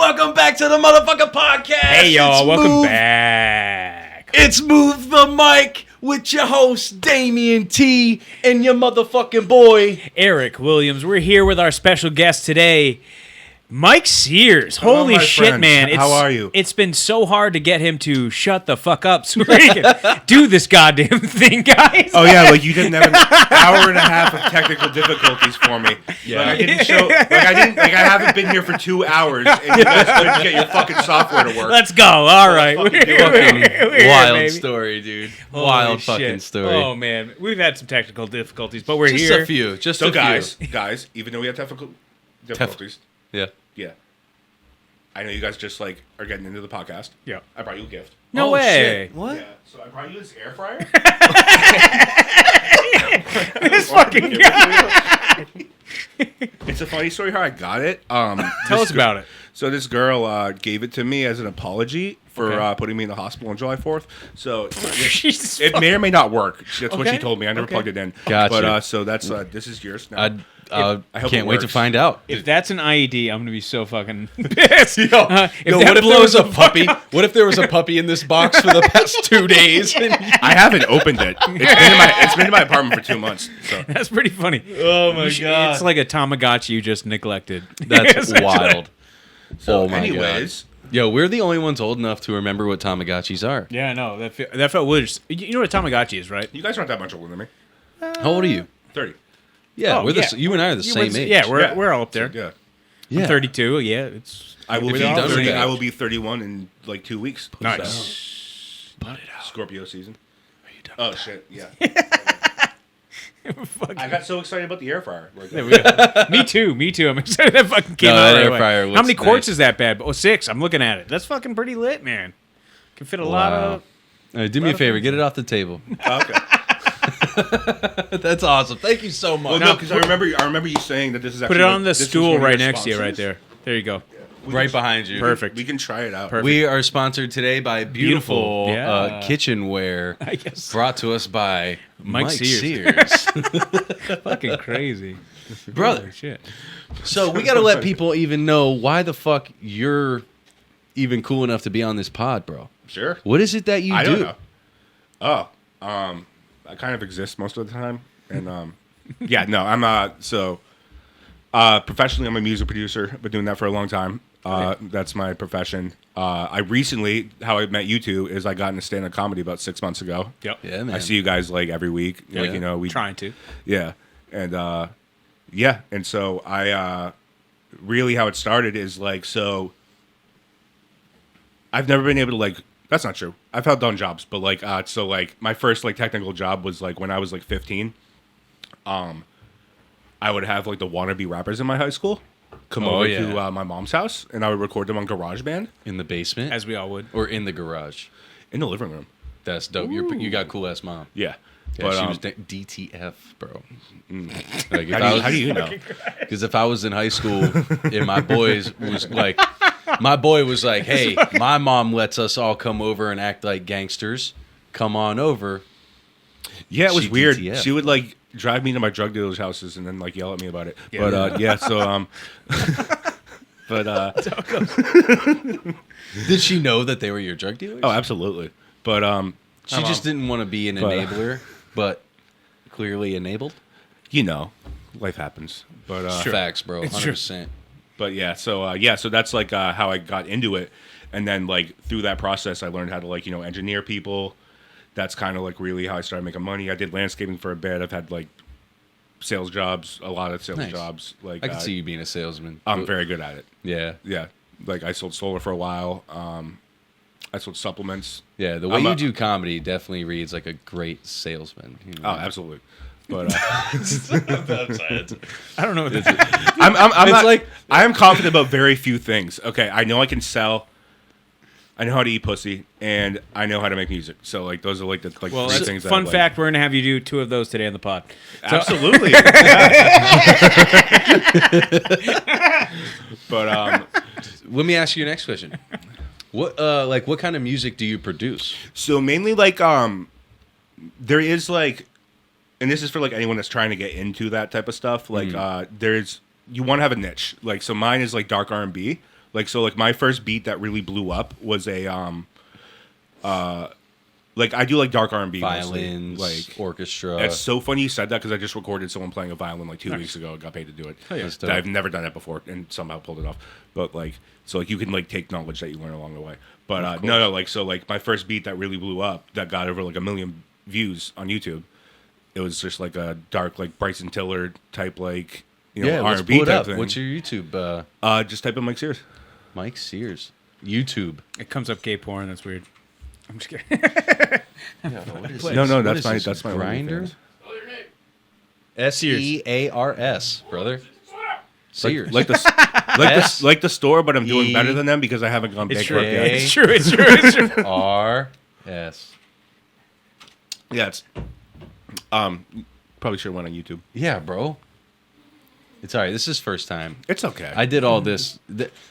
welcome back to the motherfucking podcast. Hey, y'all, welcome back. It's Move the Mic with your host, Damian T, and your motherfucking boy, Eric Williams. We're here with our special guest today, Mike Sears. Hello, Holy my shit, friends. man. How are you? It's been so hard to get him to shut the fuck up so we can do this goddamn thing, guys. Oh yeah, like you didn't have an hour and a half of technical difficulties for me. Yeah. Like I haven't been here for 2 hours, and you guys couldn't get your fucking software to work. Let's go. All right. fucking We're do it. here, Wild baby. story, dude. Holy Wild shit. fucking story. Oh, man. We've had some technical difficulties, but we're Just here. a few. Just So a few. guys, even though we have technical difficulties, Yeah. yeah, I know you guys just like are getting into the podcast. Yeah. I brought you a gift. No Oh, way. shit. What? Yeah, so I brought you this air fryer. This fucking guy. It's a funny story how I got it. Tell us about it. So this girl gave it to me as an apology for Okay. putting me in the hospital on July 4th. So Jesus it may or may not work. That's what she Okay. told me. I never Okay. plugged it in. Gotcha. But so that's this is yours now. I I hope can't it wait to works. find out. If that's an IED, I'm gonna be so fucking pissed. Yo, If what that if there was blows a the puppy? What if there was a puppy in this box for the past 2 days? I haven't opened it. It's been in my apartment for 2 months. So That's pretty funny. Oh my It's like a Tamagotchi you just neglected. That's Essentially. wild. so Oh my anyways, god. Yo, we're the only ones old enough to remember what Tamagotchis are. Yeah, no, that felt weird. You know what a Tamagotchi is, right? you guys aren't that much older than me. How old are you? 30. Yeah, Oh, we're yeah. you and I are the same age. Yeah, we're Yeah. we're all up there. Yeah. yeah. I'm 32. Yeah, it's. I will If be you done 30. with that. I will be 31 in like 2 weeks. Nice. So, Put it out. Scorpio season. Are you done? Oh shit! Yeah. Fuck. I got so excited about the air fryer. Like, There we go. Me too. I'm excited that fucking came No, out that right air away. fryer How looks many quarts nice. is that bad? Oh, 6. I'm looking at it. That's fucking pretty lit, man. Can fit a lot Wow. of. All right, do me a favor. Get it off the table. oh, okay. That's awesome. Thank you so much. Well, no, because I remember you saying that this is Put actually it on the this is stool one of right your next to you, right sponsors. there. There you go. Right behind you. Perfect. We can try it out. Perfect. We are sponsored today by beautiful Yeah. kitchenware, I guess. brought to us by Mike Mike Sears. Sears. Fucking crazy, Brother. Holy shit. So we got to let people even know why the fuck you're even cool enough to be on this pod, bro. Sure. What is it that you I do? don't know. Oh, I kind of exist most of the time, and yeah, no, I'm professionally I'm a music producer. I've been doing that for a long time. That's my profession. I recently, how I met you two is I got into stand-up comedy about 6 months ago. Yep. Yeah, man. I see you guys like every week. Like, Yeah. you know, we Trying to. Yeah. And yeah, and so I really how it started is like so I've never been able to like that's not true. I've held down jobs, but like so like my first like technical job was like when I was like 15. I would have like the wannabe rappers in my high school come Oh, over yeah. to my mom's house and I would record them on GarageBand In the basement As we all would. or in the garage? in the living room. That's dope. You got cool ass mom. Yeah. Yeah, But she was DTF, bro. Like, if how do you know? Because if I was in high school and my boy was like, hey, my mom lets us all come over and act like gangsters. Come on over. Yeah, it was She weird. DTF. She would like drive me to my drug dealers' houses and then like yell at me about it. Yeah. But yeah, so but Did she know that they were your drug dealers? oh, absolutely. But She just didn't want to be an enabler, but clearly enabled. you know, life happens. But Facts, bro. It's 100%. but yeah, so that's like how I got into it, and then like through that process, I learned how to like engineer people. That's kind of like really how I started making money. I did landscaping for a bit. I've had like sales jobs, a lot of sales Nice. jobs. Like I can see you being a salesman. I'm very good at it. Yeah. Yeah, like I sold solar for a while. I sold supplements. Yeah, the way I'm you a- do comedy definitely reads like a great salesman. You know? Oh, absolutely. But I don't know what this is. I'm It's not, like- I am confident about very few things. Okay, I know I can sell. I know how to eat pussy, and I know how to make music. So like those are like the Well, three that's things. fun that, fact. We're going to have you do 2 of those today on the pod. So- Absolutely. But Let me ask you your next question. What kind of music do you produce? so mainly like there is like, and this is for like anyone that's trying to get into that type of stuff. Like there's you want to have a niche. Like so mine is like dark R&B, Like so, like my first beat that really blew up was a like I do like dark R&B, Violins, mostly. Like orchestra. It's so funny you said that because I just recorded someone playing a violin like 2 weeks ago. And got paid to do it. Oh, yeah. That's dope. I've never done that before and somehow pulled it off. But like, so like you can like take knowledge that you learn along the way. But no, like so like my first beat that really blew up that got over like 1 million views on YouTube. It was just like a dark like Bryson Tiller type like let's R&B pull it type up. thing. What's your YouTube? Just type in Mike Sears. Mike Sears. YouTube. It comes up gay porn. That's weird. I'm just kidding. What is No, this? that's What my is this? that's my Grinder. OnlyFans. Sears, brother. Sears. Like the store, but I'm doing better than them because I haven't gone It's bankrupt true. yet. It's true. It's true. It's true. R-S. Yeah, it's probably should have went on YouTube. Yeah, bro. It's all right. This is first time. It's okay. I did all this.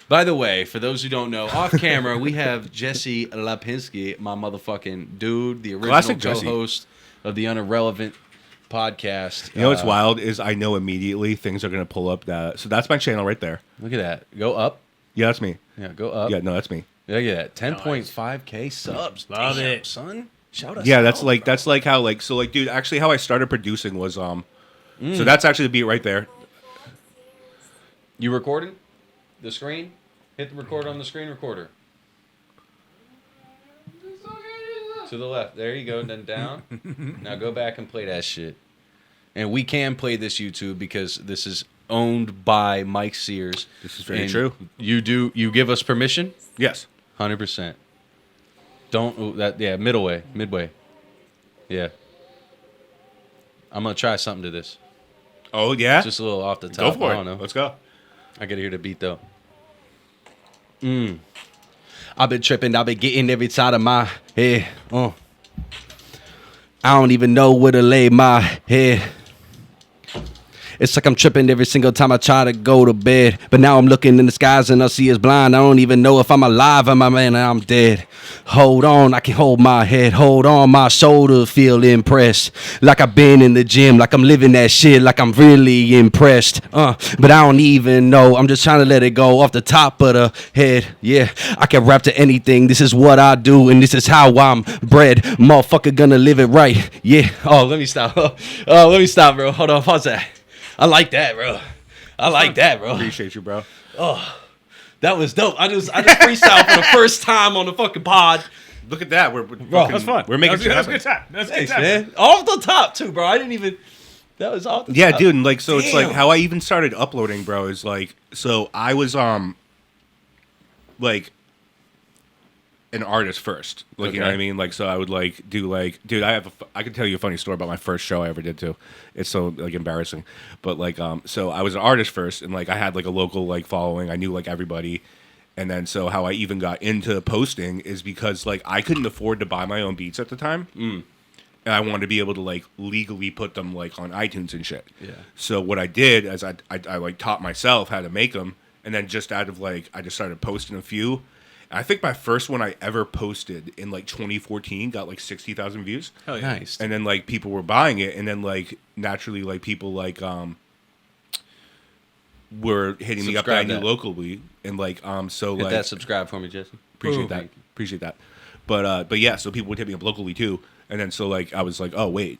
By the way, for those who don't know, off camera, we have Jesse Lapinski, my motherfucking dude, the original Classic Jesse. co-host of the Unirrelevant podcast. You know what's wild is I know immediately things are gonna pull up that. So that's my channel right there. Look at that. Go up. Yeah, that's me. Yeah, go up. Yeah, no, that's me. Look at that. 10.5K subs. Love Damn, it. son. Shout us Yeah, out, that's bro. like how like so like dude. Actually, how I started producing was So that's actually the beat right there. You recording the screen? Hit the record on the screen recorder. To the left. There you go. Then down. Now go back and play that shit. And we can play this YouTube because this is owned by Mike Sears. This is very And true. You give us permission? Yes. 100%. Midway. Yeah. I'm gonna try something to this. Oh yeah. Just a little off the top. Go for I it. don't know. Let's go. I gotta hear the beat though. I've been tripping, I've been getting every side of my head. I don't even know where to lay my head. It's like I'm tripping every single time I try to go to bed. But now I'm looking in the skies and I see it's blind. I don't even know if I'm alive or I'm dead. Hold on, I can hold my head. Hold on, my shoulder feel impressed. Like I've been in the gym, like I'm living that shit, like I'm really impressed. But I don't even know. I'm just trying to let it go off the top of the head. Yeah, I can rap to anything. This is what I do and this is how I'm bred. Motherfucker gonna live it right. Yeah. Oh, let me stop. Let me stop, bro. Hold on, pause that. I like that, bro. I like that, bro. Appreciate you, bro. That was dope. I just freestyle for the first time on the fucking pod. Look at that. That was fun. We're making that was a shit good happen. time. That was a good Thanks, time. man. Off the top too, bro. I didn't even. That was off the Yeah, top. dude, and like so it's like Damn. how I even started uploading, bro, is like so I was like an artist first. Like you know Okay. what I mean? Like so I would like do like dude, I can tell you a funny story about my first show I ever did too. It's so like embarrassing. But like so I was an artist first and like I had like a local like following. I knew like everybody. And then so how I even got into posting is because like I couldn't afford to buy my own beats at the time. And I wanted to be able to like legally put them like on iTunes and shit. Yeah. So what I did is I like taught myself how to make them, and then just out of like I just started posting a few. And I think my first one I ever posted in like 2014 got like 60,000 views. Hell yeah. Nice. And then like people were buying it, and then like naturally like people like were hitting me up that I Subscribe knew that. locally, and like so Hit like that subscribe for me, Jesse. appreciate that. But yeah, so people would hit me up locally too, and then so like I was like, oh wait,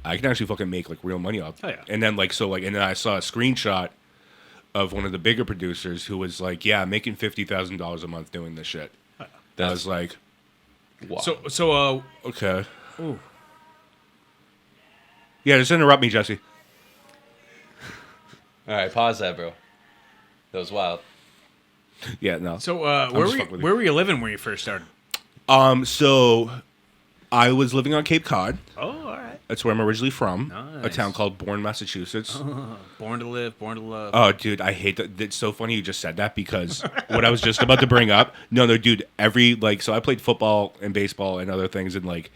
I can actually fucking make like real money off. Oh, yeah. And then like so like and then I saw a screenshot of one of the bigger producers who was like, yeah, I'm making $50,000 a month doing this shit. I was like, Wow. So okay, ooh. yeah, just interrupt me, Jesse. All right, pause that, bro. That was wild. Yeah, no. So just fucking with you. where were you living when you first started? So I was living on Cape Cod. Oh, all right. That's where I'm originally from. A Nice. town called Bourne, Massachusetts. Born to live, born to love. Oh, dude, I hate that. It's so funny you just said that because what I was just about to bring up. No, dude, so I played football and baseball and other things, and like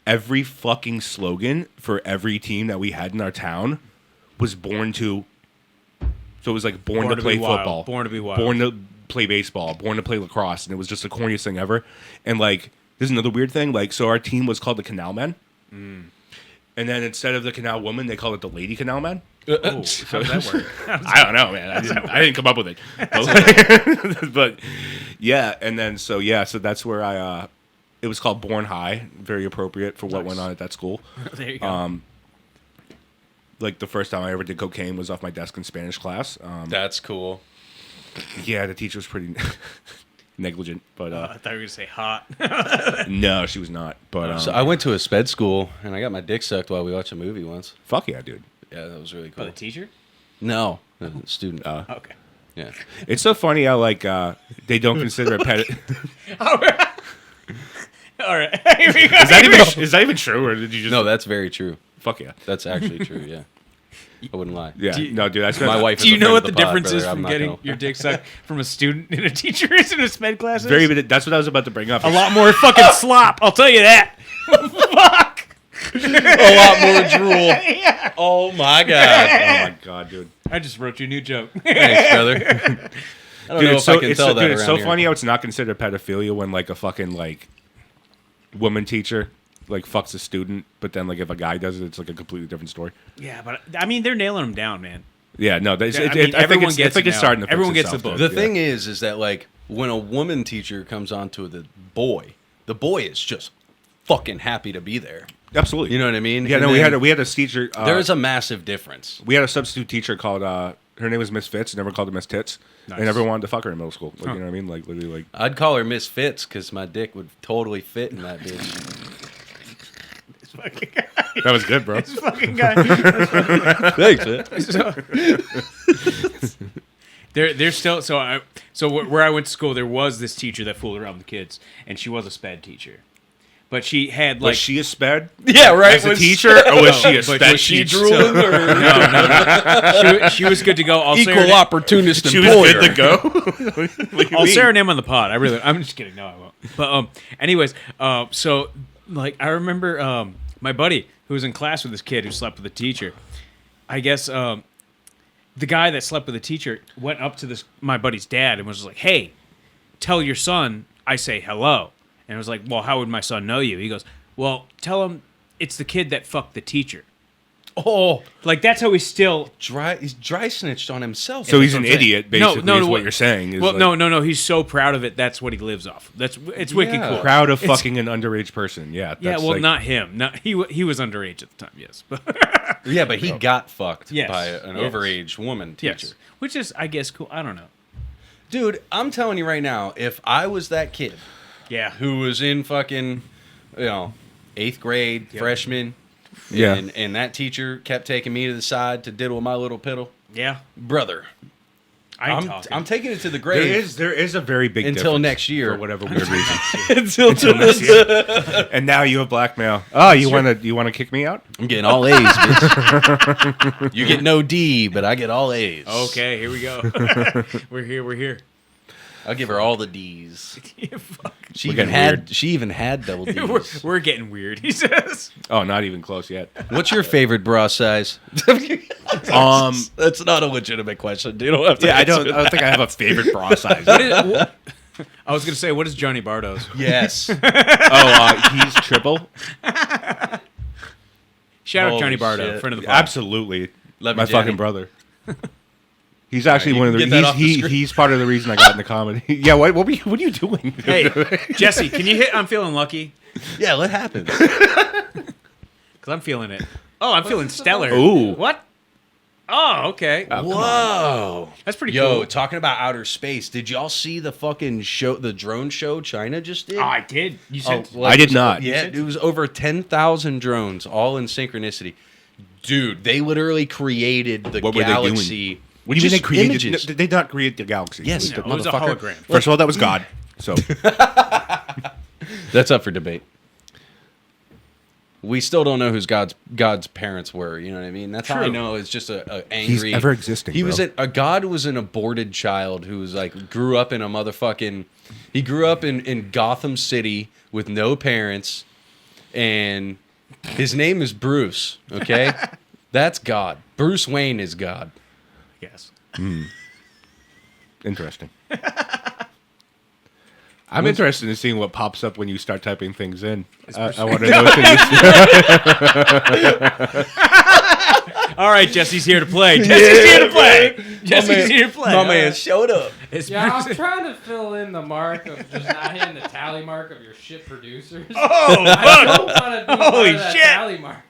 every fucking slogan for every team that we had in our town was born to. So it was like born to be play wild. football, Born to be wild. born to play baseball, born to play lacrosse, and it was just the corniest thing ever. And like, there's another weird thing. Like, so our team was called the Canal Men. And then instead of the Canal Woman, they called it the Lady Canal Man. Oh, So, how does that work? I don't know, man. I didn't come up with it. But yeah, and then so that's where I. It was called Born High, very appropriate for what went on at that school. There you go. Like the first time I ever did cocaine was off my desk in Spanish class. That's cool. Yeah, the teacher was pretty negligent, but I thought you were gonna say hot. no, she was not. But So I went to a sped school and I got my dick sucked while we watched a movie once. fuck yeah, dude. Yeah, that was really By cool. the teacher? No, the student. Okay. Yeah. It's so funny how like they don't consider it pet. All right. Here we go. Is that even true, or did you just? No, that's very true. Fuck yeah. That's actually true. Yeah, I wouldn't lie. Yeah, no, dude. That's My wife. Do you is a know friend what of the pod, difference is brother. I'm from not getting gonna- your dick sucked from a student and a teacher is in a sped class? very. That's what I was about to bring up. A lot more fucking slop. I'll tell you that. Fuck. a lot more drool. Oh my god. Oh my god, dude. I just wrote you a new joke. Thanks, brother. I don't Dude, know it's if I so, can it's tell so, that dude, it's around so here. funny how it's not considered pedophilia when like a fucking like woman teacher like fucks a student, but then like if a guy does it, it's like a completely different story. Yeah, but I mean, they're nailing them down, man. Yeah, no, I mean, I think everyone it's gets it now. starting to fix Everyone gets itself, the book. dude. The thing is that like when a woman teacher comes onto the boy is just fucking happy to be there. Absolutely. You know what I mean? Yeah, And no, we then had a teacher. There's a massive difference. We had a substitute teacher called her name was Miss Fitz. Never called her Miss Tits. Nice. And everyone wanted to fuck her in middle school. Like, you know what I mean? Like literally, like I'd call her Miss Fitz because my dick would totally fit in that bitch. This fucking guy. that was good, bro. This fucking guy. Thanks, man. They're still where I went to school. There was this teacher that fooled around with the kids, and she was a sped teacher, but she had like Was she a sped? Yeah, right. As a teacher, or was she a but sped? was she teacher? drooling or she was good to go. I'll equal opportunist She was employer? good to go. What do you I'll mean? say her name on the pod. I'm just kidding. No, I won't. But anyways, so like I remember my buddy who was in class with this kid who slept with the teacher. I guess the guy that slept with the teacher went up to my buddy's dad and was like, "Hey, tell your son I say hello." And I was like, "Well, how would my son know you?" He goes, "Well, tell him it's the kid that fucked the teacher." Oh, Like that's how he's still. he's dry snitched on himself. So he's an That's what I'm saying. idiot, basically. No, is no, what you're saying. Is Well, like, no. He's so proud of it. That's what he lives off. It's wicked Yeah. cool. proud of It's- fucking an underage person. Yeah. Yeah, that's well, like- not him. Not he was underage at the time. Yes, but Yeah, but he got fucked Yes. by an Yes. overage woman teacher. yes, which is I guess cool. I don't know. Dude, I'm telling you right now, if I was that kid Yeah, who was in fucking, 8th grade, freshman, Yeah. and that teacher kept taking me to the side to diddle my little piddle, yeah. brother, I ain't I'm talking. taking it to the grave. there is a very big Until difference next year. for whatever weird reason. Until next year. And now you have blackmail. Oh, you want to kick me out? I'm getting all A's, bitch. You get no D, but I get all A's. Okay, here we go. We're here. I'll give her all the D's. Yeah, fuck. She We're even getting had weird. she even had double we're, D's. we're getting weird. He says. Oh, not even close yet. What's your favorite bra size? That's not a legitimate question. You don't have to. Yeah, I answer don't think I have a favorite bra size. I was gonna say, what is Johnny Bardo's? Yes. He's triple. Shout out Holy Johnny Bardo, shit. friend of the pod. Absolutely, Love my you, Johnny. fucking brother. He's actually you one of can the. get that off the He's script. he's part of the reason I got into comedy. Yeah, what are you doing? Hey, Jesse, can you hit? I'm feeling lucky Yeah, what happened? because I'm feeling it. Oh, I'm feeling stellar. Ooh. What? Oh, okay. Whoa. That's pretty Yo, cool. talking about outer space, did y'all see the fucking show, the drone show China just did? Oh, I did. You said. I did not. Yeah, it was over 10,000 drones, all in synchronicity. Dude, they literally created the What were they doing? galaxy. What do you mean they Just created? images. They did not create the galaxy. Yes, No, it was a motherfucker. hologram. First of all, that was God. So That's up for debate. We still don't know who's God's parents were. You know what I mean? That's how I True. know. It's just a angry. He's ever existing, He bro. was a God was an aborted child who was like grew up in a motherfucking. He grew up in Gotham City with no parents, and his name is Bruce. Okay, that's God. Bruce Wayne is God. Yes. interesting. I'm interested in seeing what pops up when you start typing things in. I want to know. All right, Jesse's here to play. Jesse's here to play. Jesse's here to play. My man showed up. Yeah, I'm trying to fill in the mark of just not hitting the tally mark of your shit producers. Oh, I don't want to be part Holy of that shit. tally mark.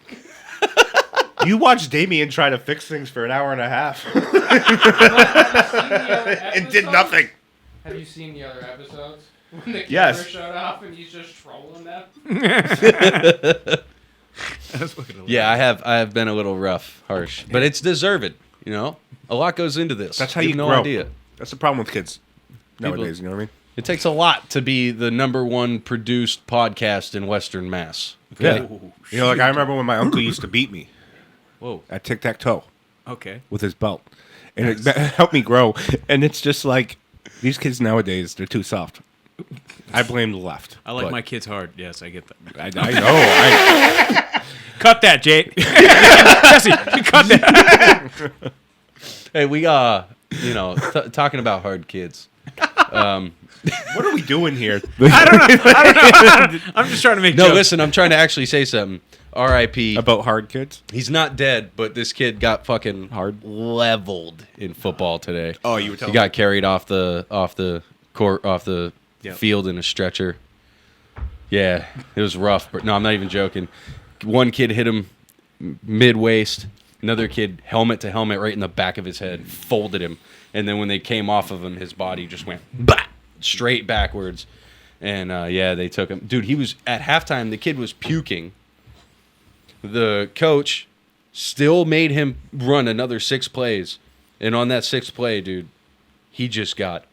You watched Damien try to fix things for an hour and a half. And did nothing. Have you seen the other episodes? When the camera Yes. showed off and he's just trolling them? That's fucking hilarious. Yeah, I have been a little rough, harsh, but it's deserved. You know, a lot goes into this. That's how you you have no grow. idea. That's the problem with kids nowadays. You know what I mean? It takes a lot to be the #1 produced podcast in Western Mass. Okay? Oh, You know, like I remember when my uncle used to beat me Whoa. at tic-tac-toe Okay. with his belt, and it helped me grow. And it's just like these kids nowadays, they're too soft. I blame the left. I like but my kids hard. Yes, I get that. I know. Cut that, Jake. Jesse, cut that. Hey, we talking about hard kids. What are we doing here? I don't know. I'm just trying to make No, jokes. listen, I'm trying to actually say something. R.I.P. About hard kids? He's not dead, but this kid got fucking hard leveled in football today. Oh, you were telling He got carried off the court, off the Yep. field in a stretcher. Yeah, it was rough, but no, I'm not even joking. One kid hit him mid waist. Another kid helmet to helmet right in the back of his head, folded him, and then when they came off of him, his body just went straight backwards. And yeah, they took him. Dude, he was at halftime. The kid was puking. The coach still made him run another 6 plays, and on that 6th play, dude, he just got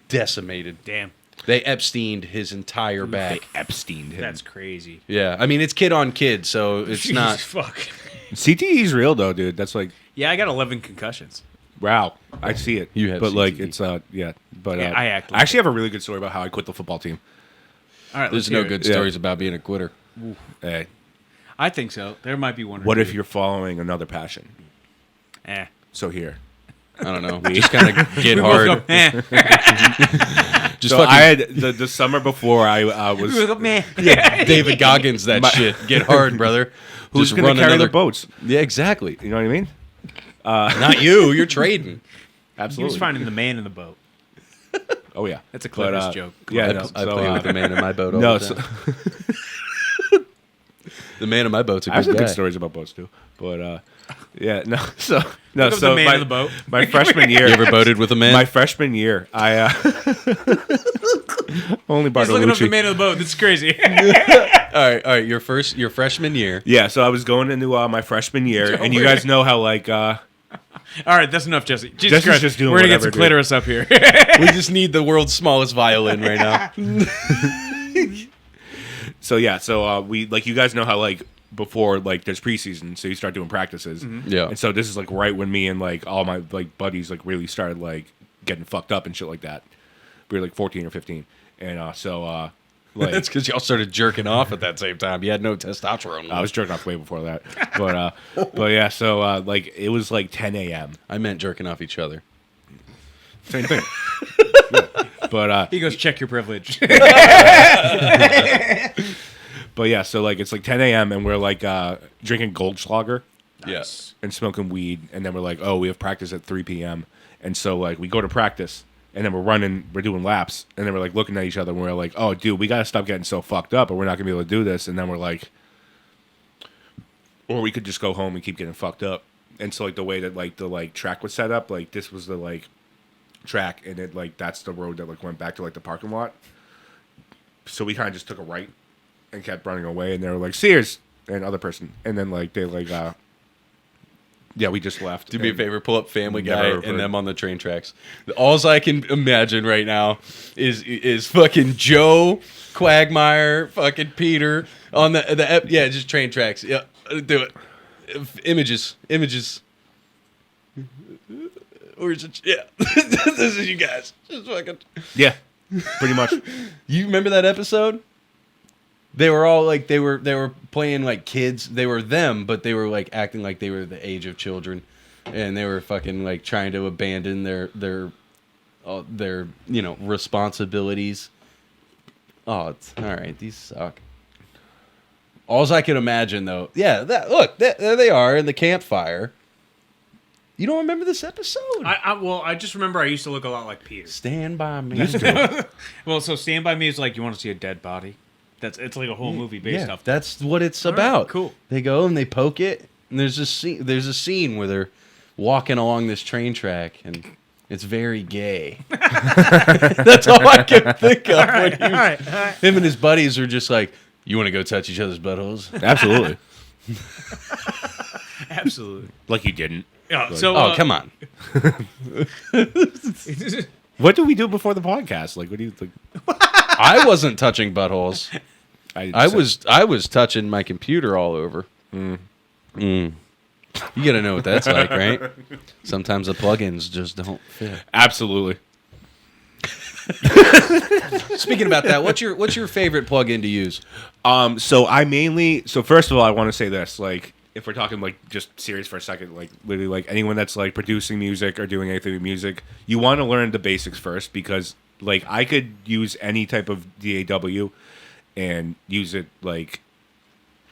decimated. Damn. They Epsteined his entire back. Epstein him. That's crazy. Yeah, I mean it's kid on kid, so it's not. Fuck. CTE's real though, dude. That's like, Yeah, I got 11 concussions. wow. I see it. You have but like CTE. it's yeah. But Yeah, I act like I actually have a really good story about how I quit the football team. All right, There's let's no hear it. good Yeah. stories about being a quitter. Hey, I think so. There might be one or what two. if you're following another passion? So here. I don't know. Just kind of get We both hard. go, eh. Just So fucking I had the summer before I was. We both go, meh. David Goggins that shit. Get hard, brother. Who's Just going run to carry another the boats? Yeah, exactly. You know what I mean? Not you. You're trading. He Absolutely. was finding the man in the boat. Oh yeah, That's a But, cleverest joke. Yeah, I, no, I so, play with the man in my boat all no, the so, time. The man in my boat's a I have good some guy. good stories about boats too. But yeah, no. So no, Look up so the man my, in the boat. my freshman year. You ever boated with a man? My freshman year, I only He's looking up the Bartolucci. man in the boat. That's crazy. all right. Your freshman year. Yeah, so I was going into my freshman year, and you weird. guys know how like All right, that's enough, Jesse. Jesus Jesse's Christ. just doing We're gonna get whatever, some clitoris up here. We just need the world's smallest violin right now. so yeah, so we like you guys know how like before like there's preseason, so you start doing practices. Yeah. And so this is like right when me and like all my like buddies like really started like getting fucked up and shit like that. We were like 14 or 15, and so like That's because y'all started jerking off at that same time. You had no testosterone. I was jerking off way before that, but yeah, so like it was like 10 a.m. I meant jerking off each other. Same thing. Yeah. But He goes, check your privilege. but yeah, so like it's like 10 a.m. and we're like drinking Goldschlager Yes. and smoking weed, and then we're like, oh, we have practice at 3 p.m. And so like we go to practice, and then we're doing laps, and then we're like looking at each other, and we're like, oh, dude, we gotta stop getting so fucked up, or we're not gonna be able to do this. And then we're like, or we could just go home and keep getting fucked up. And so like the way that like the like track was set up, like this was the like track, and it like that's the road that like went back to like the parking lot. So we kind of just took a right and kept running away, and they were like Sears and other person, and then like they like yeah, we just left. Do me a And- favor, pull up Family Never Guy heard. and them on the train tracks. Alls I can imagine right now is fucking Joe, Quagmire, fucking Peter on the yeah, just train tracks. Yeah, do it. Images. Or is it? Yeah, this is you guys. Just fucking. Yeah, pretty much. You remember that episode? They were all like they were playing like kids. They were them, but they were like acting like they were the age of children, and they were fucking like trying to abandon their responsibilities. Oh, it's all right. These suck. All I can imagine, though, look, there they are in the campfire. You don't remember this episode? I just remember I used to look a lot like Peter. Stand by me. Well, so Stand By Me is like, you want to see a dead body? It's like a whole movie based off. That's what it's All right, about. cool. They go and they poke it, and there's a scene where they're walking along this train track, and it's very gay. That's all I can think of. Him and his buddies are just like, you want to go touch each other's buttholes? Absolutely. Absolutely. Like you didn't. Yeah, so, Oh, come on. What do we do before the podcast? Like, what do you think? I wasn't touching buttholes. I was touching my computer all over. You gotta know what that's like, right? Sometimes the plugins just don't fit. Absolutely. Speaking about that, what's your favorite plugin to use? So first of all, I want to say this, like, if we're talking like just serious for a second, like literally like anyone that's like producing music or doing anything with music, you want to learn the basics first, because like I could use any type of DAW and use it like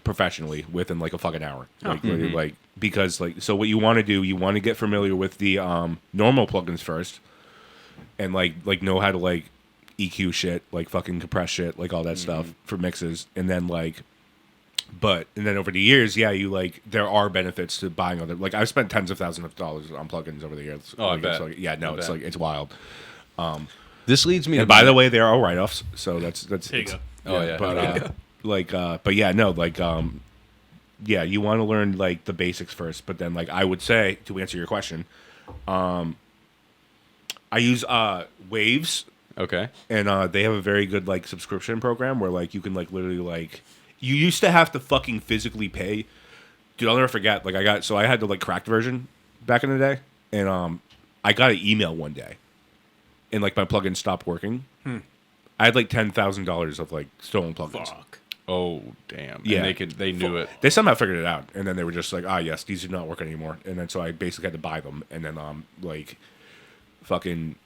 professionally within like a fucking hour. Like literally, like, because like, so what you want to do, you want to get familiar with the normal plugins first, and like know how to like EQ shit, like fucking compress shit, like all that stuff for mixes, and then over the years, you like, there are benefits to buying other, like I've spent tens of thousands of dollars on plugins over the years. Oh, like, I bet. It's like, it's like, it's wild. This leads me to And by the way, there are write-offs, so that's There you go. Oh yeah. You want to learn like the basics first, but then like I would say, to answer your question, I use Waves, Okay. and they have a very good like subscription program where like you can like literally like, you used to have to fucking physically pay. Dude, I'll never forget. Like I had the like cracked version back in the day, and I got an email one day, and like my plugin stopped working. I had like $10,000 of like stolen plugins. Fuck. Oh damn. Yeah. And they knew it. They somehow figured it out, and then they were just like, yes, these do not work anymore. And then so I basically had to buy them, and then like fucking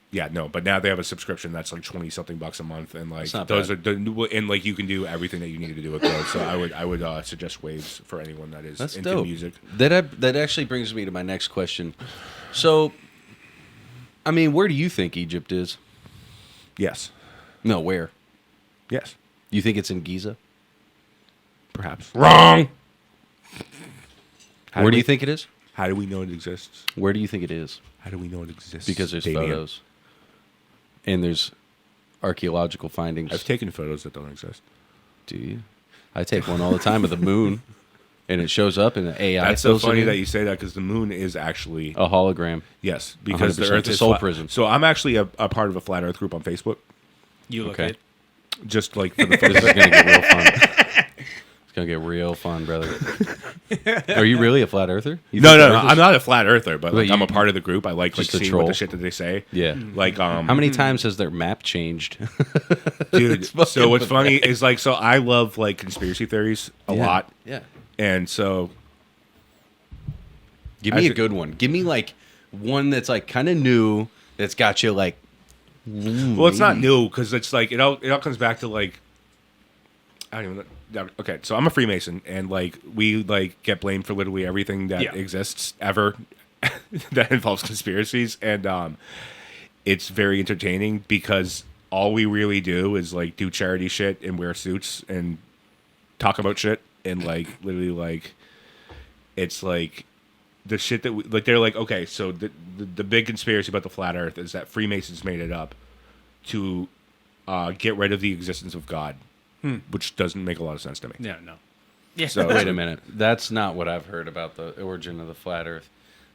but now they have a subscription that's like $20-something a month, and like those are and like you can do everything that you need to do with those. So I would suggest Waves for anyone that is into dope. music. That actually brings me to my next question. So, I mean, where do you think Egypt is? Yes. No, where? Yes. You think it's in Giza? Perhaps. Wrong. How Where do we- you think it is? How do we know it exists? Where do you think it is? How do we know it exists? Because there's Damien? photos. And there's archaeological findings. I've taken photos that don't exist. Do you? I take one all the time of the moon, and it shows up in the AI. That's so fills it funny in. that you say that, because the moon is actually A hologram. yes, because the 100%. Earth It's a is soul flat. prism. So I'm actually a part of a flat Earth group on Facebook, You look Okay. it. just like for the This is gonna get real fun. It's gonna get real fun, brother. Are you really a flat earther? You No, think no, the no. Earth is- I'm not a flat earther, but like But I'm a you- part of the group. I like just a seeing troll? what the shit that they say. Yeah. Like How many times has their map changed? dude. fucking So what's funny pathetic. is like, so I love like conspiracy theories a lot, Yeah. and so Give I me a should- good one. Give me like one that's like kind of new. That's got you like. well, it's not new, because it's like it all comes back to like, I don't even know. Okay, so I'm a Freemason, and like we like get blamed for literally everything that exists ever that involves conspiracies, and it's very entertaining, because all we really do is like do charity shit and wear suits and talk about shit, and like literally like it's like the shit that we, like they're like, okay, so the big conspiracy about the flat Earth is that Freemasons made it up to get rid of the existence of God. Which doesn't make a lot of sense to me. Yeah, no. Yeah. So Wait a minute. That's not what I've heard about the origin of the flat Earth.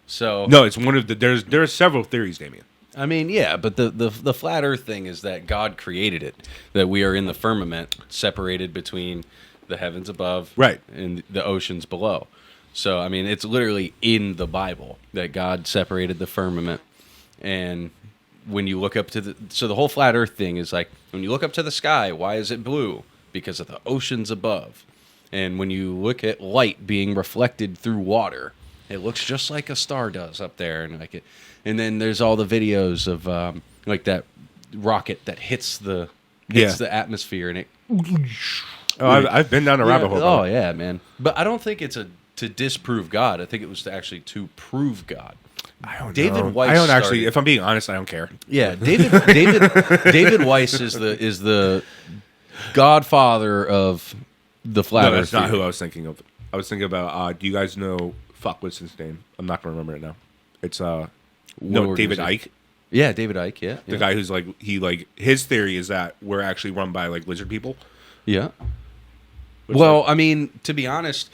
So no, it's one of the there are several theories, Damien. I mean, yeah, but the flat Earth thing is that God created it. That we are in the firmament, separated between the heavens above, Right. and the oceans below. So I mean, it's literally in the Bible that God separated the firmament. And when you look up to the whole flat Earth thing is like, when you look up to the sky, why is it blue? Because of the oceans above. And when you look at light being reflected through water, it looks just like a star does up there, and then there's all the videos of like that rocket that hits the atmosphere, and it Oh, I've been down a rabbit hole. Oh yeah, man. But I don't think it's to disprove God. I think it was actually to prove God. I don't David know. Weiss I don't started- actually. If I'm being honest, I don't care. Yeah, David Weiss is the godfather of the flat No, Earth. that's not theory. who I was thinking of. I was thinking about. Do you guys know? Fuck, what's his name? I'm not gonna remember it now. It's What David organization? Icke. Yeah, David Icke. Yeah, The guy who's his theory is that we're actually run by like lizard people. Yeah. Which, Well, I mean, to be honest,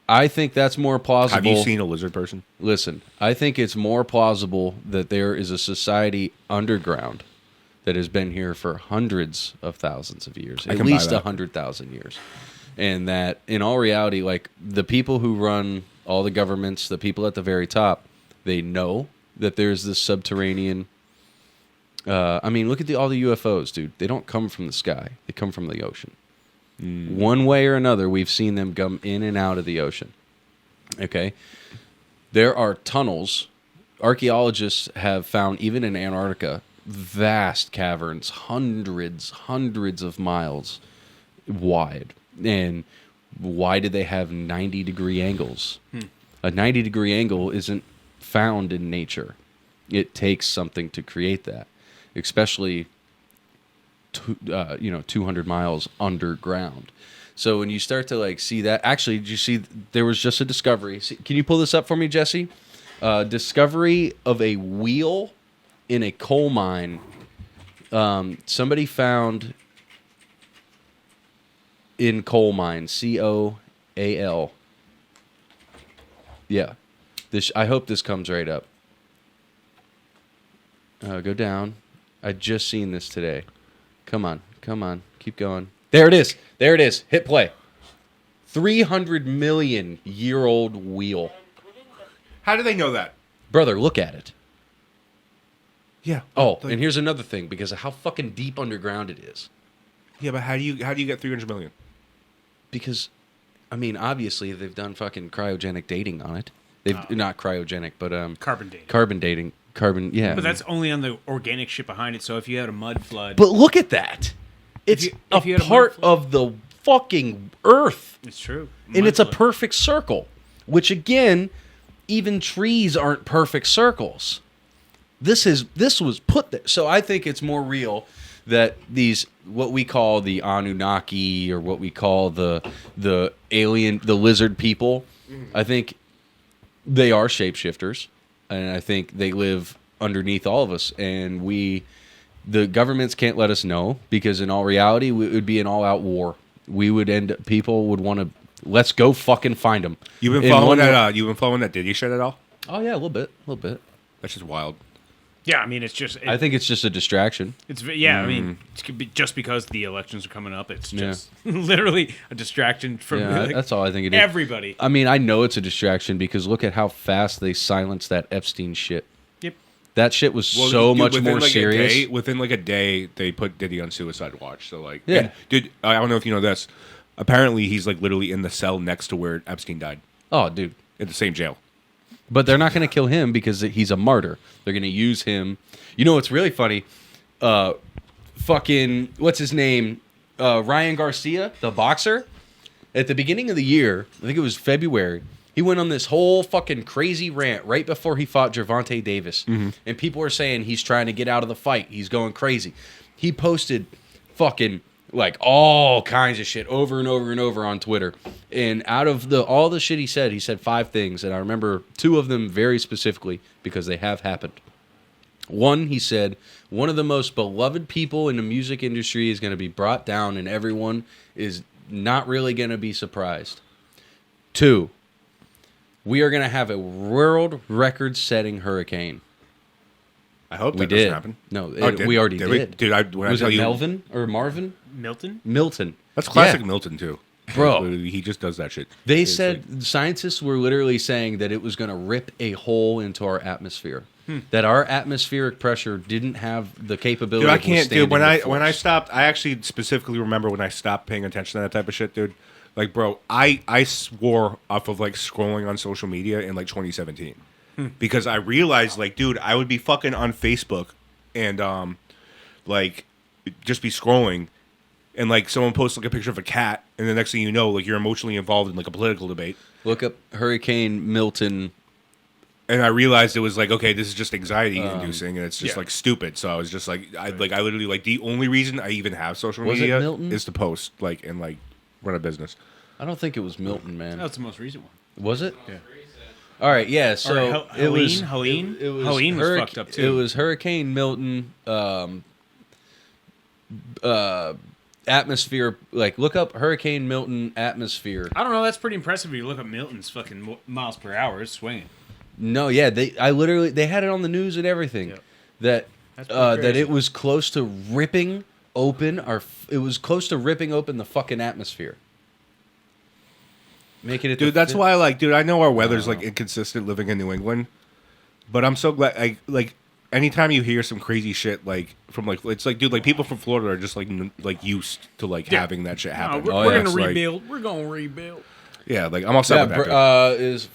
I think that's more plausible. have you seen a lizard person? Listen, I think it's more plausible that there is a society underground that has been here for hundreds of thousands of years, I at can buy least that. 100,000 years. And that in all reality, like the people who run all the governments, the people at the very top, they know that there's this subterranean. I mean, look at all the UFOs, dude. They don't come from the sky; they come from the ocean. One way or another, we've seen them come in and out of the ocean. Okay, there are tunnels. Archaeologists have found, even in Antarctica, vast caverns, hundreds of miles wide. And why do they have 90-degree angles? A 90-degree angle isn't found in nature. It takes something to create that, especially 200 miles underground. So when you start to like see that, actually, did you see there was just a discovery? Can you pull this up for me, Jesse? Discovery of a wheel in a coal mine. Somebody found in coal mine, COAL. Yeah, I hope this comes right up. Go down. I just seen this today. Come on, keep going. There it is. Hit play. 300 million year old wheel. How do they know that? Brother, look at it. Yeah. Oh, and here's another thing because of how fucking deep underground it is. Yeah, but how do you get 300 million? Because, I mean, obviously they've done fucking cryogenic dating on it. They've not cryogenic, but Carbon dating. carbon dating. Yeah. But that's only on the organic shit behind it. So if you had a mud flood, But look at that. It's if you a had a part mud flood- of the fucking Earth, it's true. and it's a Mud flood. perfect circle. Which again, even trees aren't perfect circles. This was put there, so I think it's more real that these what we call the Anunnaki or what we call the alien, the lizard people. I think they are shapeshifters, and I think they live underneath all of us, and the governments can't let us know because in all reality, it would be an all-out war. People would want to, let's go fucking find them. You've been following that? You've been following that Diddy shit at all? Oh yeah, a little bit. That's just wild. Yeah, I mean, it's just. I think it's just a distraction. I mean, it's just because the elections are coming up, it's Yeah. just literally a distraction from Yeah, like, that's all I think it is. everybody. I mean, I know it's a distraction because look at how fast they silenced that Epstein shit. Yep. That shit was Well, so dude, much within, more like, serious. Within like a day, they put Diddy on suicide watch. So like, Yeah. and, dude, I don't know if you know this. Apparently, he's like literally in the cell next to where Epstein died, Oh, dude. in the same jail. But they're not going to kill him because he's a martyr. They're going to use him. You know what's really funny? Fucking, what's his name? Ryan Garcia, the boxer. At the beginning of the year, I think it was February, he went on this whole fucking crazy rant right before he fought Gervonta Davis. And people were saying he's trying to get out of the fight. He's going crazy. He posted fucking like all kinds of shit over and over and over on Twitter. And out of all the shit he said 5 things. And I remember 2 of them very specifically because they have happened. One, he said, one of the most beloved people in the music industry is going to be brought down and everyone is not really going to be surprised. 2, we are going to have a world record-setting hurricane. I hope We that doesn't did. happen. No, did- we already we? did. Dude, when I Was tell it you, Melvin or Marvin? Milton. that's classic Yeah. Milton too, Bro. He just does that shit. They It's said scientists were literally saying that it was going to rip a hole into our atmosphere. That our atmospheric pressure didn't have the capability. dude, I of can't. Dude, withstanding the when I force. stopped, I actually specifically remember when I stopped paying attention to that type of shit, dude. Like, bro, I swore off of like scrolling on social media in like 2017 because I realized, like, dude, I would be fucking on Facebook and like just be scrolling, and like someone posts like a picture of a cat, and the next thing you know, like you're emotionally involved in like a political debate. Look up Hurricane Milton. And I realized it was like, okay, this is just anxiety inducing, and it's just like stupid. So I was just like, I literally like the only reason I even have social media is to post like and like run a business. I don't think it was Milton, man. That's the most recent one. Was it? Yeah. All right, yeah. So it was Helene. It was Helene was fucked up too. It was Hurricane Milton. Atmosphere. Like, look up Hurricane Milton atmosphere. I don't know. That's pretty impressive. If you look at Milton's fucking miles per hour, it's swinging. No, yeah, they had it on the news and everything. Yep. That That's that it was close to ripping open the fucking atmosphere. Making it, Dude, that's why I know our weather's like inconsistent living in New England, but I'm so glad like anytime you hear some crazy shit like from like it's like dude like people from Florida are just like used to like having that shit happen. We're gonna It's like- rebuild. We're gonna rebuild. Yeah, like I'm all set with that. Dude. Is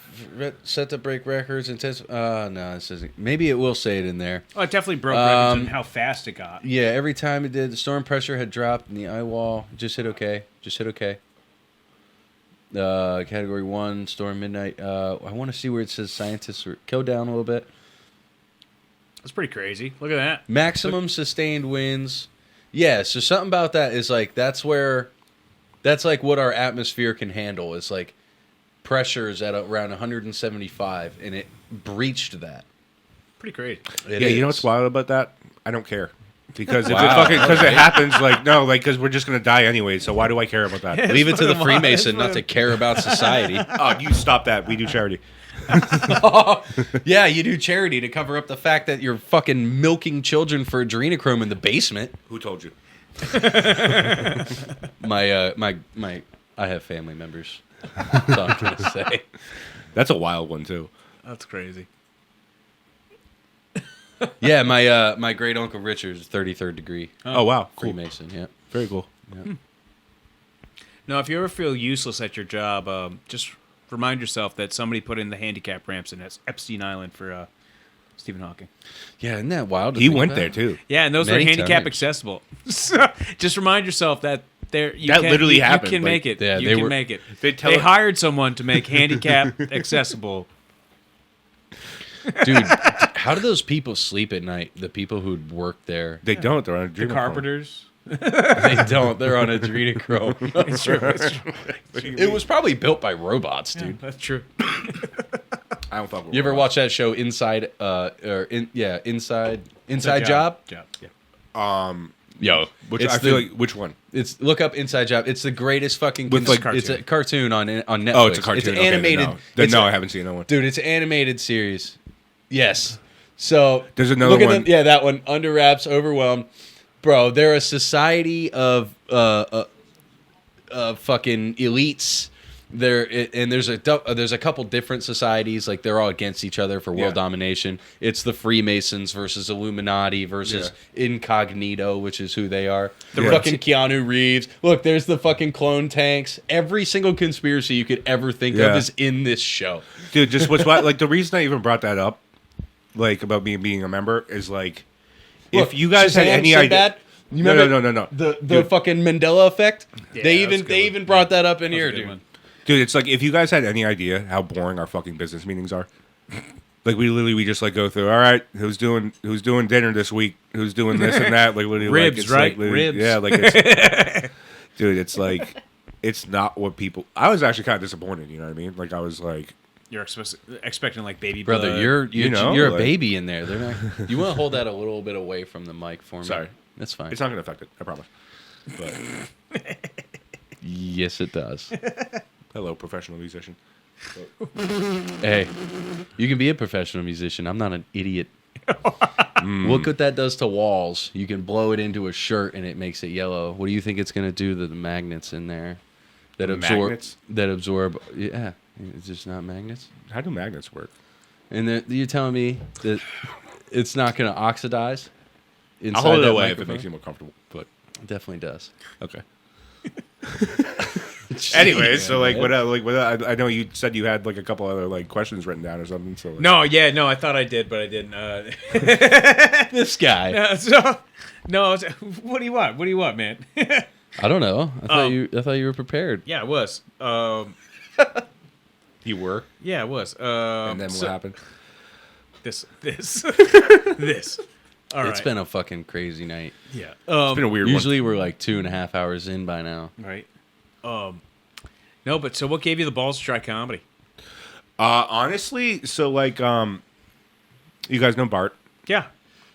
set to break records intense. No, this isn't. Maybe it will say it in there. Oh, it definitely broke records on how fast it got. Yeah, every time it did, the storm pressure had dropped and the eye wall just hit okay. Category 1, storm midnight. I want to see where it says scientists were go down a little bit. That's pretty crazy. Look at that. Maximum sustained winds. Yeah, so something about that is like that's like what our atmosphere can handle. It's like pressures at around 175, and it breached that. Pretty crazy. You know what's wild about that? I don't care. Because if it happens, because we're just gonna die anyway. So why do I care about that? Leave it to the Freemason not to care about society. Oh, you stop that. We do charity. Yeah, you do charity to cover up the fact that you're fucking milking children for adrenochrome in the basement. Who told you? I have family members. That's all I'm trying to say. That's a wild one too. That's crazy. Yeah, my great uncle Richard's 33rd degree. Oh wow, cool. Freemason. Yeah, Very cool. yeah. Now, if you ever feel useless at your job, just remind yourself that somebody put in the handicap ramps in Epstein Island for Stephen Hawking. Yeah, isn't that wild? to He think went about? there too. Yeah, and those Many were handicap times. accessible. So, just remind yourself that Literally happened. You can Like, make it. yeah, you they can were- make it. They hired someone to make handicap accessible. Dude, how do those people sleep at night? The people who'd work there. They don't. They're on a The carpenters. They don't. They're on adrenochrome. It's true. It's true. It was probably built by robots, dude. That's true. I don't fuck with You ever robots. watch that show Inside? Inside Job? Yeah. Yo, Which one? It's look up Inside Job. It's the greatest fucking. With, like, it's a cartoon on Netflix. Oh, it's a cartoon. It's Okay, animated. then no, I haven't seen that one. Dude, it's an animated series. Yes. So There's another look at one. yeah, that one. Under wraps, overwhelmed, bro. They're a society of fucking elites. There's a couple different societies, like they're all against each other for world domination. It's the Freemasons versus Illuminati versus Incognito, which is who they are. The fucking Keanu Reeves. Look, there's the fucking clone tanks. Every single conspiracy you could ever think of is in this show. Dude, just what's why, like the reason I even brought that up, like about me being a member, is like Look, if you guys had Shazam, any idea. Sinbad, you remember No. The Dude. fucking Mandela effect. Yeah, they that was a good even one. brought that up in That was here, a good dude. one. Dude, it's like if you guys had any idea how boring our fucking business meetings are. Like we just like go through. All right, who's doing dinner this week? Who's doing this and that? Like literally, Ribs, like, it's right? Like, literally- Ribs. Yeah, like it's, dude, it's like it's not what people. I was actually kind of disappointed. You know what I mean? Like I was like, You're expecting like baby Brother, blood. you're a like- baby in there. They're not. You want to hold that a little bit away from the mic for me? Sorry. That's fine. it's not gonna affect it. I promise. But Yes, it does. hello, professional musician. Hey, you can be a professional musician. I'm not an idiot. Look what that does to walls. You can blow it into a shirt and it makes it yellow. What do you think it's going to do to the magnets in there? That Magnets? absorb. Yeah, it's just not magnets. How do magnets work? And you're telling me that it's not going to oxidize inside I'll hold it that away if it microphone? makes you more comfortable. But It definitely does. okay. Anyways, so like what I know you said you had like a couple other like questions written down or something. So like, No, I thought I did, but I didn't. This guy. So, no, what do you want? What do you want, man? I don't know. I thought you were prepared. Yeah, it was. You were, Yeah, it was. and then what happened? This. All right. It's been a fucking crazy night. Yeah. It's been a weird Usually we're like 2.5 hours in by now. Right. No, but so what gave you the balls to try comedy? one. Honestly, so like, you guys know Bart? Yeah.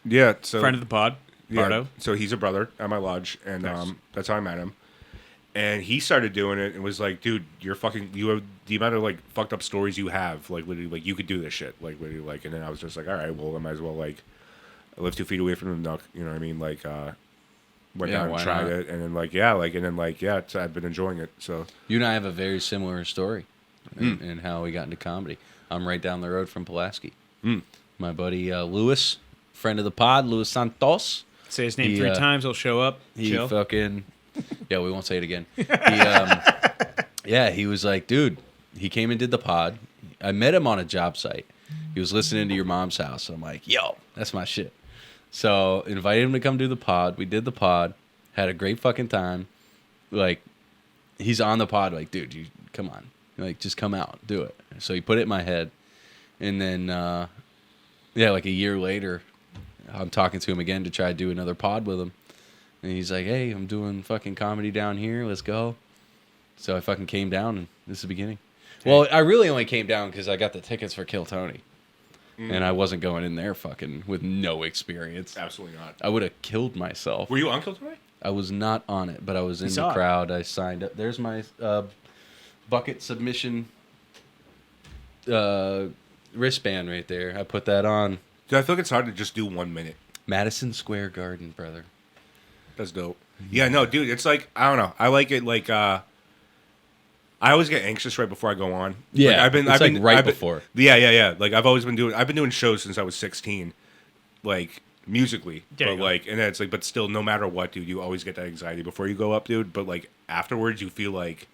Yeah. So Friend of the pod, yeah, Bardo. so he's a brother at my lodge, and Nice. that's how I met him. And he started doing it and was like, dude, you have the amount of like fucked up stories you have, like literally, like you could do this shit, like literally, like. And then I was just like, all right, well, I might as well like live 2 feet away from the Nook, you know what I mean? Like, went Yeah, down and why tried not? it, and then like, yeah, like, and then like, yeah, I've been enjoying it. So You and I have a very similar story in how we got into comedy. I'm right down the road from Pulaski. My buddy Louis, friend of the pod, Louis Santos. Say his name He, 3 times, he'll show up. He Chill. fucking... Yeah, we won't say it again. He was like, dude, he came and did the pod. I met him on a job site. He was listening to your mom's house. I'm like, yo, that's my shit. So invited him to come do the pod. We did the pod. Had a great fucking time. Like, he's on the pod. Like, dude, you come on. Like, just come out. Do it. So he put it in my head. And then, like a year later, I'm talking to him again to try to do another pod with him. And he's like, hey, I'm doing fucking comedy down here. Let's go. So I fucking came down, and this is the beginning. Well, I really only came down because I got the tickets for Kill Tony. And I wasn't going in there fucking with no experience. absolutely not. I would have killed myself. Were you Uncle tonight? I was not on it, but I was in saw the it. crowd. I signed up. There's my bucket submission wristband right there. I put that on. Dude, I feel like it's hard to just do 1 minute. Madison Square Garden, brother. That's dope. Yeah, no, dude, it's like, I don't know. I like it like I always get anxious right before I go on. Yeah, I've been before. Yeah. Like I've been doing shows since I was 16, like musically. There you But go. like, and then it's like, but still, no matter what, dude, you always get that anxiety before you go up, dude. But like afterwards, you feel like,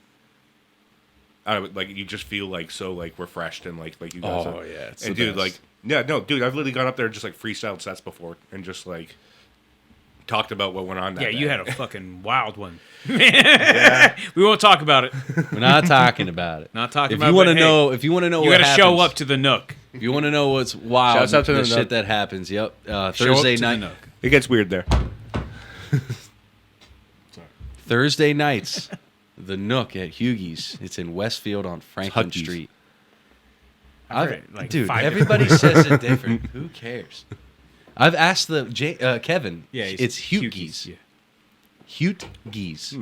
like you just feel like so like refreshed and like you guys. Oh, yeah, it's and the dude, best. like, yeah, no, dude, I've literally gone up there and just like freestyled sets before and just like talked about what went on that Yeah, day. you had a fucking wild one. We won't talk about it. We're not talking about it. Not talking If about you it. want to but know, if you want to know you what got to happens, show up to the Nook. If you want to know what's wild, Shouts out to the the shit Nook. that happens. Yep, Show up Thursday to the night. Nook. It gets weird there. Thursday nights, the Nook at Hughie's. It's in Westfield on Franklin Huggies. Street. I've heard, like, Dude, 5 everybody different says it different. Who cares? I've asked Kevin. Yeah, it's Hughie's. Yeah. Hughie's.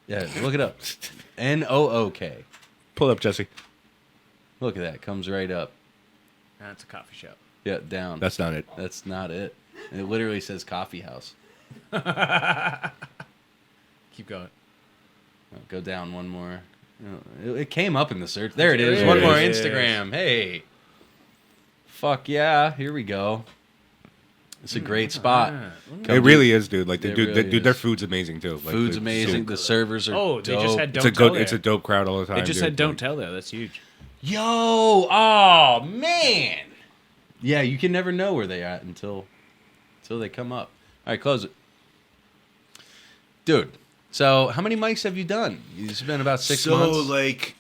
Yeah, look it up. Nook. Pull up, Jesse. Look at that. Comes right up. That's a coffee shop. Yeah, down. That's not it. That's not it. It literally says coffee house. Keep going. Oh, go down one more. Oh, it came up in the search. There it is. There One it more is. Instagram. Hey. Fuck yeah. Here we go. It's a great spot. It really is, dude. Like, It dude, really their is. food's amazing too. Like, Food's they're amazing. so- The servers are Oh, they just dope. had It's a Don't Tell good. It's a there. dope crowd all the time. They just dude. said Don't Like, Tell there. That's huge. Yo, oh man. Yeah, you can never know where they at until they come up. All right, close it. Dude, so how many mics have you done? It's been about 6 months. So like,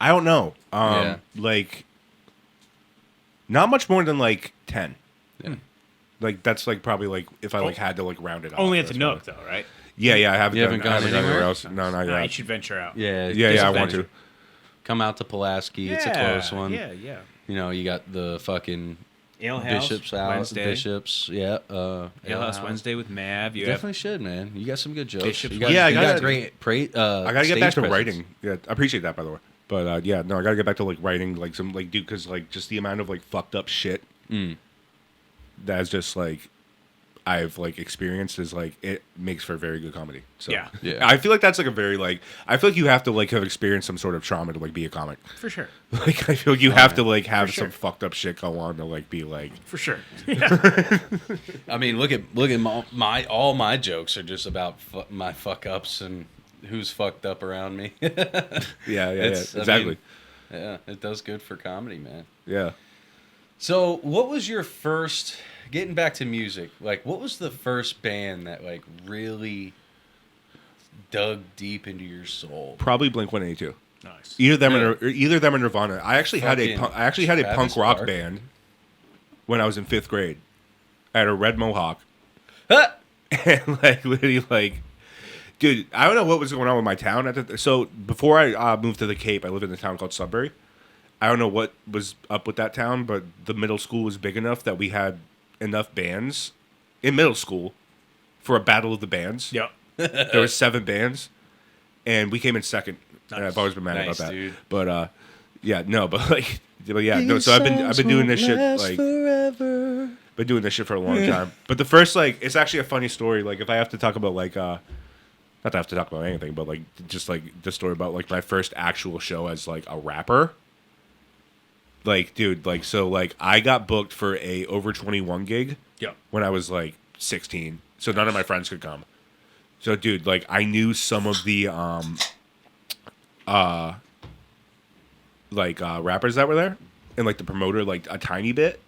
I don't know. Yeah. Like, not much more than like 10. Yeah. Like that's like probably like if I like had to like round it off. Only at the that's Nook, probably- though, right? Yeah, I haven't. You haven't I haven't gone anywhere anywhere? else. No, not No, you yet. should venture out. Yeah, Yeah, I want venture. to. Come out to Pulaski. It's a close one. Yeah. You know, you got the fucking Ale House Bishops out. Wednesday. Bishops, yeah. Ale House Wednesday with Mav. You Definitely should, man. You got some good jokes. Bishops You got, Yeah, I you gotta- got great. I gotta get back stage to presence. writing. Yeah, I appreciate that by the way. But yeah, no, I gotta get back to like writing, like some like dude, because like just the amount of like fucked up shit that's just like I've like experienced is like it makes for very good comedy. So Yeah. Yeah. I feel like that's like a very like I feel like you have to like have experienced some sort of trauma to like be a comic. For sure. Like I feel like you have to like have For sure. some fucked up shit go on to like be like For sure. I mean, look at my all my jokes are just about my fuck ups and who's fucked up around me. yeah, It's- I exactly. mean, yeah, it does good for comedy, man. Yeah. So, what was your first? Getting back to music, like, what was the first band that like really dug deep into your soul? Probably Blink-182. Nice. Either them or Nirvana. I actually had a Fucking punk rock Barker. band when I was in 5th grade. I had a red mohawk. Huh! And like literally like, dude, I don't know what was going on with my town. So before I moved to the Cape, I lived in a town called Sudbury. I don't know what was up with that town, but the middle school was big enough that we had enough bands in middle school for a battle of the bands. Yep. There were 7 bands, and we came in second. And I've always been mad about that. Dude. But So I've been doing this shit like been doing this shit for a long time. But the first it's actually a funny story. Like if I have to talk about not that I have to talk about anything, but like just like the story about like my first actual show as like a rapper. Like, dude, I got booked for a over 21 gig. Yep. When I was like 16, so none of my friends could come. So, dude, like I knew some of the rappers that were there, and like the promoter like a tiny bit.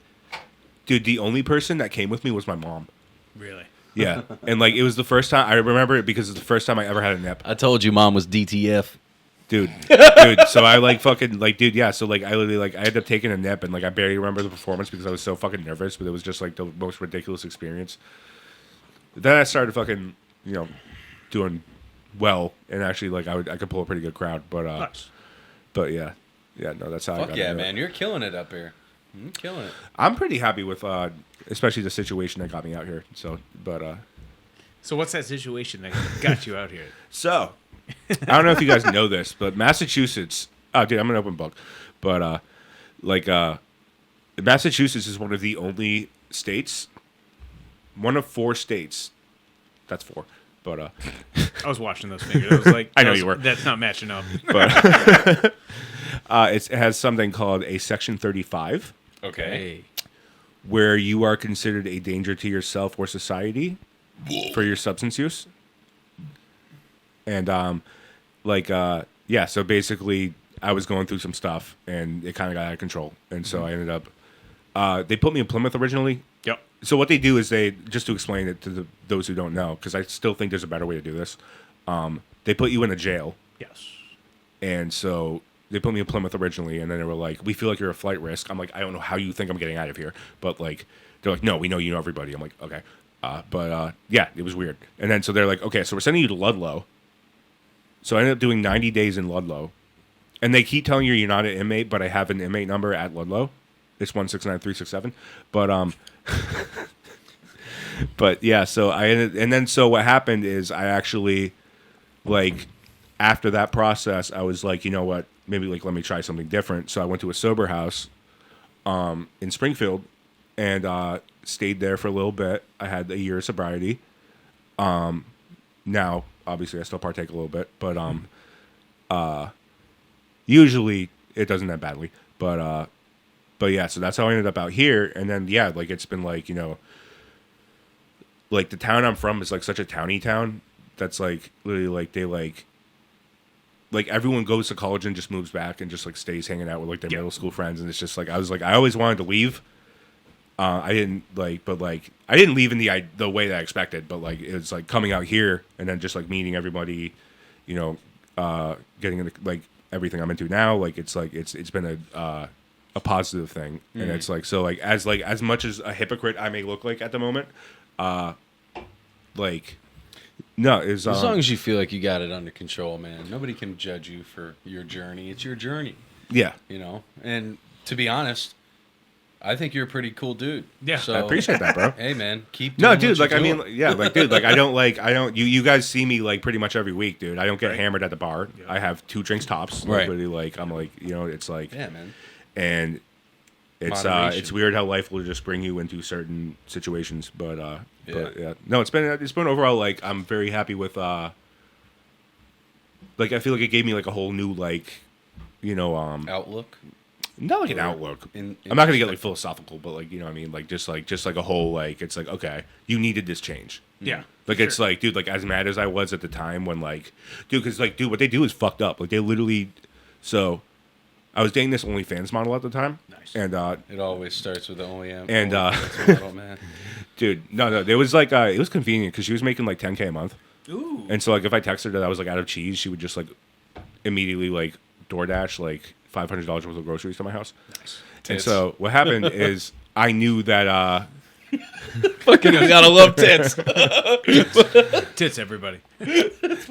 Dude, the only person that came with me was my mom. Really? Yeah, and like it was the first time I remember it because it's the first time I ever had a nip. I told you mom was DTF. Dude. So I like fucking like, dude, yeah. So like I literally like I ended up taking a nip and like I barely remember the performance because I was so fucking nervous, but it was just like the most ridiculous experience. Then I started fucking, doing well, and actually like I could pull a pretty good crowd, but Nice. but yeah, no, that's how I Fuck got yeah, into it. man! You're killing it up here. You're killing it. I'm pretty happy with especially the situation that got me out here. So, but So what's that situation that got you out here? so I don't know if you guys know this, but Massachusetts. Oh, dude, I'm an open book. But Massachusetts is one of the only states, one of 4 states. That's 4. But I was watching those fingers. I was like, I know you were. That's not matching up. but it has something called a Section 35, Okay. Hey. where you are considered a danger to yourself or society for your substance use. And so basically I was going through some stuff and it kind of got out of control, and so I ended up they put me in Plymouth originally. Yep. So what they do is they, just to explain it to those who don't know, because I still think there's a better way to do this, they put you in a jail. Yes. And so they put me in Plymouth originally, and then they were like, we feel like you're a flight risk. I'm like, I don't know how you think I'm getting out of here, but like they're like, no, we know you know everybody. I'm like, okay. Yeah, it was weird. And then so they're like, okay, so we're sending you to Ludlow. So I ended up doing 90 days in Ludlow. And they keep telling you you're not an inmate, but I have an inmate number at Ludlow. It's 169367. But but yeah, so so what happened is I actually like after that process, I was like, you know what, maybe like let me try something different. So I went to a sober house in Springfield and stayed there for a little bit. I had a year of sobriety. Now obviously I still partake a little bit, but usually it doesn't that badly. But yeah, so that's how I ended up out here. And then yeah, like it's been like, like the town I'm from is like such a towny town that's like literally like they like everyone goes to college and just moves back and just like stays hanging out with like their middle school friends, and it's just like I was like I always wanted to leave. I didn't leave in the way that I expected, but like it was like coming out here and then just like meeting everybody, getting into like everything I'm into now. Like it's been a positive thing, and it's like so like as much as a hypocrite I may look like at the moment, like no, is As long as you feel like you got it under control, man. Nobody can judge you for your journey. It's your journey, yeah. And to be honest, I think you're a pretty cool dude. Yeah, so, I appreciate that, bro. Hey, man, keep doing No, dude, what like you're I doing. mean, yeah, like dude, like I don't you guys see me like pretty much every week, dude. I don't get hammered at the bar. Yeah. I have 2 drinks tops. Right. Literally, like I'm like, it's like Yeah, man. and Moderation. it's weird how life will just bring you into certain situations, but yeah. No, it's been overall like I'm very happy with like I feel like it gave me like a whole new like Outlook. not like an outlook. In I'm not gonna get like philosophical, but like I mean, like just like a whole like it's like okay, you needed this change. Yeah. Like it's like, dude, like as mad as I was at the time when like, dude, because like, dude, what they do is fucked up. Like they literally, so I was dating this OnlyFans model at the time. Nice. And It always starts with the OEM. And, model, man. dude, no, it was like it was convenient because she was making like $10K a month. Ooh. And so like if I texted her that I was like out of cheese, she would just like immediately like DoorDash like $500 worth of groceries to my house. Nice. And Tits. so what happened is I knew that Fucking gotta love tits. Tits, everybody.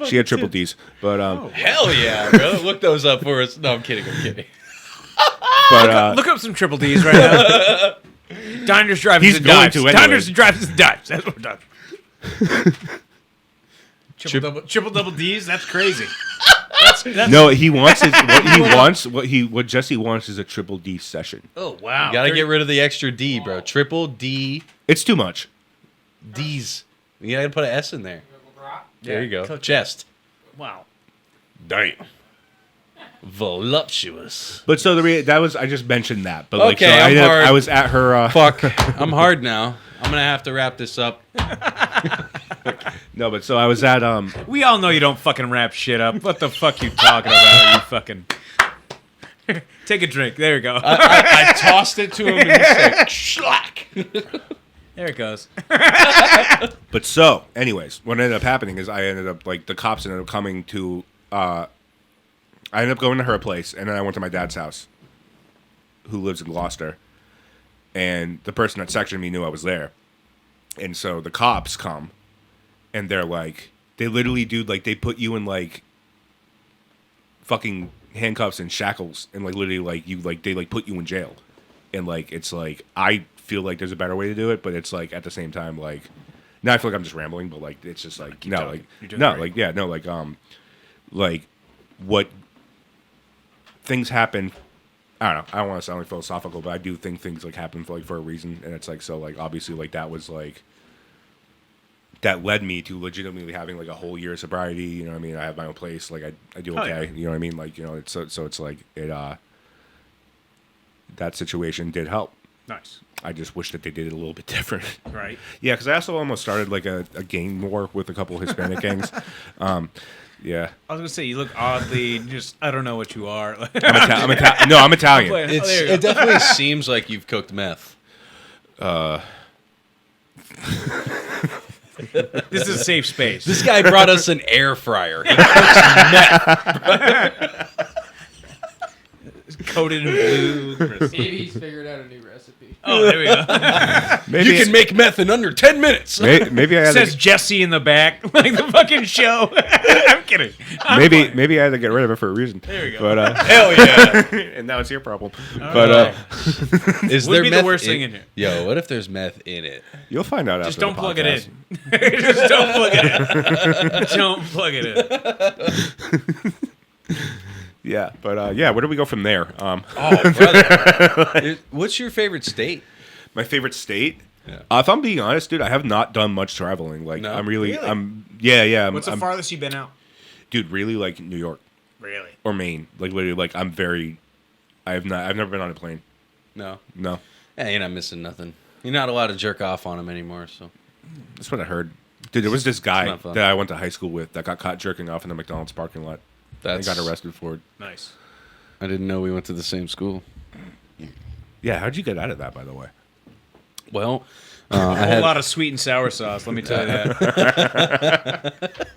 she had triple D's, but Hell yeah, bro. Look those up for us. No, I'm kidding. but Look up some triple D's right now. Diners, drive-ins, He's and going dives. to anyway. Diners, drive-ins, and dives. That's what we're done. Triple double D's. That's crazy. That's no, he wants is what Jesse wants is a triple D session. Oh wow. You gotta get rid of the extra D, bro. Triple D It's too much. D's. You gotta put an S in there. There you go. Coach. Chest. Wow. Damn. Voluptuous. But so that was I just mentioned that. But like Okay, so I, I'm ended up- hard. I was at her. Fuck. I'm hard now. I'm gonna have to wrap this up. No, but so I was at We all know you don't fucking wrap shit up. What the fuck you talking about? You fucking. Take a drink. There you go. I tossed it to him and he said, "Schlack." There it goes. But so, anyways, what ended up happening is I ended up like the cops ended up coming to. I ended up going to her place, and then I went to my dad's house, who lives in Gloucester, and the person that sectioned me knew I was there, and so the cops come, and they're like, they literally do like they put you in like fucking handcuffs and shackles, and like literally like you like they like put you in jail, and like it's like I feel like there's a better way to do it, but it's like at the same time like now I feel like I'm just rambling, but like it's just like no talking. like You're doing no great. like yeah no like what things happen. I don't know. I don't want to sound like philosophical, but I do think things like happen for a reason, and it's like so like obviously like that was like that led me to legitimately having like a whole year of sobriety. You know what I mean? I have my own place. Like I do Oh, okay. yeah. You know what I mean? Like you know it's so it's like it that situation did help. Nice. I just wish that they did it a little bit different. Right. Yeah, because I also almost started like a gang war with a couple Hispanic gangs. Yeah, I was gonna say you look oddly. Just I don't know what you are. I'm Italian. Playing- It's, there you go. it definitely seems like you've cooked meth. This is a safe space. This guy brought us an air fryer. He cooks meth. Coated in blue. Maybe he's figured out a new recipe. Oh, there we go. Maybe You can make meth in under 10 minutes. maybe I had Says to, Jesse in the back, like the fucking show. I'm kidding. maybe I had to get rid of it for a reason. There you go. But Hell yeah. and now it's your problem. All But right. Is Would there be the meth worst thing in here. Yo, what if there's meth in it? you'll find out. Just after don't the plug podcast. it in. Just don't plug it in. Don't plug it in. Yeah, but yeah, where do we go from there? Oh, brother. What's your favorite state? My favorite state. Yeah. If I'm being honest, dude, I have not done much traveling. Like No? I'm really, Really? yeah. What's the farthest you've been out? Dude, really like New York Really? or Maine. Like literally, like I've never been on a plane. No. No, Hey, you're not missing nothing. You're not allowed to jerk off on them anymore, so. that's what I heard. Dude, there was this guy not fun. that I went to high school with that got caught jerking off in the McDonald's parking lot. That's, And got arrested for it. Nice. I didn't know we went to the same school. Yeah, how'd you get out of that, by the way? Well, A I whole had lot of sweet and sour sauce, let me tell you that.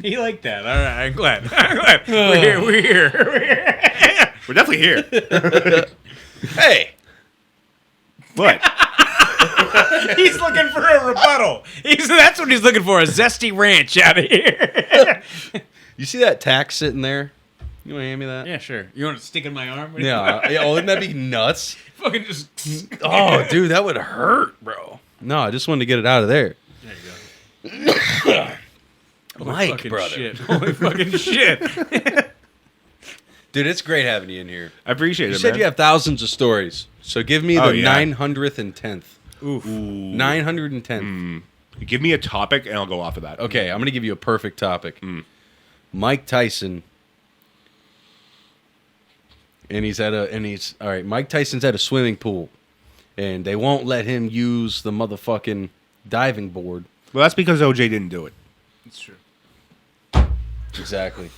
You like that? All right, I'm glad. We're here. We're definitely here. Hey, What? He's looking for a rebuttal. That's what he's looking for, a zesty ranch out of here. you see that tack sitting there? You want to hand me that? Yeah, sure. You want to stick in my arm? Yeah. Wouldn't that be nuts? Fucking just... Oh, dude, that would hurt, bro. No, I just wanted to get it out of there. There you go. Mike, fucking brother. shit. Holy fucking shit. Dude, it's great having you in here. I appreciate You it, said man. you have thousands of stories. So give me the Oh, yeah. 910th. Oof. 910th. Give me a topic, and I'll go off of that. Okay, I'm going to give you a perfect topic. Mike Tyson. All right, Mike Tyson's at a swimming pool. And they won't let him use the motherfucking diving board. Well, that's because OJ didn't do it. It's true. Exactly.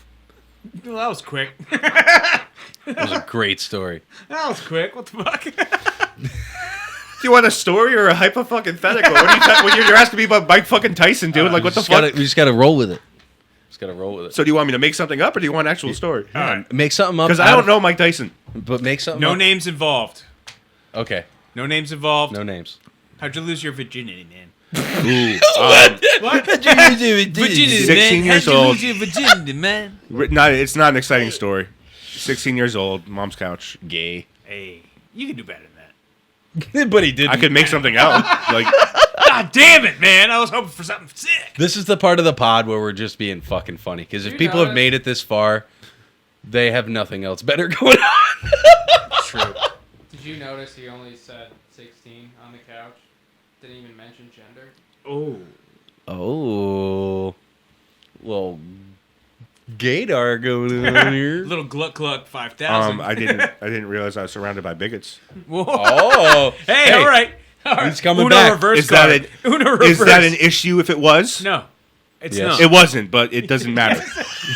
Well, that was quick. It was a great story. That was quick. What the fuck? Do you want a story or a hypothetical? What you're asking me about Mike fucking Tyson, dude? Like, what the fuck? We just gotta roll with it. Just gotta roll with it. So do you want me to make something up, or do you want an actual story? Make something up. Because I don't know Mike Tyson. But make something No up. names involved. Okay. No names involved. No names. How'd you lose your virginity, man? Ooh, What? 16 years How'd you old. lose your virginity, man? It's not an exciting story. 16 years old, mom's couch. Gay. Hey, you can do better than that. But he did. I could make something out. Like, God damn it, man! I was hoping for something sick. This is the part of the pod where we're just being fucking funny. Because if people have made it this far, they have nothing else better going on. True. Did you notice he only said 16 on the couch? Didn't even mention gender. Oh. Oh. Well, gaydar going on here. Little Gluck Gluck 5000. I didn't realize I was surrounded by bigots. Whoa. Oh. Hey, all right. All right. He's coming Uno back. Reverse Is that card. Uno reverse. Is that an issue if it was? No. It's Yes. not. It wasn't, but it doesn't matter.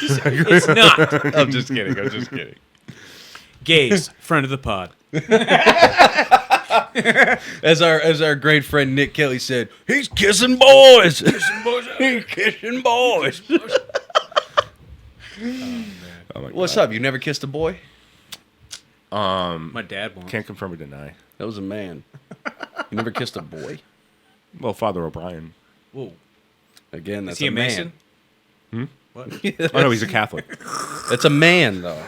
It's not. I'm just kidding. I'm just kidding. Gaze, friend of the pod. As our great friend Nick Kelly said, he's kissing boys. He's kissing boys. Oh my What's God. up? You never kissed a boy? My dad won't. Can't confirm or deny. That was a man. You never kissed a boy? Well, Father O'Brien. Whoa. Again, that's Is he a man. Mason? What? Oh no, he's a Catholic. That's a man, though.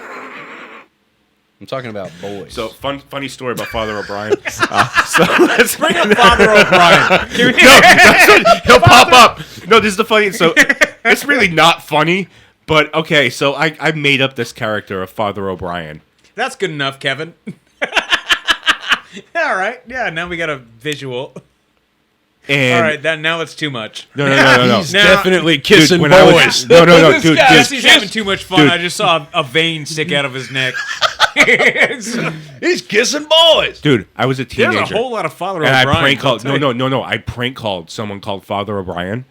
I'm talking about boys. So funny story about Father O'Brien. So let's Bring up Father O'Brien. he'll pop up. No, this is the funny. So it's really not funny, but okay. So I made up this character of Father O'Brien. That's good enough, Kevin. All right. Yeah, now we got a visual. And All right, now it's too much. no. he's Now- definitely kissing when I boys. was, no, dude. Guess he's having too much fun. Dude. I just saw a vein stick out of his neck. He's kissing boys. Dude, I was a There's teenager. a whole lot of Father and O'Brien. I prank called. I'll tell you. No. I prank called someone called Father O'Brien.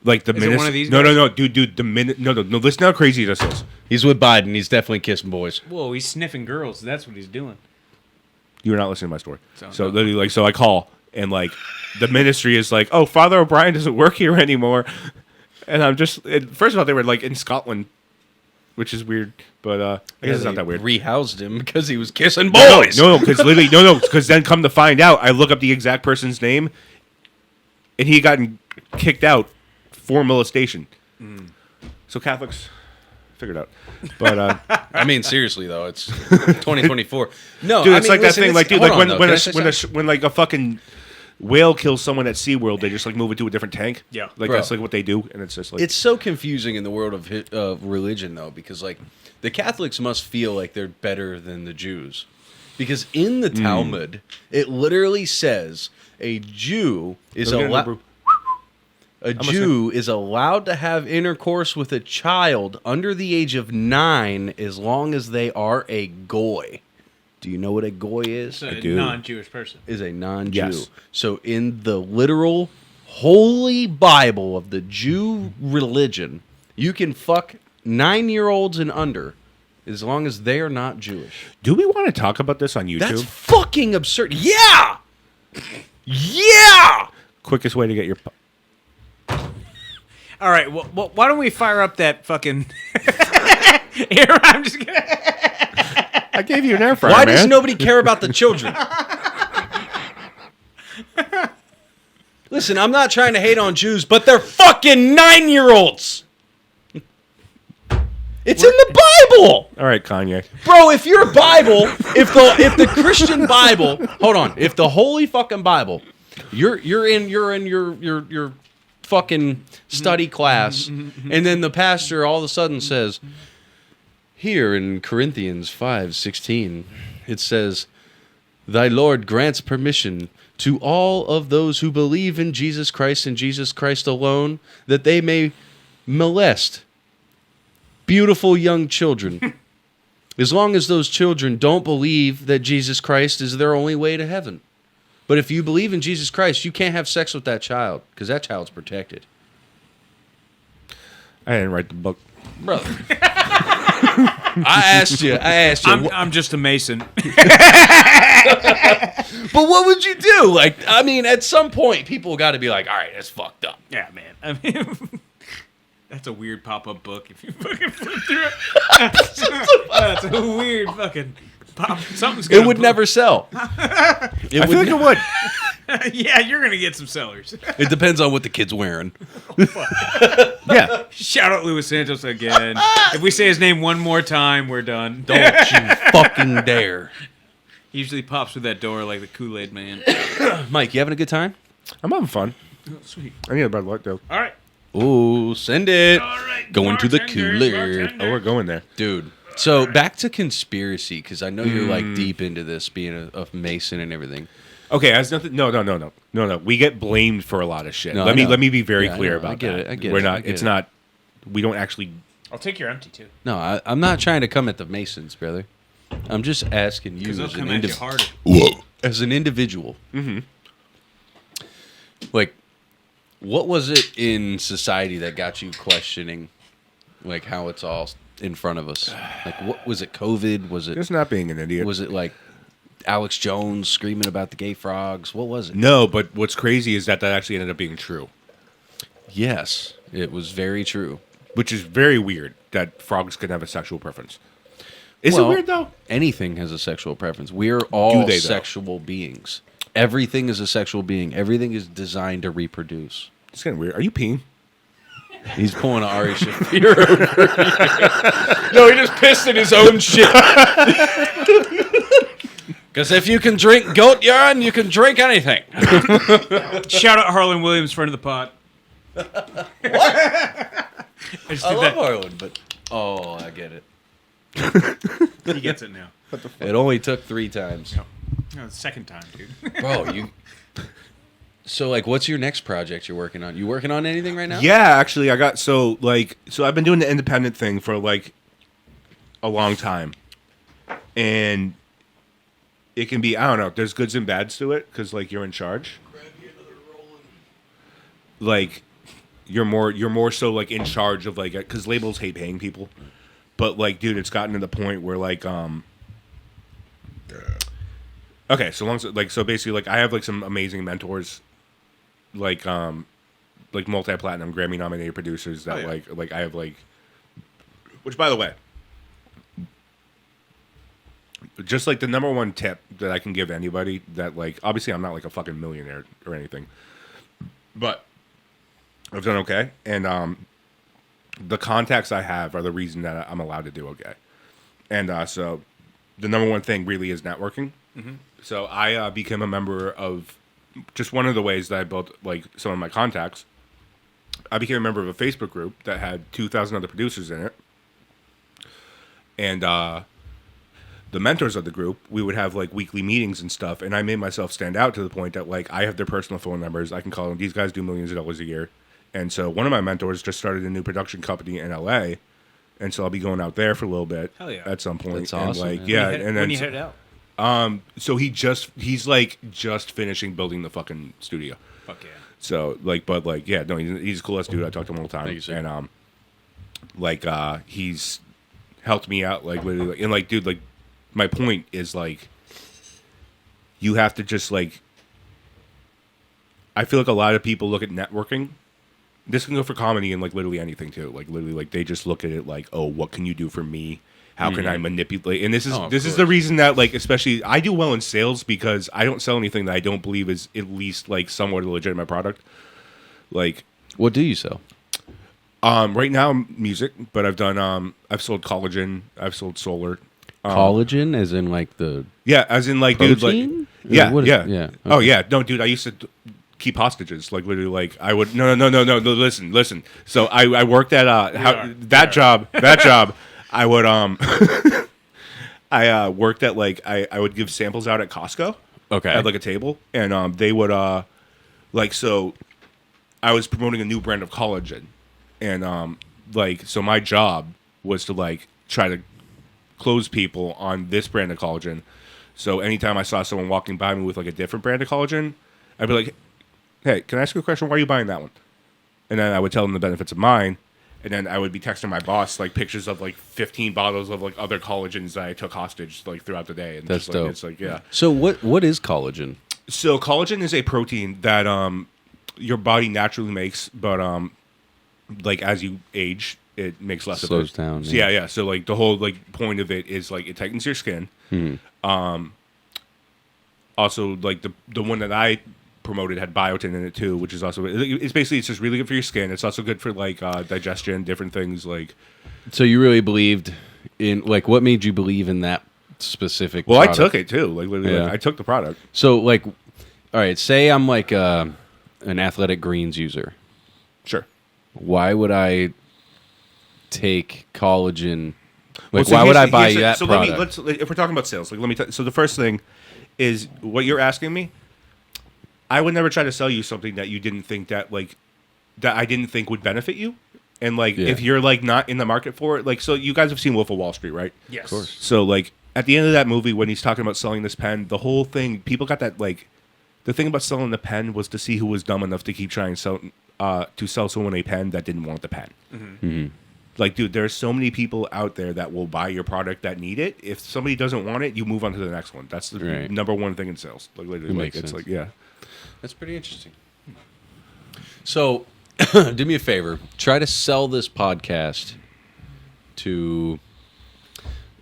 Like the Is it minute. one of these No, guys? dude. The minute. No. Listen how crazy this is. He's with Biden. He's definitely kissing boys. Whoa, he's sniffing girls. That's what he's doing. You're not listening to my story. So, So no. literally, like, so I call and like, the ministry is like, "Oh, Father O'Brien doesn't work here anymore," and I'm just. First of all, they were like in Scotland, which is weird, but I guess it's not that weird. Rehoused him because he was kissing boys. No, because literally, no, because then come to find out, I look up the exact person's name, and he had gotten kicked out for molestation. So Catholics figured out, but I mean, seriously though, it's 2024. No, dude, I it's mean, like listen, that thing, like dude, hold like on, when though. when Can a, I say when a, something? when like a fucking whale kills someone at SeaWorld, they just like move it to a different tank. Yeah. like Bro. that's like what they do, and it's just like It's so confusing in the world of religion, though, because like the Catholics must feel like they're better than the Jews, because in the Talmud it literally says a Jew is Go get allowed. Hebrew. A Jew is allowed to have intercourse with a child under the age of 9 as long as they are a goy. Do you know what a goy is? It's a do. non-Jewish person. Is a non-Jew. Yes. So in the literal holy Bible of the Jew religion, you can fuck 9-year-olds and under as long as they are not Jewish. Do we want to talk about this on YouTube? That's fucking absurd. Yeah! Yeah! Quickest way to get your. All right, well, why don't we fire up that fucking... Here, I'm just kidding. I gave you an air fryer, Why man. does nobody care about the children? Listen, I'm not trying to hate on Jews, but they're fucking 9-year-olds. It's in the Bible. All right, Kanye. Bro, if your Bible, if the Christian Bible, hold on, if the holy fucking Bible, you're in your fucking study class, and then the pastor all of a sudden says, here in Corinthians 5:16, it says, "Thy Lord grants permission to all of those who believe in Jesus Christ and Jesus Christ alone, that they may molest beautiful young children, as long as those children don't believe that Jesus Christ is their only way to heaven. But if you believe in Jesus Christ, you can't have sex with that child because that child's protected." I didn't write the book. brother. I asked you. I'm just a mason. But what would you do? Like, I mean, at some point, people got to be like, all right, that's fucked up. Yeah, man. I mean, that's a weird pop-up book. If you fucking flip through it, that's a weird fucking pop. Something's gonna. It would never sell. I feel like it would. Yeah, you're gonna get some sellers. It depends on what the kid's wearing. Yeah. Shout out Luis Santos again. If we say his name one more time, we're done. Don't you fucking dare. He usually pops through that door like the Kool-Aid man. Mike, you having a good time? I'm having fun. Oh, sweet. I need a Bud Light though. All right. Ooh, send it. All right. Going to the bartender, Kool-Aid. bartender. Oh, we're going there. Dude. So back to conspiracy, because I know you're like deep into this, being a Mason and everything. Okay, has nothing. No. We get blamed for a lot of shit. No, I let know. me be very Yeah, I clear know. about I get that. it. I get We're it. not. I get It's it. not. We don't actually. I'll take your empty too. No, I'm not trying to come at the Masons, brother. I'm just asking you Because they'll as an, come at you harder. as an individual. Mm-hmm. Like, what was it in society that got you questioning, like, how it's all in front of us? Like, what was it? COVID? Was it? Just not being an idiot. Was it like Alex Jones screaming about the gay frogs? What was it? No, but what's crazy is that actually ended up being true, Yes, it was very true. which is very weird that frogs can have a sexual preference. Is Well, it weird though? Anything has a sexual preference. We're all they, though? sexual beings. Everything is a sexual being. Everything is designed to reproduce. It's kind of weird. Are you peeing? He's pulling an Ari Shafir over here. No, he just pissed in his own shit. Because if you can drink goat urine, you can drink anything. Shout out Harlan Williams, friend of the pod. I just I did love that. Harlan, but I get it. He gets it now. It only took 3 times. No, the second time, dude. Bro, you... So, like, what's your next project you're working on? You working on anything right now? Yeah, actually, I got so I've been doing the independent thing for like a long time, and it can be, I don't know. There's goods and bads to it because like you're in charge. Like you're more so like in charge of like, because labels hate paying people, but like, dude, it's gotten to the point where like okay, so long as, like, so basically like I have like some amazing mentors, like multi-platinum Grammy nominated producers that like I have like, which by the way, just like the number one tip that I can give anybody that like, obviously I'm not like a fucking millionaire or anything, but I've done okay, and the contacts I have are the reason that I'm allowed to do okay, and so the number one thing really is networking. Mm-hmm. So I became a member of, just one of the ways that I built like some of my contacts. I became a member of a Facebook group that had 2,000 other producers in it, and the mentors of the group, we would have like weekly meetings and stuff, and I made myself stand out to the point that like I have their personal phone numbers. I can call them. These guys do millions of dollars a year, and so one of my mentors just started a new production company in LA, and so I'll be going out there for a little bit. Hell yeah. At some point. That's And awesome, like man. yeah, when and then you head out. so he's like just finishing building the fucking studio. Fuck yeah. So like, but like, yeah, no, he's the coolest dude. I talk to him all the time, Thank you, sir. and like he's helped me out, like literally, and like, dude, like my point is like, you have to just like, I feel like a lot of people look at networking. This can go for comedy and like literally anything too. Like literally, like they just look at it like, oh, what can you do for me? How can I manipulate? And this is Oh, of this is course. the reason that like, especially I do well in sales because I don't sell anything that I don't believe is at least like somewhat a legitimate product. Like What do you sell? right now music, but I've done I've sold collagen, I've sold solar. Collagen, as in like the Yeah, as in like dude, protein? like yeah, What is- yeah, yeah. Oh Okay. yeah, no, dude, I used to keep hostages. Like literally, like I would no. Listen. So I worked at that job. I would I worked at like I would give samples out at Costco. Okay. At like a table, and they would like, so I was promoting a new brand of collagen, and like, so my job was to like try to close people on this brand of collagen. So anytime I saw someone walking by me with like a different brand of collagen, I'd be like, hey, can I ask you a question? Why are you buying that one? And then I would tell them the benefits of mine. And then I would be texting my boss like pictures of like 15 bottles of like other collagens that I took hostage like throughout the day. And That's just, like, dope. It's like, yeah. So what is collagen? So collagen is a protein that your body naturally makes, but like as you age, it makes less Slows of it. down, So, yeah. yeah. So like the whole like point of it is like it tightens your skin. Also, like the one that I promoted had biotin in it too, which is also it's just really good for your skin. It's also good for like digestion, different things like. So you really believed in like what made you believe in that specific? Well, product? I took it too. Like literally, Yeah. I took the product. So like, all right, say I'm like an Athletic Greens user. Sure. Why would I take collagen? Well, Like, so why would here's- I buy here's the- that so product? if we're talking about sales, like let me. So the first thing is what you're asking me. I would never try to sell you something that you didn't think that I didn't think would benefit you. And like Yeah. if you're like not in the market for it, like so you guys have seen Wolf of Wall Street, right? Yes. Of course. So like at the end of that movie when he's talking about selling this pen, the whole thing people got that like the thing about selling the pen was to see who was dumb enough to keep trying to sell someone a pen that didn't want the pen. Mm-hmm. Like, dude, there's so many people out there that will buy your product that need it. If somebody doesn't want it, you move on to the next one. That's the Right. number one thing in sales. Like, literally, It like makes it's sense. like, yeah. That's pretty interesting. So, do me a favor. Try to sell this podcast to,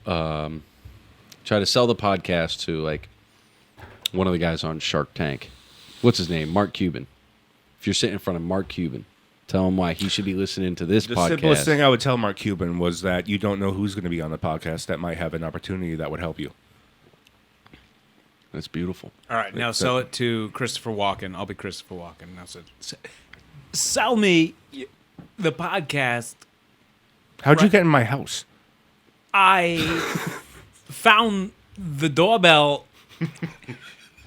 try to sell the podcast to like one of the guys on Shark Tank. What's his name? Mark Cuban. If you're sitting in front of Mark Cuban, tell him why he should be listening to this The podcast. simplest thing I would tell Mark Cuban was that you don't know who's going to be on the podcast that might have an opportunity that would help you. That's beautiful. All right, now sell it to Christopher Walken. I'll be Christopher Walken. Now sell me the podcast. How'd you get in my house? I found the doorbell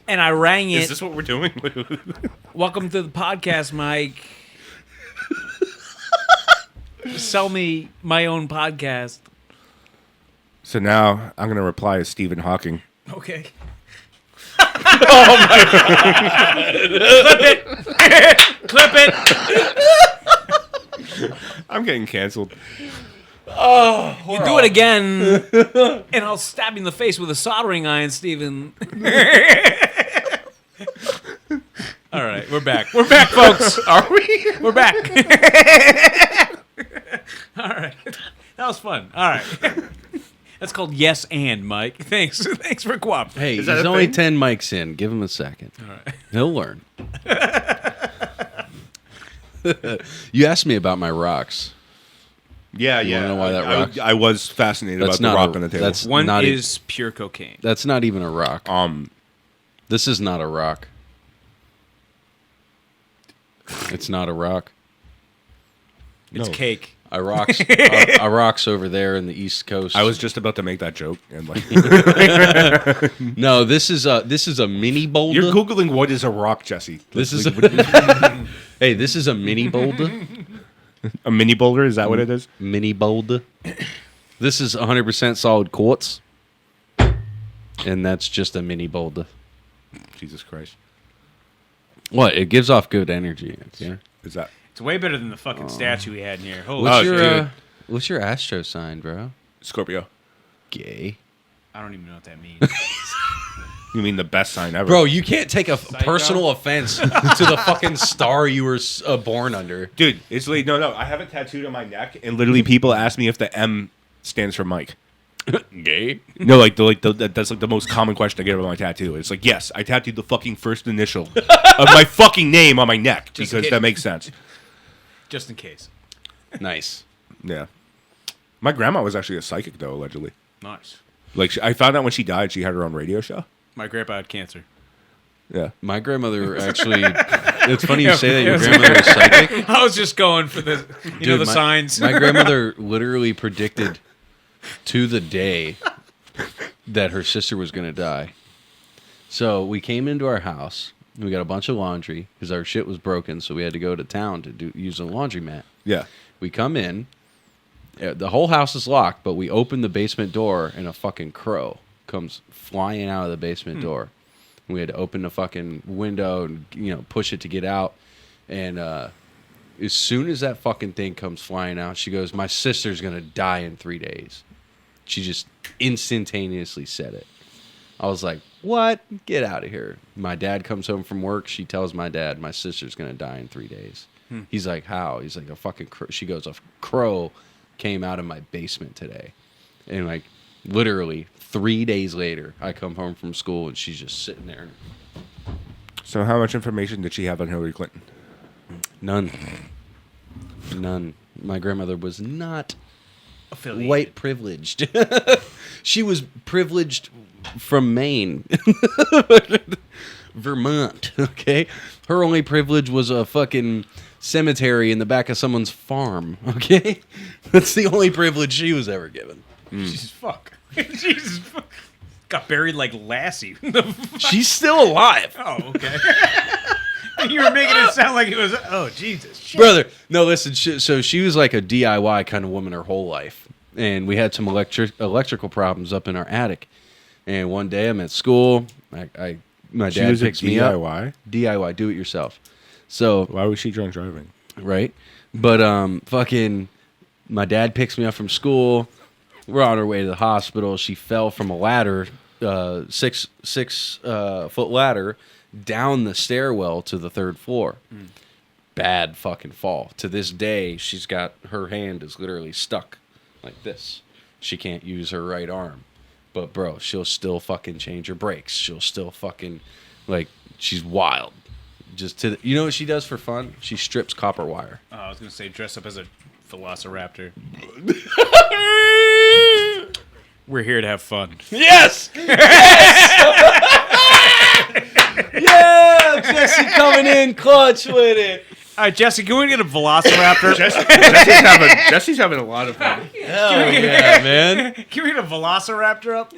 and I rang it. Is this what we're doing? Welcome to the podcast, Mike. Sell me my own podcast. So now I'm going to reply as Stephen Hawking. Okay. Clip it. I'm getting canceled. You do it again, and I'll stab you in the face with a soldering iron, Steven. All right, we're back. We're back, folks. Are we? We're back. All right. That was fun. All right. That's called yes and, Mike. Thanks. Thanks for cooperating. Hey, Is he's that a only thing? 10 mics in. Give him a second. All right. He'll learn. You asked me about my rocks. Yeah, You yeah. wanna know why that rocks? I was fascinated That's about the not rock a- on the table. that's- One Not e- is pure cocaine. That's not even a rock. This is not a rock. It's not a rock. It's No. cake. A rock's over there in the East Coast. I was just about to make that joke, and like No, this is a mini boulder. you're googling what is a rock, Jesse. This is Like, Hey, this is a mini boulder. a mini boulder. Is that what it is? Mini boulder. This is 100% solid quartz. And that's just a mini boulder. Jesus Christ, What? It gives off good energy. Yeah. is that? It's way better than the fucking statue we had in here. Holy What's Oh, your dude. what's your astro sign, bro? Scorpio. Gay. I don't even know what that means. You mean the best sign ever, Bro, you can't take a personal offense to the fucking star you were born under. Dude, it's like no. I have it tattooed on my neck, and literally people ask me if the M stands for Mike. Gay? No, that's like the most common question I get about my tattoo. It's like, yes, I tattooed the fucking first initial of my fucking name on my neck Just because kidding. that makes sense. Just in case. Nice. Yeah, my grandma was actually a psychic though, allegedly. Nice. Like I found out when she died, she had her own radio show. My grandpa had cancer. Yeah, My grandmother actually. It's funny you say that your grandmother is psychic. I was just going for the, you know, the my, signs. My grandmother literally predicted to the day that her sister was going to die. So we came into our house. We got a bunch of laundry because our shit was broken. So we had to go to town to use a laundromat. yeah. We come in. The whole house is locked, but we open the basement door and a fucking crow comes flying out of the basement door. We had to open the fucking window and push it to get out. And As soon as that fucking thing comes flying out, she goes, "My sister's gonna die in 3 days." She just instantaneously said it. I was like, "What? Get out of here!" My dad comes home from work. She tells my dad, "My sister's gonna die in 3 days." He's like, "How?" He's like, "A fucking crow." She goes, "A crow came out of my basement today," and like literally 3 days later, I come home from school and she's just sitting there. So how much information did she have on Hillary Clinton? None. My grandmother was not Affiliated. white privileged. She was privileged from Maine. Vermont, okay? Her only privilege was a fucking cemetery in the back of someone's farm, okay? That's the only privilege she was ever given. Jesus fuck. Jesus fuck. Got buried like Lassie. She's still alive. Oh, okay. You were making it sound like it was. Oh, Jesus. Shit. Brother, no, listen. So she was like a DIY kind of woman her whole life. And we had some electrical problems up in our attic. And one day I'm at school. My She dad was a picks me up. DIY? DIY, do it yourself. So, Why was she drunk driving? right? But fucking my dad picks me up from school. We're on our way to the hospital. She fell from a ladder, 6 foot ladder, down the stairwell to the 3rd floor. Bad fucking fall. To this day, she's got her hand is literally stuck like this. She can't use her right arm. But bro, she'll still fucking change her brakes. She'll still fucking like she's wild. Just to you know what she does for fun? She strips copper wire. Oh, I was gonna say dress up as a velociraptor. We're here to have fun. Yes! Yeah! Jesse coming in clutch with it. All right, Jesse, can we get a velociraptor? Jesse's having a lot of fun. Hell yeah, man. Can we get a velociraptor up?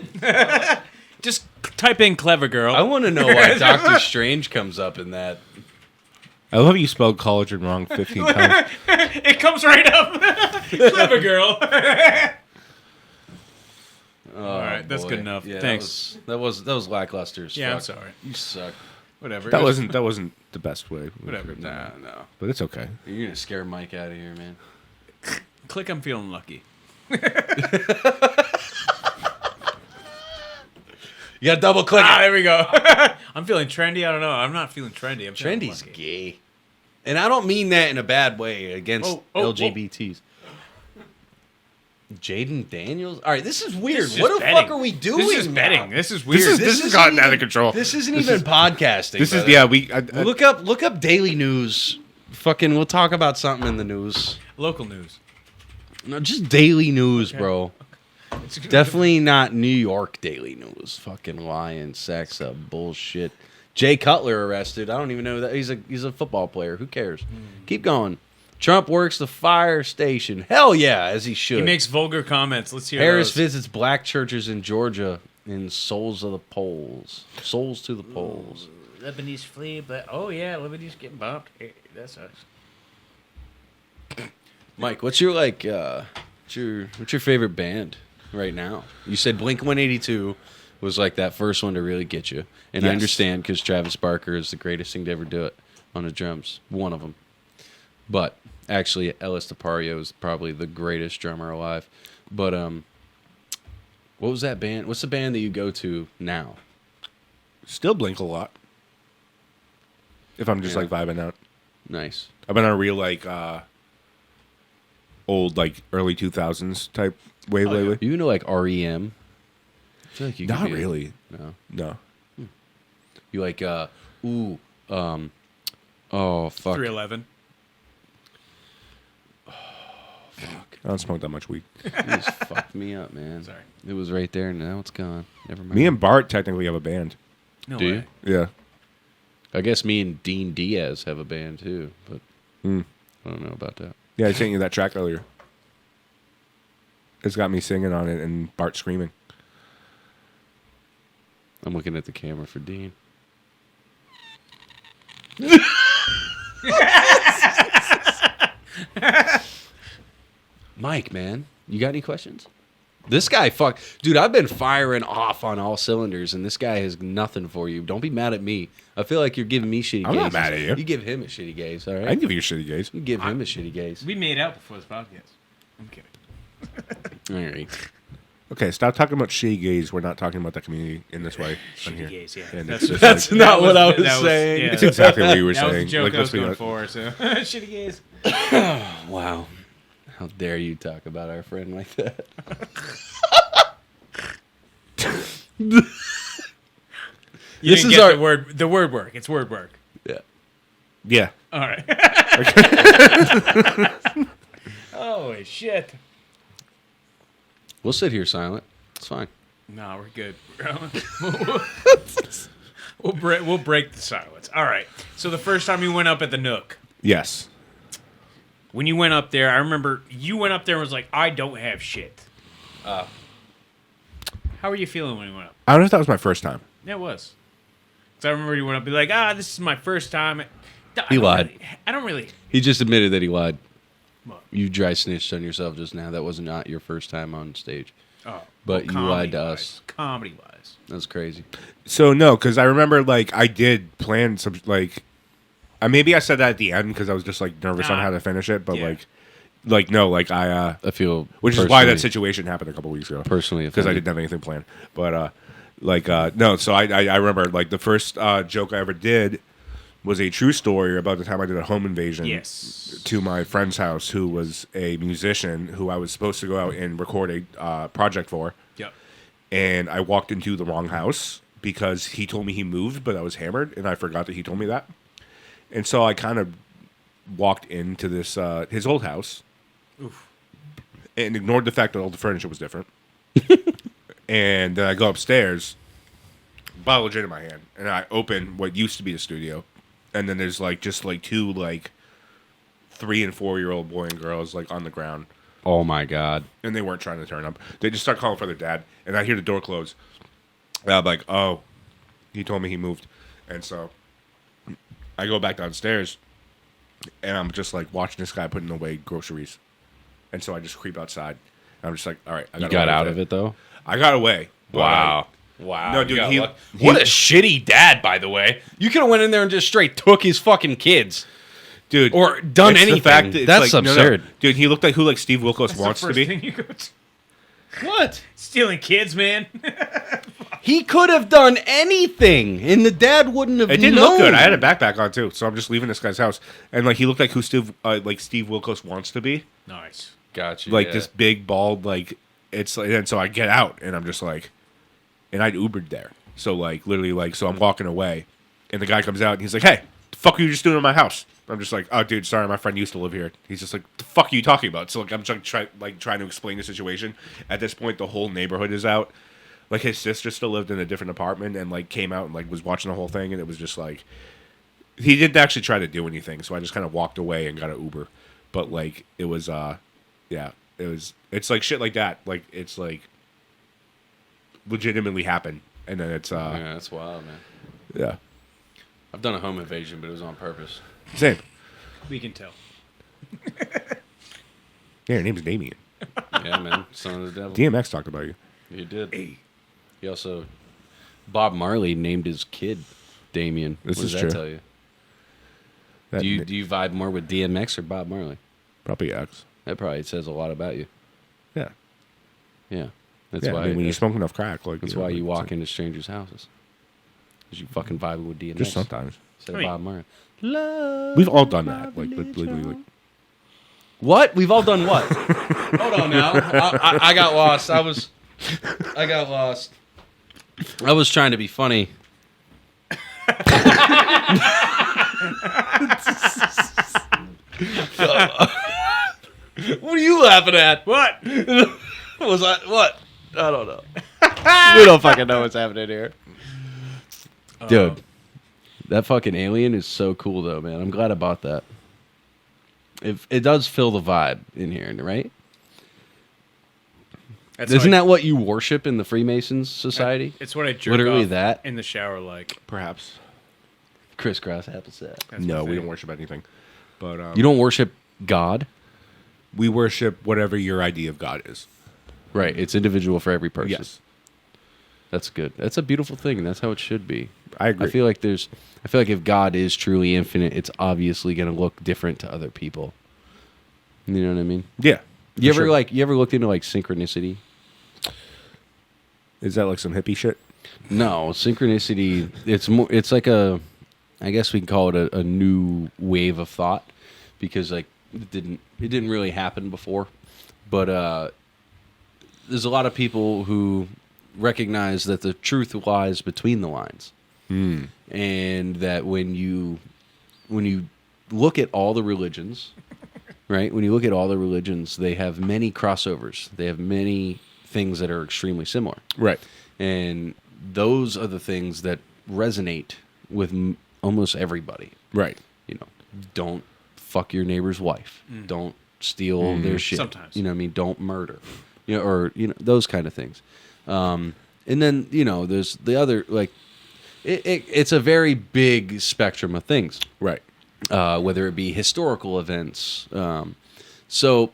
Just type in clever girl. I want to know why Doctor Strange comes up in that. I love you spelled collagen wrong 15 times. It comes right up. Clever girl. All right, that's good enough. Thanks. That was lackluster as Yeah, I'm fuck. sorry. You suck. Whatever. That wasn't the best way. Whatever. No. But it's okay. You're gonna scare Mike out of here, man. Click. I'm feeling lucky. You gotta double click. There we go. I'm feeling trendy. I don't know. I'm not feeling trendy. I'm feeling Trendy's lucky. gay, and I don't mean that in a bad way against LGBTs. Jaden Daniels. All right, this is weird. This is What the betting. fuck are we doing? This is now? betting. This is weird. This This has isn't gotten out even- of control. This isn't even podcasting. This is brother. yeah. Look up Daily News. Fucking, we'll talk about something in the news. Local news. No, just Daily News, bro. Definitely not New York Daily News. Fucking lying, sex up, bullshit. Jay Cutler arrested. I don't even know that he's a football player. Who cares? Keep going. Trump works the fire station. Hell yeah, as he should. He makes vulgar comments. Let's hear Harris those. visits black churches in Georgia in Souls of the Polls. Souls to the Polls. Lebanese flee, but oh yeah, Lebanese getting bumped. Hey, that sucks. Mike, what's your what's your favorite band right now? You said Blink-182 was like that first one to really get you, and I Yes. understand because Travis Barker is the greatest thing to ever do it on the drums, one of them. But actually, Ellis DePario is probably the greatest drummer alive. But what was that band? What's the band that you go to now? Still blink a lot. If I'm just Yeah. like vibing out. Nice. I've been on a real like old like early 2000s type wave lately. You know, like REM. I feel like you could Not be- really. No. No. You like oh fuck. 311. I don't smoke that much weed. You just fucked me up, man. Sorry. It was right there, and now it's gone. Never mind. Me and Bart technically have a band. No Do way. you? Yeah. I guess me and Dean Diaz have a band too, but Hmm. I don't know about that. Yeah, I sent you that track earlier. It's got me singing on it and Bart screaming. I'm looking at the camera for Dean. Mike, man, you got any questions? This guy, dude, I've been firing off on all cylinders, and this guy has nothing for you. Don't be mad at me. I feel like you're giving me shitty I'm gaze. not mad at you. You give him a shitty gaze, all right? I can give you a shitty gaze. You give him a shitty gaze. We made out before this podcast. I'm kidding. All right. Okay, stop talking about shitty gays. We're not talking about that community in this way on here. Gays, yeah. And That's it's just That's like- not what I was saying. Yeah. It's exactly what you were That was the saying. joke Like, I let's was be going honest. for. So shitty gays. Wow. How dare you talk about our friend like that? You This didn't is get our- the word work. It's word work. Yeah. Yeah. All right. Holy shit. We'll sit here silent. It's fine. No, we're good. we'll break the silence. All right. So the first time you went up at the Nook, Yes. when you went up there, I remember you went up there and was like, I don't have shit. How were you feeling when you went up? I don't know if that was my first time. Yeah, it was. Because I remember you went up and be like, this is my first time. He lied. I don't really. He just admitted that he lied. What? You dry snitched on yourself just now. That was not your first time on stage. Oh, But you lied to comedy-wise. us. Comedy-wise. That's crazy. So no, because I remember like I did plan some like, maybe I said that at the end because I was just like nervous on Nah. how to finish it, but Yeah. no, like I I feel which is why that personally- situation happened a couple weeks ago. Personally because I offended. didn't have anything planned. But no, so I remember like the first joke I ever did was a true story about the time I did a home invasion Yes. to my friend's house, who was a musician who I was supposed to go out and record a project for, Yep. and I walked into the wrong house because he told me he moved, but I was hammered and I forgot that he told me that, and so I kind of walked into this his old house. Oof. And ignored the fact that all the furniture was different. And then I go upstairs, bottle of gin in my hand, and I open what used to be the studio. And then there's like just like two like 3 and 4 year old boy and girls like on the ground, Oh my God. and they weren't trying to turn up. They just start calling for their dad, and I hear the door close. And I'm like, oh, he told me he moved, and so I go back downstairs, and I'm just like watching this guy putting away groceries, and so I just creep outside. I'm just like, all right, I You got out of it though? I got away. Wow. No, dude, what a shitty dad, by the way. You could have went in there and just straight took his fucking kids. Dude, Or done it's the anything. fact that it's That's like, no, absurd. dude. He looked like who like Steve Wilkos That's wants the to first be. thing you go to. What? Stealing kids, man. He could have done anything, and the dad wouldn't have It didn't known. look good. I had a backpack on too, so I'm just leaving this guy's house, and like he looked like who Steve Wilkos wants to be, Nice. Gotcha. like this big bald like it's like, and so I get out and I'm just like, and I'd Ubered there, so like literally like so I'm walking away, and the guy comes out and he's like, hey, the fuck are you just doing in my house? I'm just like, oh dude, sorry, my friend used to live here. He's just like, the fuck are you talking about? So like I'm just trying to explain the situation. At this point, the whole neighborhood is out. Like his sister still lived in a different apartment and like came out and like was watching the whole thing, and it was just like he didn't actually try to do anything, so I just kind of walked away and got an Uber. But like it was it's like shit like that. Like it's like legitimately happened, and then it's Yeah, that's wild, man. yeah. I've done a home invasion, but it was on purpose. Same. We can tell. Yeah, your name's Damien. Yeah, man. Son of the devil. DMX talked about you. He did. He also, Bob Marley named his kid Damien. This what is does true. that tell you? That, Do you vibe more with DMX or Bob Marley? probably X. That probably says a lot about you. Yeah. Yeah. That's Yeah, why. I mean, when you smoke enough crack, like that's know, why you like, walk it's into strangers' houses. Because you fucking vibe with DMX. just sometimes. Instead I of mean- Bob Marley. Love. We've all done that. Like literally. What? We've all done what? Hold on now. I got lost. I got lost. I was trying to be funny. What are you laughing at? What? Was I what? I don't know. We don't fucking know what's happening here. Dude, that fucking alien is so cool though, man. I'm glad I bought that. It does fill the vibe in here, right? Isn't that what you worship in the Freemasons Society? It's what I jerk Literally off that? in the shower like. Perhaps. Crisscross apple set. That's No, my we thing. don't worship anything. But You don't worship God, we worship whatever your idea of God is. Right. It's individual for every person. Yes. That's good. That's a beautiful thing. That's how it should be. I agree. I feel like if God is truly infinite, it's obviously going to look different to other people. You know what I mean? Yeah. You for ever sure. you ever looked into like synchronicity? Is that like some hippie shit? No, synchronicity. It's like a, I guess we can call it a new wave of thought, because like it didn't really happen before, but there's a lot of people who recognize that the truth lies between the lines, and that when you look at all the religions, right? When you look at all the religions, they have many crossovers. They have many things that are extremely similar, Right. and those are the things that resonate with almost everybody. Right. You know, don't fuck your neighbor's wife. Don't steal their shit. Sometimes. You know what I mean? Don't murder. You know, or, you know, those kind of things. And then, you know, there's the other, like, it's a very big spectrum of things. Right. Whether it be historical events. So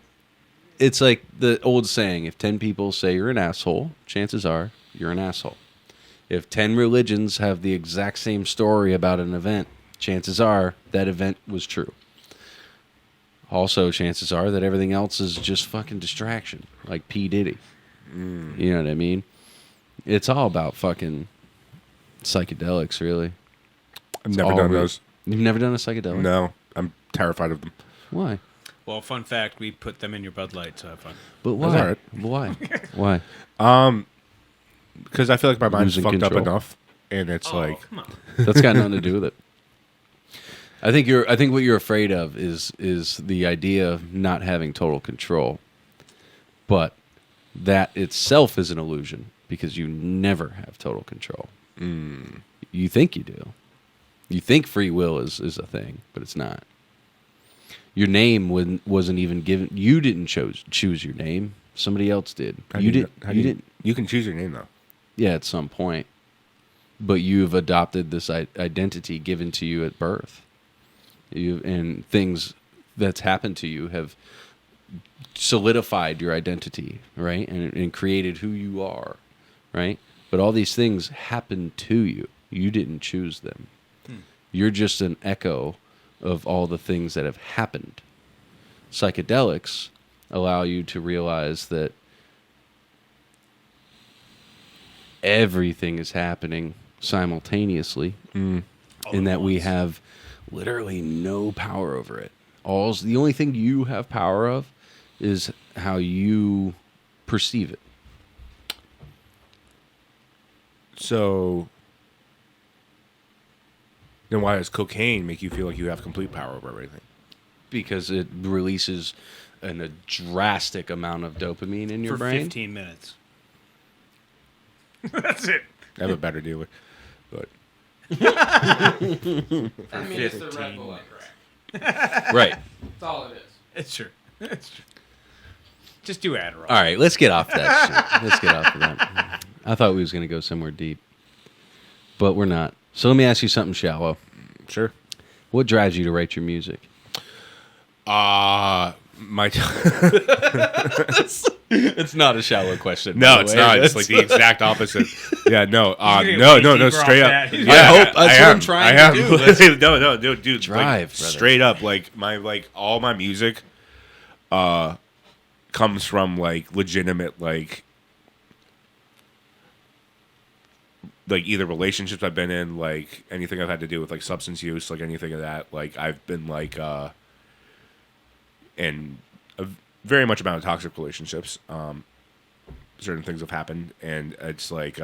it's like the old saying, if 10 people say you're an asshole, chances are you're an asshole. If 10 religions have the exact same story about an event, chances are that event was true. Also, chances are that everything else is just fucking distraction, like P. Diddy. You know what I mean? It's all about fucking psychedelics, really. I've never all done real. those. You've never done a psychedelic? No. I'm terrified of them. Why? Well, fun fact: we put them in your Bud Light, so have fun. But That's why? all right. Why? Why? Because I feel like my mind's Losing fucked up control. enough. And it's like, Come on. That's got nothing to do with it. I think what you're afraid of is the idea of not having total control. But that itself is an illusion, because you never have total control. You think you do. You think free will is a thing, but it's not. Your name wasn't even given. You didn't choose your name. Somebody else did. You didn't. You can choose your name, though. Yeah, at some point. But you've adopted this identity given to you at birth. And things that's happened to you have solidified your identity, right? And created who you are, right? But all these things happened to you. You didn't choose them. You're just an echo of all the things that have happened. Psychedelics allow you to realize that everything is happening simultaneously, and that we have literally no power over it. The only thing you have power of is how you perceive it. So then why does cocaine make you feel like you have complete power over everything? Because it releases a drastic amount of dopamine in your For brain. 15 minutes. That's it. I have a better dealer. But I mean, it's the Red Bull and crack. Right. That's all it is. It's true. It's true. Just do Adderall. All right, let's get off that shit. Let's get off of that. I thought we was going to go somewhere deep, but we're not. So let me ask you something shallow. sure. What drives you to write your music? My It's not a shallow question. no, it's not. It's like the exact opposite. Yeah, no, You're no, gonna no, way straight deeper up. off that. Yeah, I hope that's what am. I'm trying I to am. do. Let's no, dude, drive, like, brother. straight up, like all my music, comes from like legitimate like either relationships I've been in, like anything I've had to do with like substance use, like anything of that. Like I've been like in a very much about toxic relationships. Certain things have happened, and it's like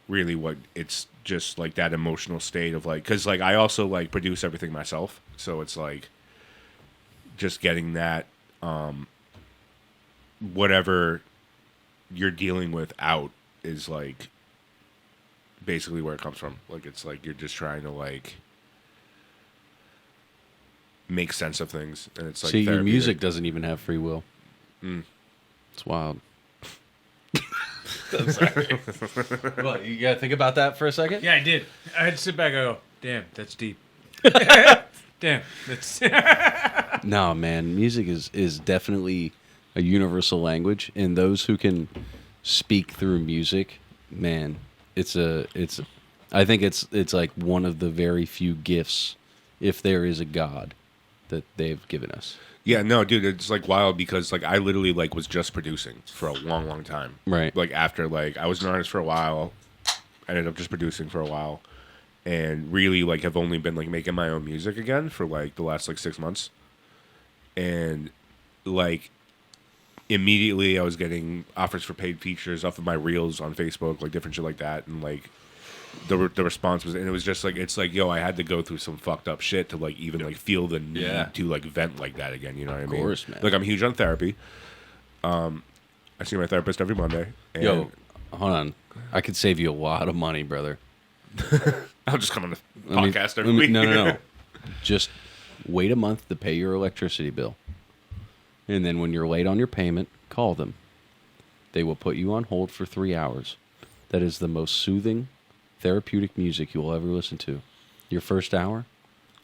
really what it's just like that emotional state of like, because like I also like produce everything myself, so it's like just getting that whatever you're dealing with out is like basically where it comes from. Like it's like you're just trying to like make sense of things, and it's like See, your therapeutic. music doesn't even have free will. It's wild. I'm sorry. Well, you got to think about that for a second? Yeah, I did. I had to sit back and go, damn, that's deep. Damn, that's... No, man. Music is definitely a universal language, and those who can speak through music, man, I think it's like one of the very few gifts, if there is a God, that they've given us. Yeah, no, dude, it's like wild because like I literally like was just producing for a long, long time. Right. Like after like I was an artist for a while, I ended up just producing for a while, and really like have only been like making my own music again for like the last like 6 months, and like immediately I was getting offers for paid features off of my reels on Facebook, like different shit like that, and like the response was, and it was just like, it's like, yo, I had to go through some fucked up shit to like even like feel the need to like vent like that again, you know what I mean? Of course, man. Like I'm huge on therapy. I see my therapist every Monday. And Yo, hold on. I could save you a lot of money, brother. I'll just come on the podcast every week. No. Just wait a month to pay your electricity bill. And then when you're late on your payment, call them. They will put you on hold for 3 hours. That is the most soothing, therapeutic music you will ever listen to. Your first hour,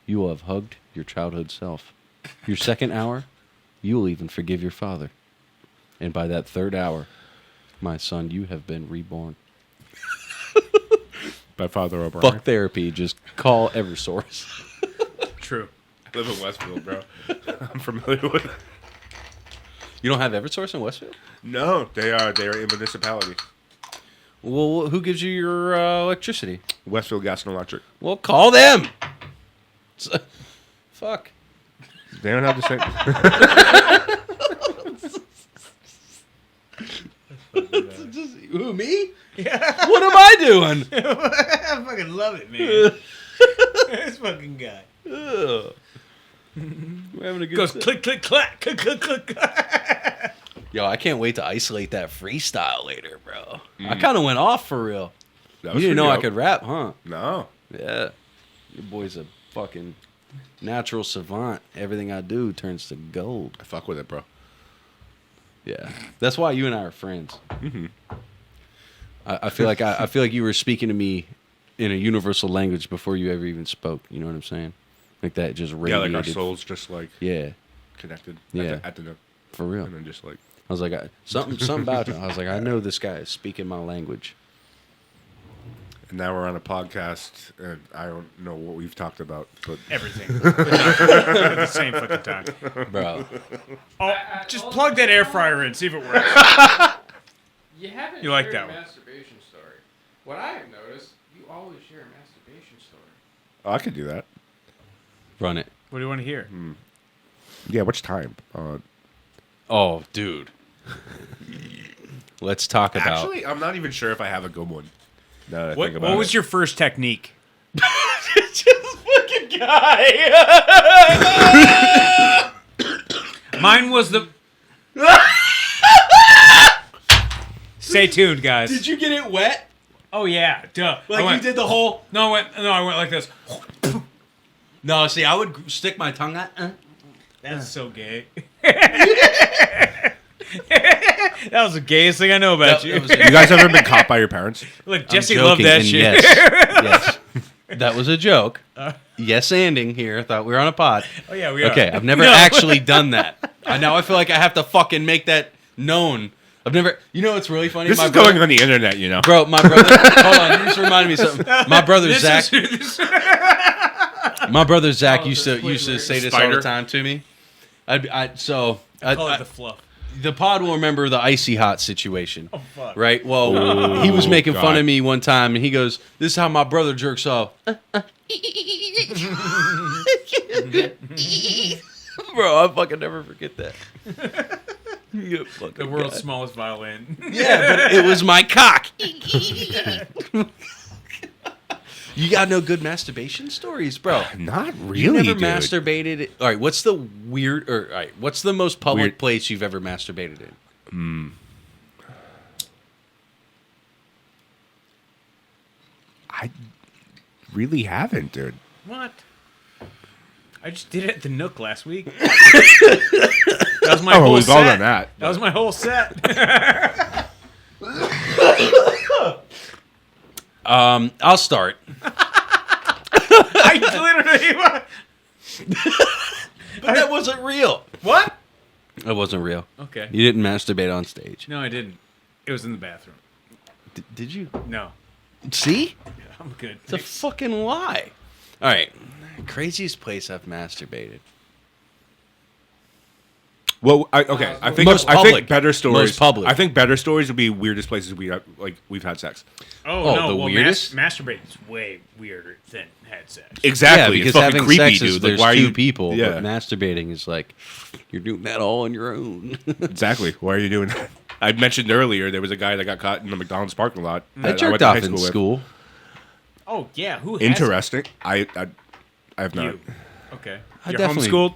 you will have hugged your childhood self. Your second hour, you will even forgive your father. And by that third hour, my son, you have been reborn. By Father OBrien. Fuck therapy. Just call Eversource. True. I live in Westfield, bro. I'm familiar with it. You don't have Eversource in Westfield? No, they are a municipality. Well, who gives you your electricity? Westfield Gas and Electric. Well, call them. Fuck. They don't have the same. Who, me? Yeah. What am I doing? I fucking love it, man. This fucking guy. Ugh. We're having a good Goes time. click, click, clack, click, click, click. Yo, I can't wait to isolate that freestyle later, bro. I kind of went off for real. That You was didn't know pretty I dope. could rap, huh? No. Yeah. Your boy's a fucking natural savant. Everything I do turns to gold. I fuck with it, bro. Yeah. That's why you and I are friends. Mm-hmm. I feel like I feel like you were speaking to me in a universal language before you ever even spoke. You know what I'm saying? Like that just Yeah, radiated. like our souls just like Yeah, connected. Yeah. At the Nook. for real. And then just like. I was like, something about it. I was like, I know this guy is speaking my language. And now we're on a podcast, and I don't know what we've talked about, but Everything. At the same fucking time. Bro. Oh, just plug that air fryer in, see if it works. You haven't You like shared that a one. masturbation story. What I have noticed, you always share a masturbation story. I could do that. Run it. What do you want to hear? Yeah, which time? Oh, dude. Let's talk about. Actually, I'm not even sure if I have a good one. Now that I What think about was it. your first technique? Just fucking guy. Mine was the. Stay tuned, guys. Did you get it wet? Oh yeah, duh. Like I went, you did the whole. No, I went like this. No, see, I would stick my tongue out. That's so gay. That was the gayest thing I know about you. That was You guys ever been caught by your parents? Look, I'm Jesse joking, loved that and shit. Yes, that was a joke. Yes, anding here. I thought we were on a pod. Oh yeah, we are. Okay, I've never No. actually done that. Now I feel like I have to fucking make that known. I've never. You know what's really funny? This My is brother- going on the internet, you know. Bro, my brother. Hold on, you just reminded me of something. My brother This Zach. is- My brother Zach Oh, used the to Squidward. say this all Spider. the time to me. Call it the fluff. The pod will remember the icy hot situation. Oh fuck. Right? Well, he was making fun God. of me one time, and he goes, "This is how my brother jerks off." Bro, I fucking never forget that. You fucking The world's guy. smallest violin. Yeah, but it was my cock. You got no good masturbation stories, bro. Not really, You never dude. masturbated. All right, what's the weird? Or all right, what's the most public Weird. place you've ever masturbated in? I really haven't, dude. What? I just did it at the Nook last week. That was my whole we've set. all done that. That was my whole set. I'll start. I literally. But that wasn't real. What? That wasn't real. Okay. You didn't masturbate on stage. No, I didn't. It was in the bathroom. Did you? No, See? I'm good. It's a fucking lie. All right. Craziest place I've masturbated. Well, I think Most I public. think better stories. Most public. I think better stories would be weirdest places we've had sex. Oh, no, the well, weirdest? Masturbating's way weirder than had sex. Exactly, Yeah, it's because fucking having creepy, sex is dude. there's Like, why are two you people, Yeah, but masturbating is like you're doing that all on your own. exactly. Why are you doing that? I mentioned earlier there was a guy that got caught in the McDonald's parking lot. I that went jerked to off high in with. school. Oh, yeah, who has Interesting. I have not. You. Okay. I You're definitely- homeschooled?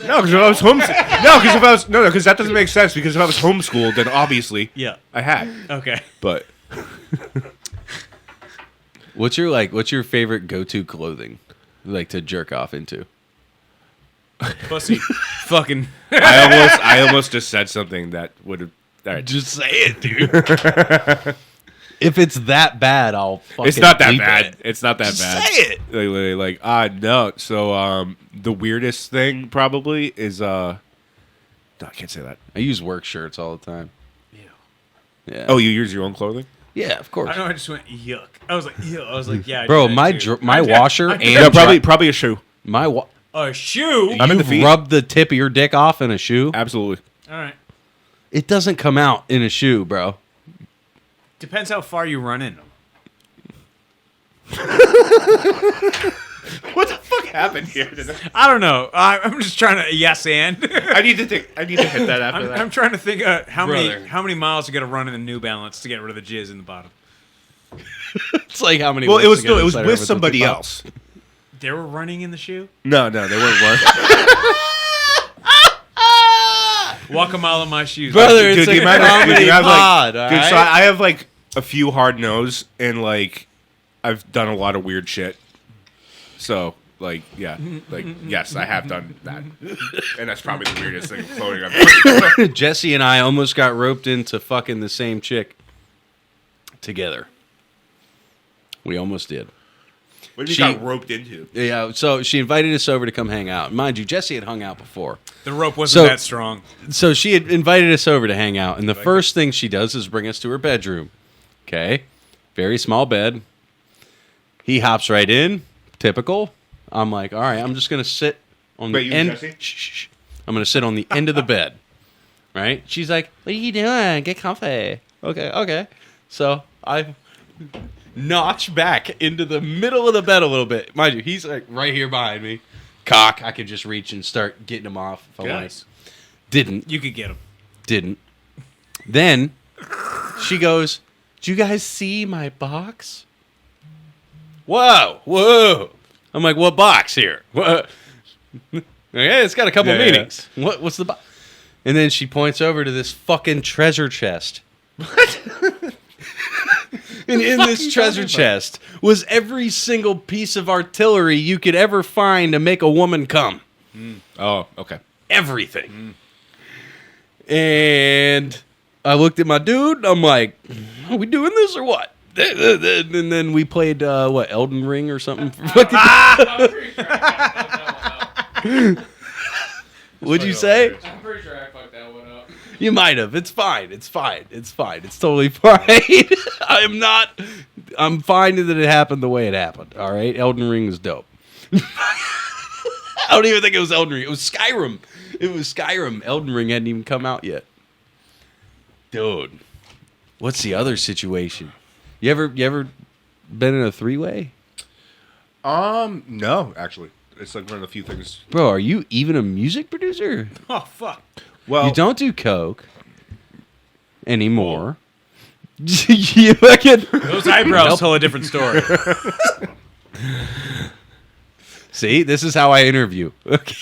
No, because if I was because that doesn't make sense. Because if I was homeschooled, then obviously, Yeah. I had. Okay. But What's your favorite go-to clothing, like to jerk off into? Pussy. Fucking. I almost just said something that would have. All right. Just say it, dude. If it's that bad, I'll fucking It's not that bleep bad. it. It's not that Just bad. say it. Like, literally, no. So the weirdest thing probably is no, I can't say that. I use work shirts all the time. Yeah. Oh, you use your own clothing? yeah, of course. I know, I just went, yuck. I was like, yuck. I was like, yeah. I Bro, do that my too. my washer and Yeah, probably a shoe. A shoe? I'm in the You've feet. rubbed the tip of your dick off in a shoe. Absolutely. All right. It doesn't come out in a shoe, bro. Depends how far you run in them. What the fuck happened here? I don't know. I'm just trying to yes and. I need to hit that after I'm trying to think how Brother. many miles you got to run in a New Balance to get rid of the jizz in the bottom. It's like how many? Well, it was licks to get with inside of a somebody Tootsie Pop? else. They were running in the shoe. No, they weren't. Walk a mile in my shoes. Brother, Dude, it's like the a amount of- comedy you have, pod, dude, all so right? I have like a few hard no's and like I've done a lot of weird shit. So yes, I have done that, and that's probably the weirdest thing floating up. Jesse and I almost got roped into fucking the same chick together. We almost did. What did you She- got roped into? Yeah, so she invited us over to come hang out. Mind you, Jesse had hung out before. The rope wasn't So- that strong. So she had invited us over to hang out, and the first thing she does is bring us to her bedroom. Okay? Very small bed. He hops right in. Typical. I'm like, all right, I'm just going to sit on Wait, the you end. and Jesse? Shh. I'm going to sit on the end of the bed. Right? She's like, what are you doing? Get comfy. Okay. So I notch back into the middle of the bed a little bit. Mind you, he's like right here behind me. Cock. I could just reach and start getting him off if I wanted. Guys, Didn't. you could get them. Didn't. Then she goes, "Do you guys see my box?" Whoa. I'm like, "What box here?" What? Okay, it's got a couple Yeah. meanings. What's the box? And then she points over to this fucking treasure chest. What? And in this treasure chest was every single piece of artillery you could ever find to make a woman come. Oh, okay. Everything. And I looked at my dude. I'm like, are we doing this or what? And then we played, Elden Ring or something? I'm pretty sure I fucked that one up. What'd you say? I'm pretty sure I fucked that one up. You might have. It's fine. It's totally fine. I'm fine that it happened the way it happened. All right? Elden Ring is dope. I don't even think it was Elden Ring. It was Skyrim. Elden Ring hadn't even come out yet. Dude. What's the other situation? You ever been in a three-way? No, actually, it's like one of the few things. Bro, are you even a music producer? Oh, fuck. Well, You don't do coke anymore. You fucking Those eyebrows tell a different story. see. This is how I interview. Okay.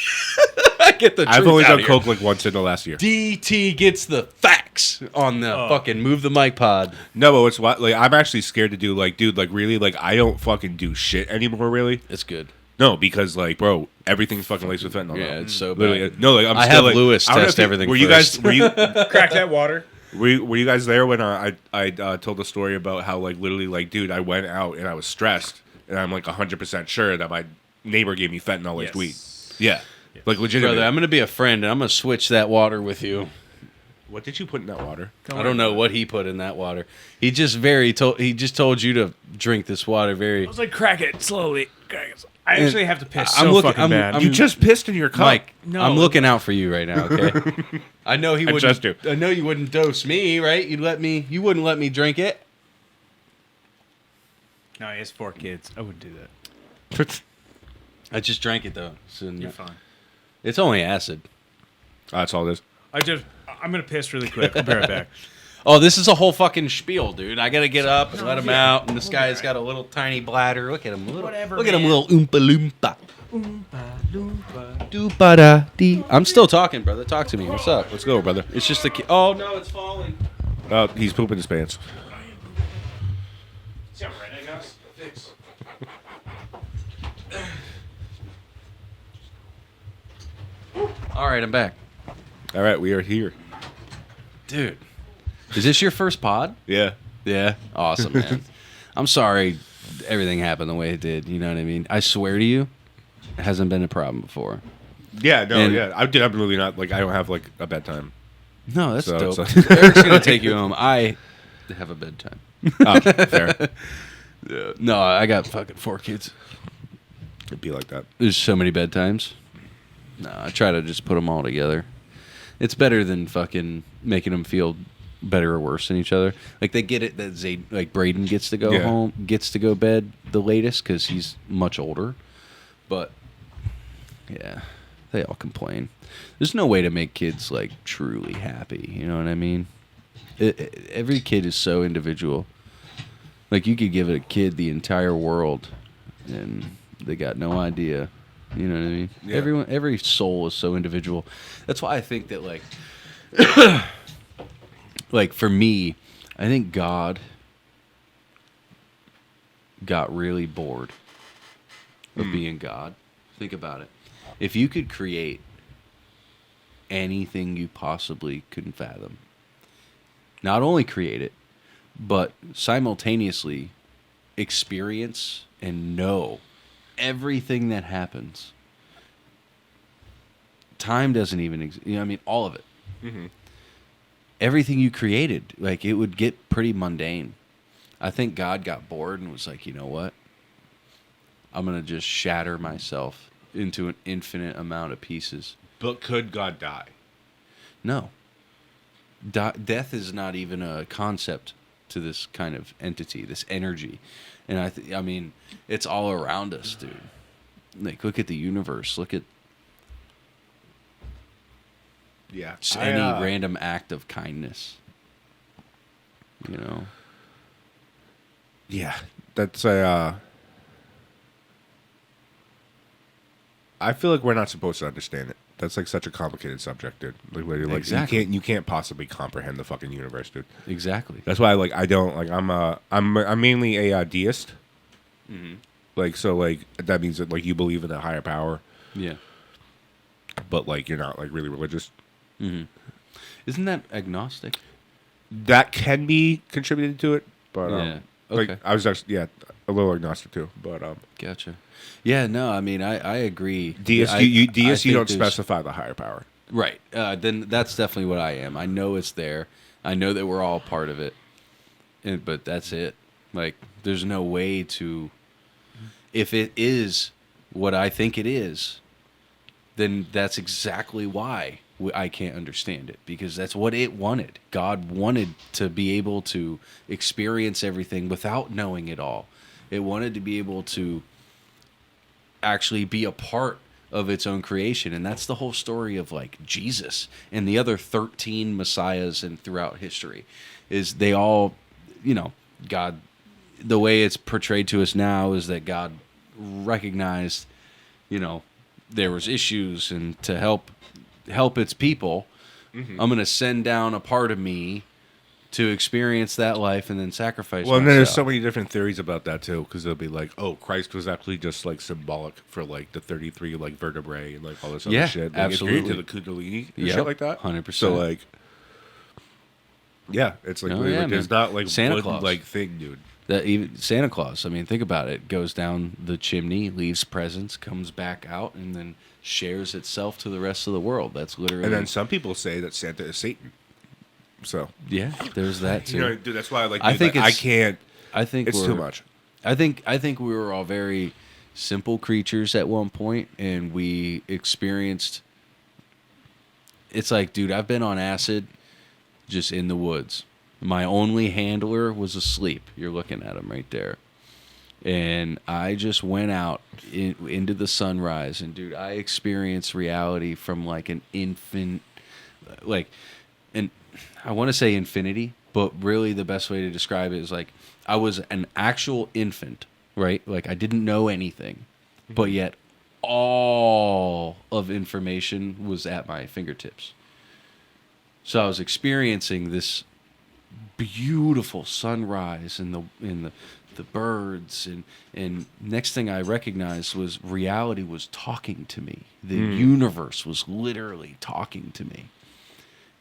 I get the. I've truth only out done here. coke like once in the last year. DT gets the facts on the fucking move the mic pod. No, but it's what I'm actually scared to do. Like, dude, like really, like I don't fucking do shit anymore. Really, It's good. no, because like, bro, everything's fucking laced with fentanyl. Yeah, now. it's so Literally, bad. no, like I'm I still have like, Lewis I don't know test if you- everything Were you first. guys? Were you? Crack that water. Were you guys there when I told the story about how like literally like dude I went out and I was stressed and I'm like 100% sure that my neighbor gave me fentanyl laced weed. Yeah. Like legitimate. Brother, I'm gonna be a friend and I'm gonna switch that water with you. What did you put in that water? I don't know what he put in that water. He just told you to drink this water very. I was like, crack it slowly. Crack it. I actually have to piss I'm so looking- fucking I'm- bad. I'm- You just pissed in your cup. Mike, No. I'm looking out for you right now, okay? I know he wouldn't. trust you. I know you wouldn't dose me, right? You wouldn't let me drink it. No, he has 4 kids. I wouldn't do that. I just drank it though. So You're fine. It's only acid. That's all it is. I'm gonna piss really quick. I'll be right back. Oh, this is a whole fucking spiel, dude. I gotta get up and let him out, and this guy's got a little tiny bladder. Look at him, look at him, little oompa loompa. I'm still talking, brother. Talk to me. What's up? Let's go, brother. It's just a kid. Oh no, it's falling. He's pooping his pants. All right, I'm back, All right, we are here. dude. Is this your first pod? Yeah. Yeah. Awesome, man. I'm sorry everything happened the way it did. You know what I mean? I swear to you, it hasn't been a problem before. Yeah, no, And- yeah. I'm really not, like, I don't have, like, a bedtime. No, that's So- dope. so- Eric's gonna take you home. I have a bedtime. Oh, fair. No, I got fucking 4 kids. It'd be like that. There's so many bedtimes. No, I try to just put them all together. It's better than fucking making them feel better or worse than each other. Like they get it that like Braden gets to go Yeah. home, gets to go bed the latest because he's much older. But yeah, they all complain. There's no way to make kids like truly happy. You know what I mean? Every kid is so individual. Like you could give a kid the entire world, and they got no idea. You know what I mean? Yeah. Every soul is so individual. That's why I think that like, like for me, I think God got really bored of being God. Think about it. If you could create anything you possibly couldn't fathom, not only create it, but simultaneously experience and know everything that happens. Time doesn't even exist. You know, I mean, all of it. Mm-hmm. Everything you created, like it would get pretty mundane. I think God got bored and was like, you know what? I'm going to just shatter myself into an infinite amount of pieces. But could God die? No. Death is not even a concept to this kind of entity, this energy. And I mean, it's all around us, dude. Like, look at the universe. Look at Yeah. just any random act of kindness. You know? Yeah. That's a... I feel like we're not supposed to understand it. That's like such a complicated subject, dude. Like, literally, like Exactly. you can't possibly comprehend the fucking universe, dude. Exactly. That's why, like, I don't like. I'm mainly a deist. Mm-hmm. Like, so, like that means that like you believe in a higher power, Yeah. but like you're not like really religious. Mm-hmm. Isn't that agnostic? That can be contributed to it, but Yeah. Okay. like I was actually a little agnostic too, but Gotcha. Yeah, no, I mean, I agree. deist I you think don't there's- specify the higher power. Right. Then that's definitely what I am. I know it's there. I know that we're all part of it. But that's it. Like, there's no way to... If it is what I think it is, then that's exactly why I can't understand it. Because that's what it wanted. God wanted to be able to experience everything without knowing it all. It wanted to be able to actually be a part of its own creation, and that's the whole story of like Jesus and the other 13 messiahs and throughout history is they all, you know, God, the way it's portrayed to us now is that God recognized, you know, there was issues, and to help its people, I'm going to send down a part of me to experience that life and then sacrifice Well, and then there's so myself. many different theories about that too, because they'll be like, "Oh, Christ was actually just like symbolic for like the 33 like vertebrae and like all this other Yeah, shit." Like, absolutely. to the Kundalini and Yep, shit like that. 100%. So like, yeah, it's like, Oh, literally, yeah, like there's man. not like Santa one Claus. like thing, dude. That even Santa Claus, I mean, think about it. Goes down the chimney, leaves presents, comes back out, and then shares itself to the rest of the world. That's literally. And then some people say that Santa is Satan. So yeah, there's that too. you know, dude, that's why I think I it's- can't. I think It's we're, too much. I think we were all very simple creatures at one point, and we experienced. It's like, dude, I've been on acid, just in the woods. My only handler was asleep. You're looking at him right there, and I just went out into the sunrise, and dude, I experienced reality from like an infant, like, and I want to say infinity, but really the best way to describe it is like I was an actual infant, right? Like I didn't know anything, but yet all of information was at my fingertips. So I was experiencing this beautiful sunrise and the birds and next thing I recognized was reality was talking to me. The universe was literally talking to me.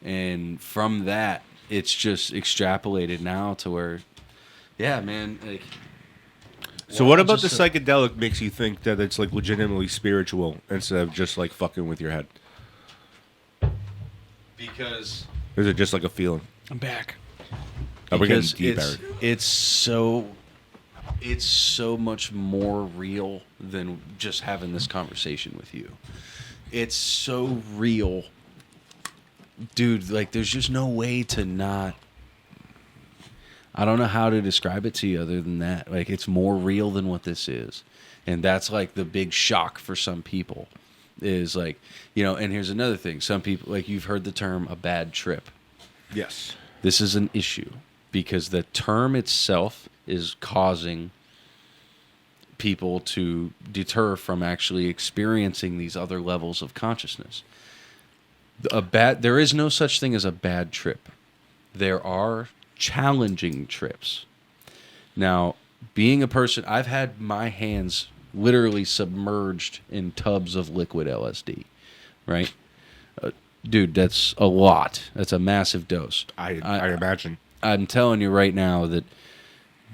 And from that, it's just extrapolated now to where, yeah, man. Like, So what about the psychedelic makes you think that it's like legitimately spiritual instead of just like fucking with your head? because Or is it just like a feeling? I'm back. Oh, we're getting because deep, Eric. it's so much more real than just having this conversation with you. It's so real, dude. Like, there's just no way to not. I don't know how to describe it to you other than that. Like, it's more real than what this is, and that's like the big shock for some people. Is like, you know. And here's another thing: some people, like, you've heard the term a bad trip. Yes. This is an issue because the term itself is causing people to deter from actually experiencing these other levels of consciousness. There is no such thing as a bad trip. There are challenging trips. Now, being a person, I've had my hands literally submerged in tubs of liquid LSD, right? Dude, that's a lot. That's a massive dose. I imagine. I'm telling you right now that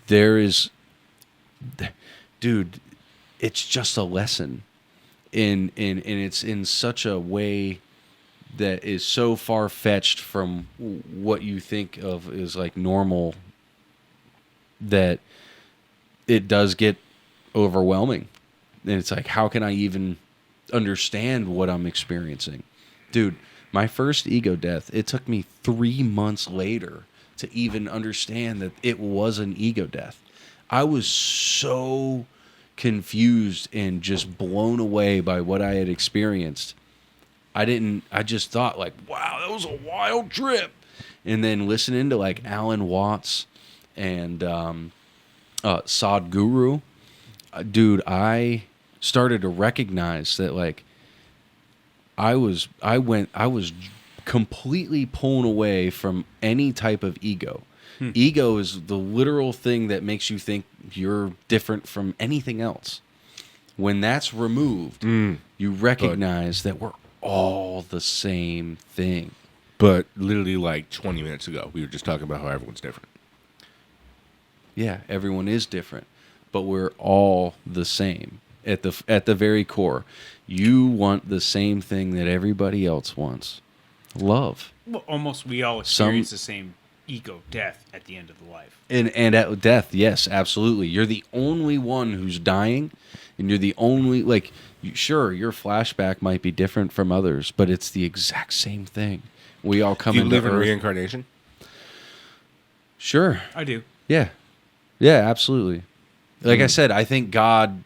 there is, dude, it's just a lesson, and it's in such a way that is so far fetched from what you think of as like normal that it does get overwhelming, and it's like, how can I even understand what I'm experiencing, dude? My first ego death, it took me 3 months later to even understand that it was an ego death. I was so confused and just blown away by what I had experienced. I just thought like, wow, that was a wild trip. And then listening to like Alan Watts and Sadhguru, dude, I started to recognize that like I was completely pulled away from any type of ego. Ego is the literal thing that makes you think you're different from anything else. When that's removed, you recognize that we're all the same thing. But literally like 20 minutes ago, we were just talking about how everyone's different. Yeah, everyone is different, but we're all the same at the very core. You want the same thing that everybody else wants. Love. Well, almost we all experience the same ego death at the end of the life. And at death, yes, absolutely. You're the only one who's dying, and you're the only, like, sure, your flashback might be different from others, but it's the exact same thing. We all come Do you into believe in Earth. reincarnation? Sure. I do. Yeah. Yeah, absolutely. Like I said, I think God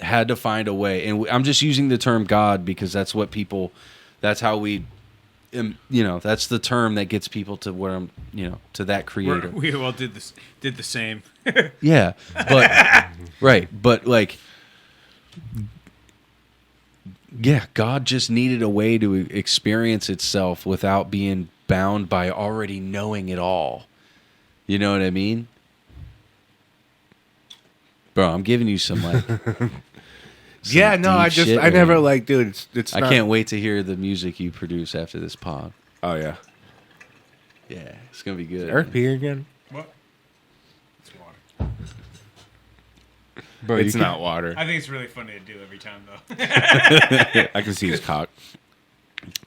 had to find a way. And I'm just using the term God because that's what people, that's how we, that's the term that gets people to where I'm, to that creator. We all did the same. Yeah. But, right. But like, yeah, God just needed a way to experience itself without being bound by already knowing it all. You know what I mean? Bro, I'm giving you some like. Yeah, no, I never like, dude. It's. I can't wait to hear the music you produce after this pod. Oh yeah. Yeah, it's gonna be good. Eric peeing again? What? It's water. Bro, it's not water. I think it's really funny to do every time though. I can see his cock.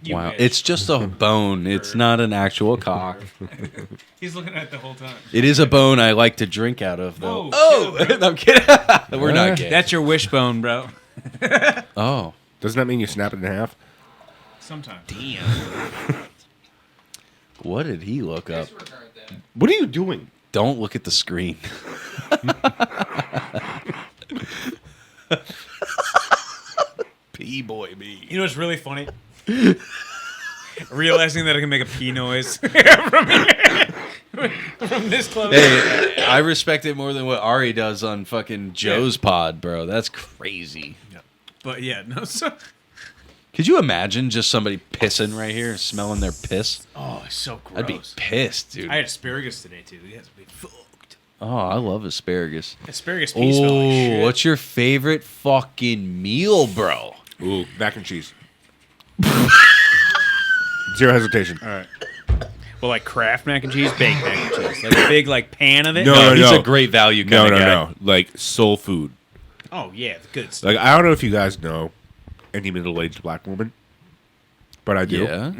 Wow, wish. it's just a bone. It's not an actual cock. He's looking at it the whole time. It is a bone I like to drink out of, though. Whoa, Oh, I'm kidding. We're not gay. That's your wishbone, bro. Oh, Doesn't that mean you snap it in half? Sometimes. what did he look up? Disregard that. What are you doing? Don't look at the screen. P-boy me. You know what's really funny? Realizing that I can make a pee noise from here. From this close. Hey, I respect it more than what Ari does on fucking Joe's pod, bro. That's crazy. But yeah, no. So, Could you imagine just somebody pissing right here, smelling their piss? oh, it's so gross. I'd be pissed, dude. I had asparagus today too. You guys would be fucked. Oh, I love asparagus. Asparagus pea smell like Oh, shit. what's your favorite fucking meal, bro? Ooh, mac and cheese. Zero hesitation. All right. Well, like Kraft mac and cheese, baked mac and cheese, like a big like pan of it. No, No, he's no. a great value kind No, of no, guy. no. Like soul food. Oh yeah, the good stuff. Like I don't know if you guys know any middle-aged black woman, but I do. Yeah.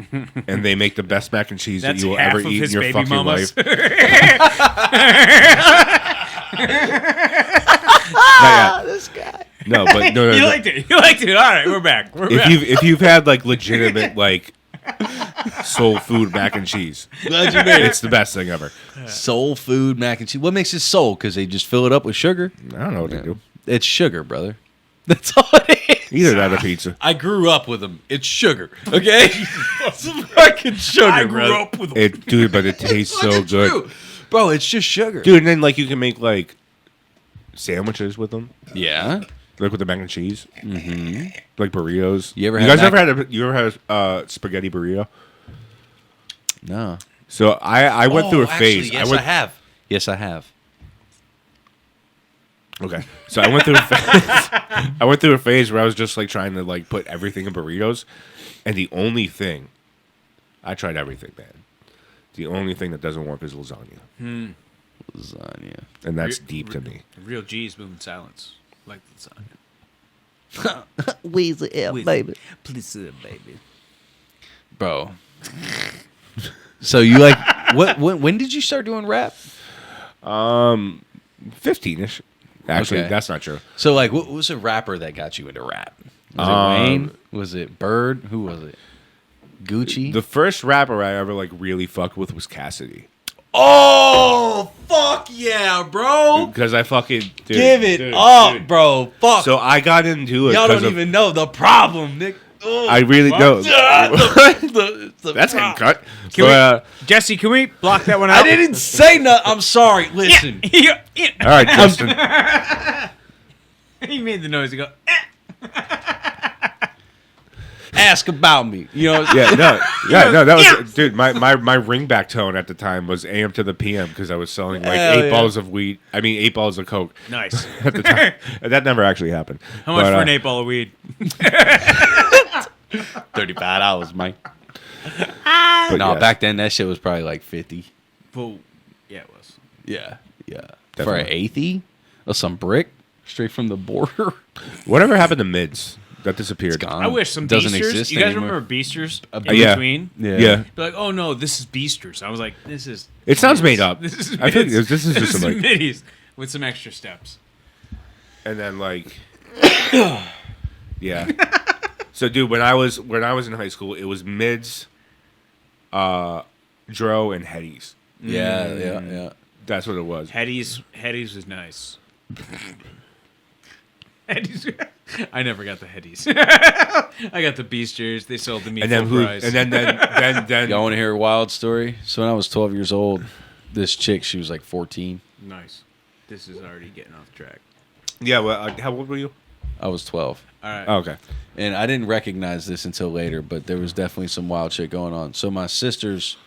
And they make the best mac and cheese That's that you will half ever of eat in his your baby fucking mamas. life. Not yet. This guy. No, but no. You liked it. You liked it. All right, we're back. We're back. If you've had like legitimate like soul food mac and cheese, Glad you made it. it's the best thing ever. Soul food mac and cheese. What makes it soul? Because they just fill it up with sugar? I don't know what they do. It's sugar, brother. That's all it is. Either that or pizza. I grew up with them. It's sugar. Okay? It's fucking sugar, I grew brother. up with It, dude, but it tastes so Fucking good, true. Bro, it's just sugar. dude. And then like you can make like sandwiches with them, Yeah. like with the mac and cheese, like burritos. You ever You had guys mac- ever had a spaghetti burrito? No. So I went through a phase. Actually, yes, I have. Yes, I have. Okay, so I went through a phase. I went through a phase where I was just like trying to like put everything in burritos, and the only thing I tried everything, man. The only thing that doesn't work is lasagna, Lasagna. and that's deep to me. Real G's moving silence, like lasagna. Weezy F, baby. Please, baby. Bro. So you like what? When did you start doing rap? 15ish. Actually, Okay. that's not true. So like, what was a rapper that got you into rap? Was it Wayne? Was it Bird? Who was it? Gucci. The first rapper I ever like really fucked with was Cassidy, Oh fuck yeah, bro! because I fucking dude, Give it dude, up, dude. bro. Fuck. So I got into it. Y'all 'cause don't of- even know the problem, Nick. Oh. I really don't. The That's getting problem. cut. Can But, Jesse, can we block that one out? I didn't say nothing. I'm sorry. Listen. Yeah. all right, Justin. He made the noise. He go. Ask about me. You know. Yeah, no, that was dude. My ringback tone at the time was AM to the PM because I was selling like Hell 8 yeah. balls of weed. I mean, 8 balls of coke Nice. at the time. That never actually happened. How much But, for an 8-ball of weed? $35, Mike. but No, yes, back then that shit was probably like 50. Well, yeah, it was. Yeah. For Definitely. an eighty or some brick straight from the border. whatever happened to mids? That disappeared. It's gone. I wish some Doesn't Beasters. exist You guys anymore. remember Beasters in Yeah. between? Yeah. Be like, oh no, this is Beasters. I was like, this is. It sounds made up. This is. I think mids. this is just some, like- middies with some extra steps. And then like, yeah. So, dude, when I was in high school, it was mids, Dro, and Headies. Yeah. That's what it was. Headies was nice. Headies. I never got the Headies. I got the Beasters. They sold the meat And then full who? price. And then Y'all want to hear a wild story? So when I was 12 years old, this chick, she was like 14. nice. This is already getting off track. yeah. Well, how old were you? I was 12. All right. Oh, okay. And I didn't recognize this until later, but there was definitely some wild shit going on. So my sister's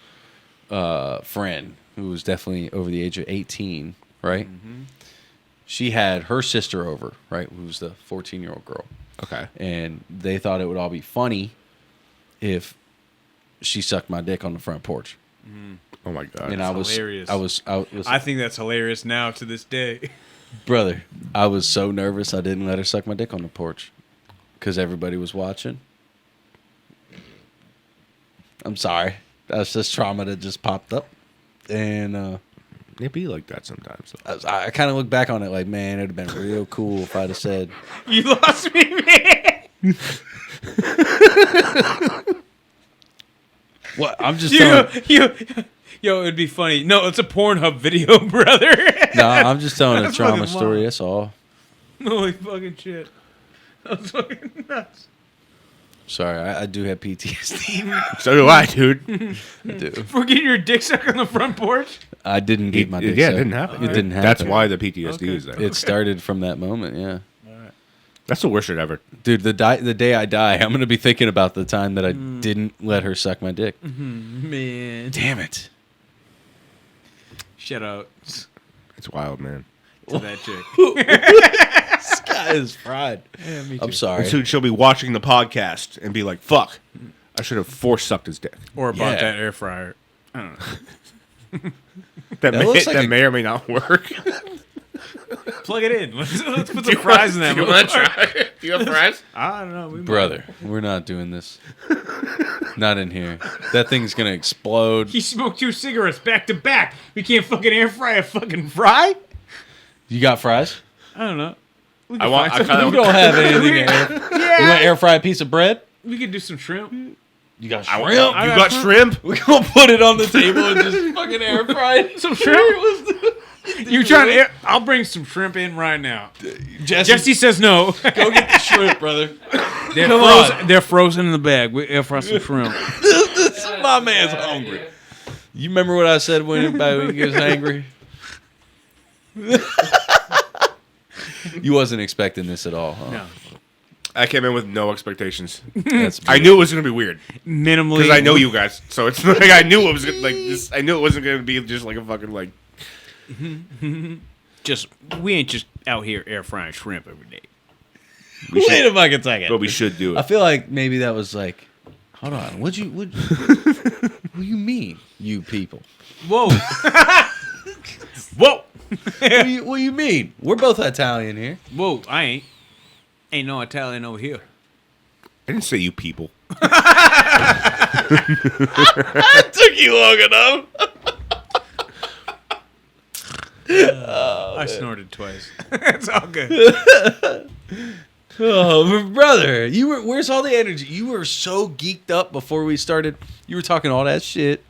friend, who was definitely over the age of 18, right? Mm-hmm. She had her sister over, right, who's the 14-year-old girl. Okay. And they thought it would all be funny if she sucked my dick on the front porch. Oh my god. And That's hilarious. I was I think that's hilarious now to this day. Brother, I was so nervous I didn't let her suck my dick on the porch because everybody was watching. I'm sorry. That's just trauma that just popped up. And It be like that sometimes. I kind of look back on it like, man, it would have been real cool if I'd have said, You lost me, man. what? I'm just telling Yo, it'd be funny. No, it's a Pornhub video, brother. No, I'm just telling a That's trauma fucking story. wild. That's all. Holy fucking shit. That's fucking nuts. Sorry, I do have PTSD. So do I, dude. I do. For getting your dick sucked on the front porch? I didn't get my dick Yeah, it sucked. didn't happen. It didn't happen. That's why the PTSD is there. It started from that moment, yeah. That's the worst shit ever. Dude, the day I die, I'm going to be thinking about the time that I didn't let her suck my dick. Man. Damn it. Shout out It's wild, man. to that chick. This guy is fried. Yeah, me too. I'm sorry. And soon she'll be watching the podcast and be like, "Fuck, I should have force sucked his dick." Or bought Yeah. that air fryer. I don't know. That, looks like that a- may or may not work. Plug it in. Let's put some fries in that. Do you want to try? Do you have fries? I don't know. We might. Brother, we're not doing this. Not in here. That thing's going to explode. He smoked 2 cigarettes back to back. We can't fucking air fry a fucking fry? You got fries? I don't know. We I can want. find I something. You don't have anything to air. You want to air fry a piece of bread? We could do some shrimp. You got I shrimp? want. You got shrimp? We're going to put it on the table and just fucking air fry it. Some shrimp? You're trying to air... I'll bring some shrimp in right now. Jesse says no. Go get the shrimp, brother. They're frozen in the bag. We air fry some shrimp. My man's hungry. You remember what I said when he gets angry? You wasn't expecting this at all, huh? No. I came in with no expectations. That's I knew it was gonna be weird Minimally. because I know you guys. So it's like I knew it was like this. I knew it wasn't gonna be just like a fucking like. We ain't just out here air frying shrimp every day. Wait a fucking second. But we should do I it. feel like maybe that was like, hold on, what you mean, you people? Whoa. Whoa. What you mean? We're both Italian here. Whoa. I ain't. Ain't no Italian over here. I didn't say you people. It took you long enough. I snorted twice. It's all good. Oh, brother, where's all the energy? You were so geeked up before we started. You were talking all that shit.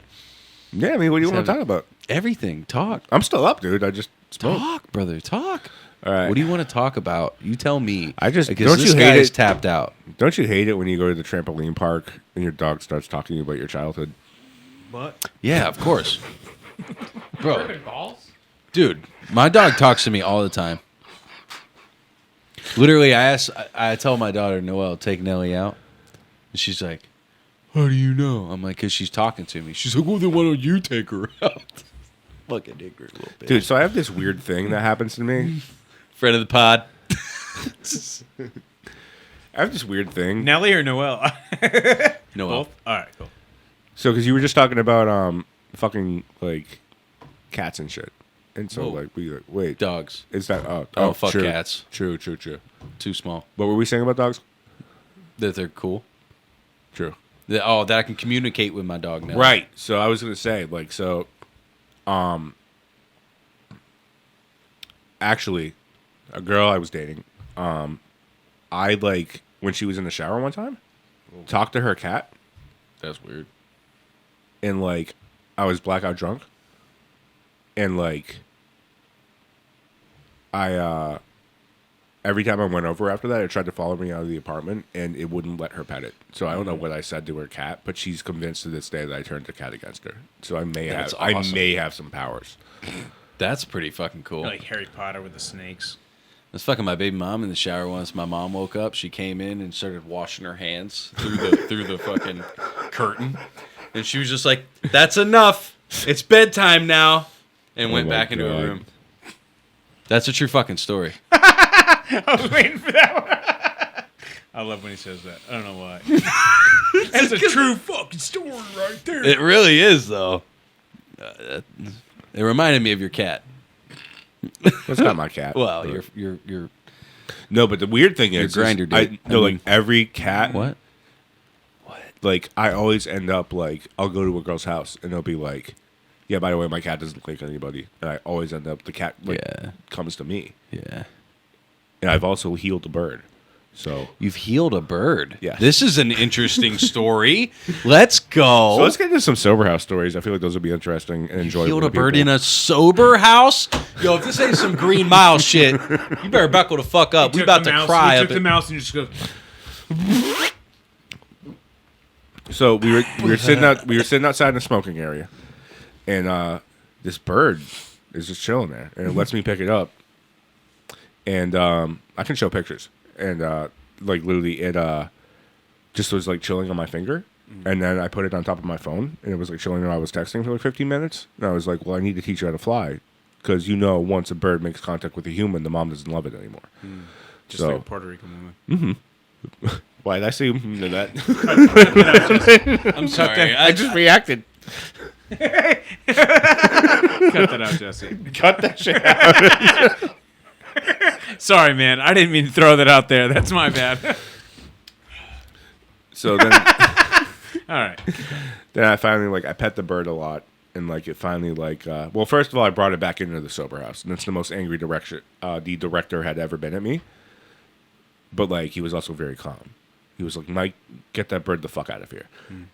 Yeah, I mean, what do you want to talk about? Everything. Talk. I'm still up, dude. I just smoked. Talk, brother. Talk. All right. What do you want to talk about? You tell me. I just- because don't this you hate guy's it? tapped out. Don't you hate it when you go to the trampoline park and your dog starts talking to you about your childhood? What? Yeah, of course, bro. Ripping balls? Dude, my dog talks to me all the time. Literally, I tell my daughter, Noelle, take Nellie out. And she's like, how do you know? I'm like, because she's talking to me. She's like, well, then why don't you take her out? Fucking ignorant little bitch. Dude, so I have this weird thing that happens to me. Friend of the pod. I have this weird thing. Nelly or Noel? Noelle. Both? All right, cool. So, because you were just talking about fucking like cats and shit, and so Whoa. like we like wait, Dogs. is that Oh, fuck true. cats. True. Too small. What were we saying about dogs? That they're cool. True. That I can communicate with my dog now. Right. So I was gonna say like so, actually, a girl I was dating, I like when she was in the shower one time, talked to her cat, That's weird. and like I was blackout drunk, and like I every time I went over after that, it tried to follow me out of the apartment, and it wouldn't let her pet it. So I don't know what I said to her cat, but she's convinced to this day that I turned the cat against her. So I may That's have awesome. I may have some powers. That's pretty fucking cool. Like Harry Potter with the snakes. I was fucking my baby mom in the shower once. My mom woke up. She came in and started washing her hands through the fucking curtain, and she was just like, "That's enough. It's bedtime now," and went my back into her God. room. That's a true fucking story. I was waiting for that one. I love when he says that. I don't know why. That's a true fucking story right there. It really is, though. It reminded me of your cat. That's not my cat. Well, but- you're no, but the weird thing is, grinder date. I know, I like mean- every cat. what? Like I always end up like I'll go to a girl's house and they'll be like, "Yeah, by the way, my cat doesn't like anybody," and I always end up the cat comes to me. Yeah. And I've also healed a bird, so You've healed a bird. Yes. This is an interesting story. Let's go. So let's get into some sober house stories. I feel like those would be interesting and enjoyable. Healed a to bird people. in a sober house? Yo, if this ain't some Green Mile shit, you better buckle the fuck up. We about to cry. He Up took the mouse and just goes. So we were sitting outside in the smoking area, and this bird is just chilling there, and it lets me pick it up, and I can show pictures, and like literally it just was like chilling on my finger, and then I put it on top of my phone, and it was like chilling, and I was texting for like 15 minutes, and I was like, well, I need to teach you how to fly, because once a bird makes contact with a human, the mom doesn't love it anymore. Just So- like a Puerto Rican woman. Why did I say to that? I'm sorry. I just reacted. Cut that out, Jesse. Cut that shit out. Sorry, man. I didn't mean to throw that out there. That's my bad. So then. All right. Then I finally I pet the bird a lot, and like it finally well, first of all, I brought it back into the sober house, and that's the most angry the director had ever been at me. But like he was also very calm. He was like, Mike, get that bird the fuck out of here.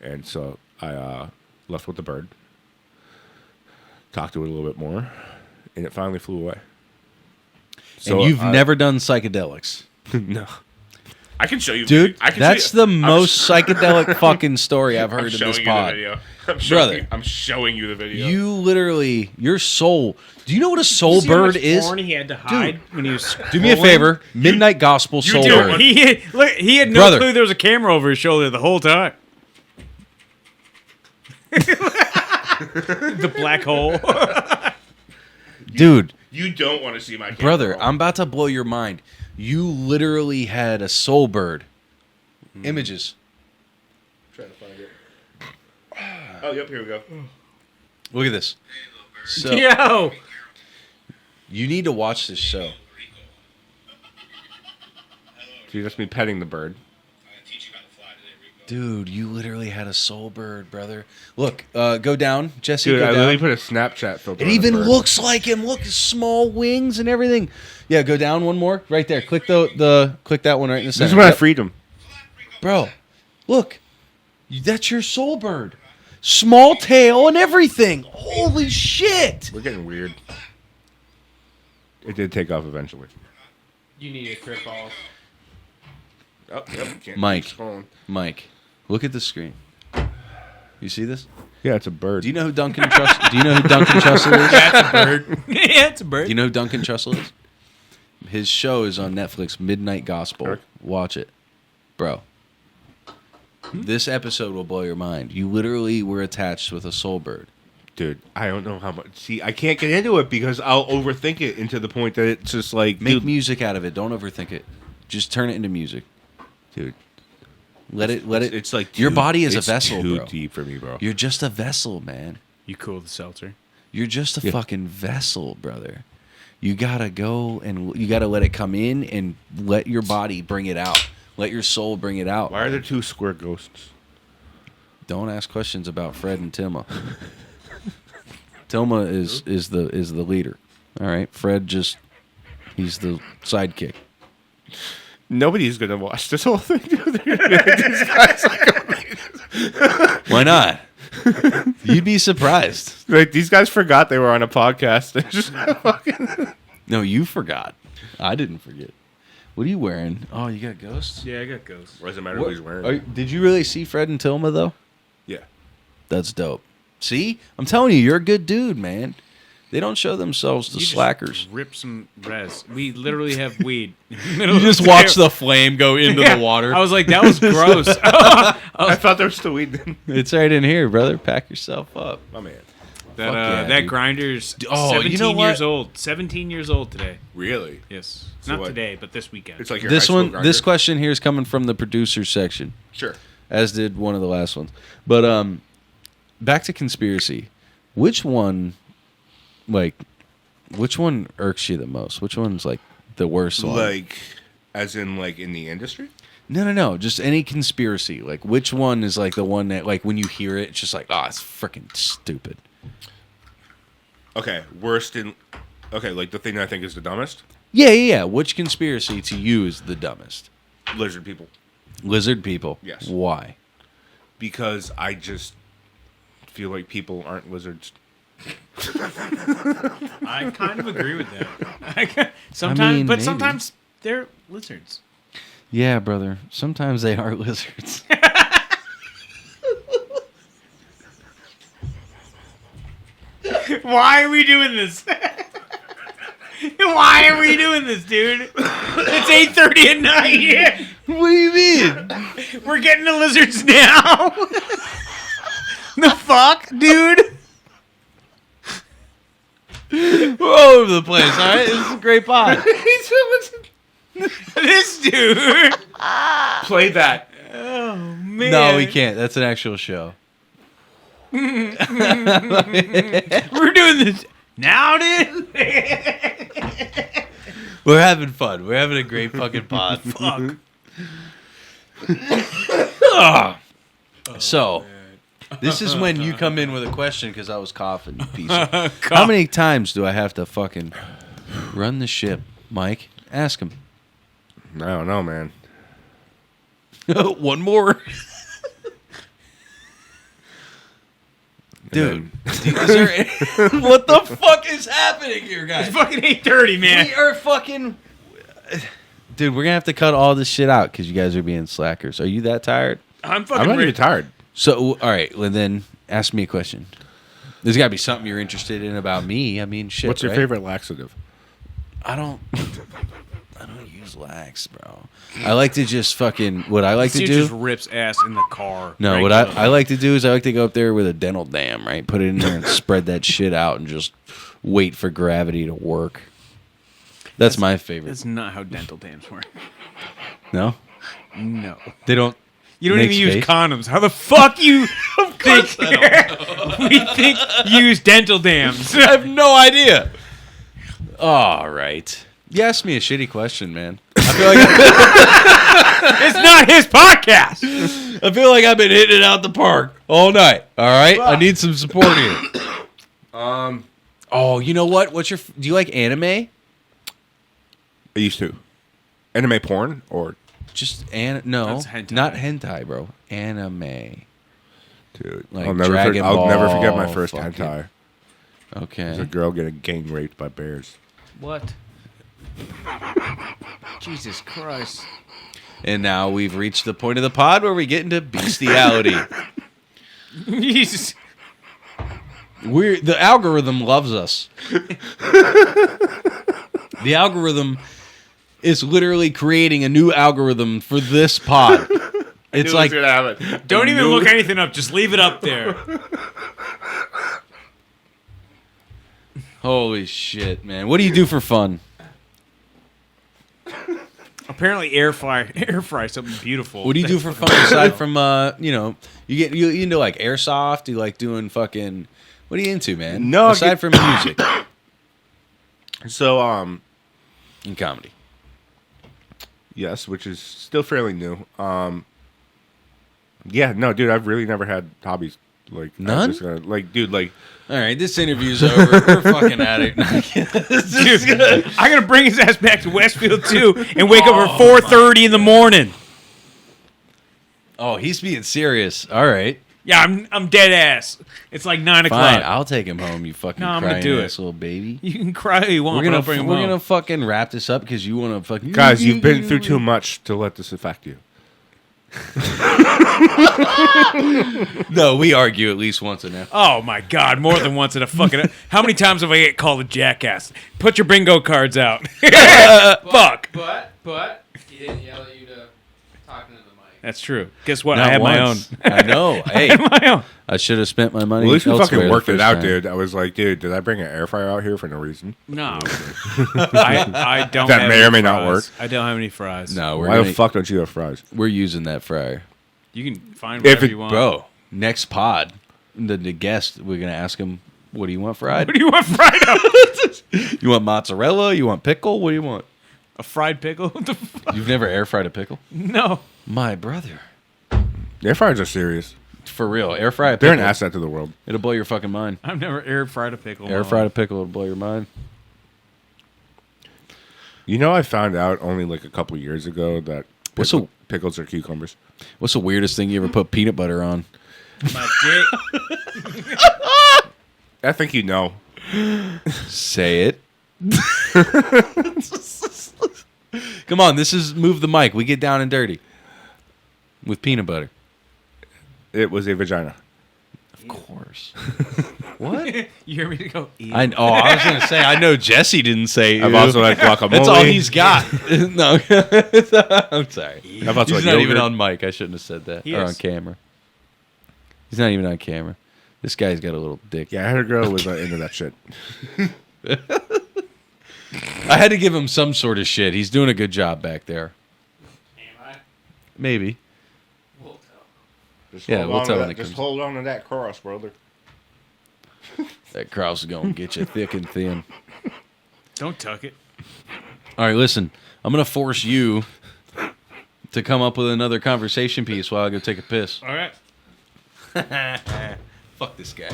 And so I left with the bird, talked to it a little bit more, and it finally flew away. and you've never done psychedelics. No. I can show you, Dude, I can that's show you, the most psychedelic fucking story I've I'm heard in showing this you pod. the video. Brother. I'm showing you the video. You literally, your soul. Do you know what a soul See how bird much is? porn he had to hide when he was. Do me a scrolling? favor. Midnight Gospel soul do bird. it. He had no Brother. clue there was a camera over his shoulder the whole time. The black hole. Dude, You don't want to see my camera brother, roll. I'm about to blow your mind. You literally had a soul bird. Images. trying to find it. Oh, yep, here we go. Look at this. So Yo. you need to watch this show. See, that's me petting the bird. Dude, you literally had a soul bird, brother. Look, go down. Jesse, Dude, go I down. literally put a Snapchat filter It on even the bird. looks like him. Look, small wings and everything. Yeah, go down one more. Right there. Click the click that one right in the center. This is when I Yep. freed him. Bro, look. That's your soul bird. Small tail and everything. Holy shit. We're getting weird. It did take off eventually. You need a trip off. Oh, yep. Can't Mike. keep scrolling. Mike, look at the screen. You see this? Yeah, it's a bird. Do you know who Duncan Trussell? Do you know who Duncan Trussell is? Yeah, it's a bird. Do you know who Duncan Trussell is? His show is on Netflix, Midnight Gospel. Sure. Watch it. Bro. This episode will blow your mind. You literally were attached with a soul bird. Dude, I don't know how much. See, I can't get into it because I'll overthink it into the point that it's just like, Make dude, music out of it. Don't overthink it. Just turn it into music. dude. Let it. It's like your too- body is a it's vessel, too bro. deep for me, bro. You're just a vessel, man. You cool the seltzer? You're just a Yeah. fucking vessel, brother. You gotta go and you gotta let it come in and let your body bring it out. Let your soul bring it out. Why are there two square ghosts? Don't ask questions about Fred and Tilma. Tilma is the leader. All right, Fred he's the sidekick. Nobody's gonna watch this whole thing. Dude. They're gonna be like, these guys Why not? You'd be surprised. like these guys forgot they were on a podcast. They just fucking. No, you forgot. I didn't forget. What are you wearing? Oh, you got ghosts. Yeah, I got ghosts. Doesn't matter what he's wearing. Did you really see Fred and Tilma though? Yeah. That's dope. See, I'm telling you, you're a good dude, man. They don't show themselves to You just slackers. Rip some res. We literally have weed. You just watch the flame go into the water. I was like, that was gross. I thought there was still weed then. It's right in here, brother. Pack yourself up. My man. That Fuck yeah, that dude. grinder's Oh, 17 you know what? years old. 17 years old today. Really? Yes. So Not what? today, but this weekend. It's like your This high school one, grinder? this question here is coming from the producer section, Sure. as did one of the last ones. But back to conspiracy. Which one, like, Which one irks you the most? Which one's like the worst one? Like, as in like in the industry? No. Just any conspiracy. Like, which one is like the one that like when you hear it, it's just like, oh, it's freaking stupid. Okay, worst in. Okay, like the thing that I think is the dumbest. Yeah. Which conspiracy to you is the dumbest? Lizard people. Lizard people. Yes. Why? Because I just feel like people aren't lizards. I kind of agree with that. Sometimes, I mean, but maybe. sometimes they're lizards. Yeah, brother. Sometimes they are lizards. Why are we doing this? Why are we doing this, dude? It's 8:30 at night. What do you mean? We're getting the lizards now. The fuck, dude? We're all over the place, all right? This is a great pod. This dude. Play that. Oh man. No, we can't. That's an actual show. We're doing this now, dude. We're having fun. We're having a great fucking pod. Fuck. So, this is when you come in with a question because I was coughing, you piece of... How many times do I have to fucking run the ship, Mike? Ask him. I don't know, man. One more. Dude, is there what the fuck is happening here, guys? It's fucking 8:30, man. We are fucking... Dude, we're going to have to cut all this shit out because you guys are being slackers. Are you that tired? I'm fucking I'm not ready. even tired. So, all right, well, then ask me a question. There's got to be something you're interested in about me. I mean, shit, What's your right? favorite laxative? I don't use Lax, bro. I like to just fucking... What I like to Dude do... just rips ass in the car. No, what I like to do is I like to go up there with a dental dam, right? Put it in there and spread that shit out and just wait for gravity to work. That's my favorite. That's not how dental dams work. No? No. They don't... You don't Make even use space? condoms. How the fuck you think we think you use dental dams? I have no idea. All right. You asked me a shitty question, man. I feel like It's not his podcast. I feel like I've been hitting it out the park all night. All right? I need some support here. Oh, you know what? Do you like anime? I used to. Anime porn or Just no, That's hentai. not hentai, bro. Anime. dude. Like I'll never Dragon I'll never forget my Ball, first fucking- hentai. There's a Okay. girl getting gang raped by bears. What? Jesus Christ. And now we've reached the point of the pod where we get into bestiality. Jesus. The algorithm loves us. The algorithm is literally creating a new algorithm for this pod. It's like Don't even look anything up. Just leave it up there. holy shit, man. What do you do for fun? Apparently, air fry something beautiful. What do you do for fun aside from you into like airsoft? You like doing fucking what are you into, man? No, aside from music So and comedy. yes, which is still fairly new. Yeah, no, dude, I've really never had hobbies like I'm None? just gonna, like, dude, like All right, this interview's over. We're fucking at it. Dude, I'm gonna bring his ass back to Westfield too, and wake up at 4:30 in the morning. Oh, he's being serious. All right. Yeah, I'm dead ass. It's like 9 o'clock. Fine, I'll take him home, you fucking No, I'm gonna crying do ass it. little baby. You can cry all you want. We're but gonna I'll bring him we're home. gonna fucking wrap this up because you want to fucking guys, you've been through too much to let this affect you. No, we argue at least once a night. Oh my God! More than once in a fucking. How many times have I get called a jackass? Put your bingo cards out. Fuck. But he didn't yell at you to talking to the mic. That's true. Guess what? Not I have once. my own. I know. Hey, my own. I should have spent my money. Well, at least we elsewhere fucking the worked it first out, time. dude. I was like, dude, did I bring an air fryer out here for no reason? No. I don't. That have may any or may not fries. work. I don't have any fries. No, Why the fuck don't you have fries? we're using that fryer, You can find If whatever it- you want. bro. Next pod, the guest, we're gonna ask him What do you want fried? What do you want fried up? You want mozzarella? You want pickle? What do you want? A fried pickle? What the fuck? You've never air fried a pickle? No. My brother. Air fryers are serious. For real. Air fry a They're pickle. an asset to the world. It'll blow your fucking mind. I've never air fried a pickle. Air fried a pickle will blow your mind. You know, I found out only like a couple years ago that pickles are cucumbers. What's the weirdest thing you ever put peanut butter on? My dick. I think you know. Say it. Come on, this is Move the Mic. We get down and dirty. With peanut butter. It was a vagina. Of course. What? You hear me to go, ew. I was going to say, I know Jesse didn't say I've ew. also had guacamole. That's all he's got. No. I'm sorry. I've also He's had not yogurt. even on mic. I shouldn't have said that. He or is. on camera. He's not even on camera. This guy's got a little dick. Yeah, I had a girl who was into that shit. I had to give him some sort of shit. He's doing a good job back there. Am I? Maybe. We'll tell. Just Yeah, hold we'll on tell to when that- it Just comes. hold on to that cross, brother. That cross is going to get you thick and thin. Don't tuck it. All right, listen. I'm going to force you to come up with another conversation piece while I go take a piss. All right. Fuck this guy.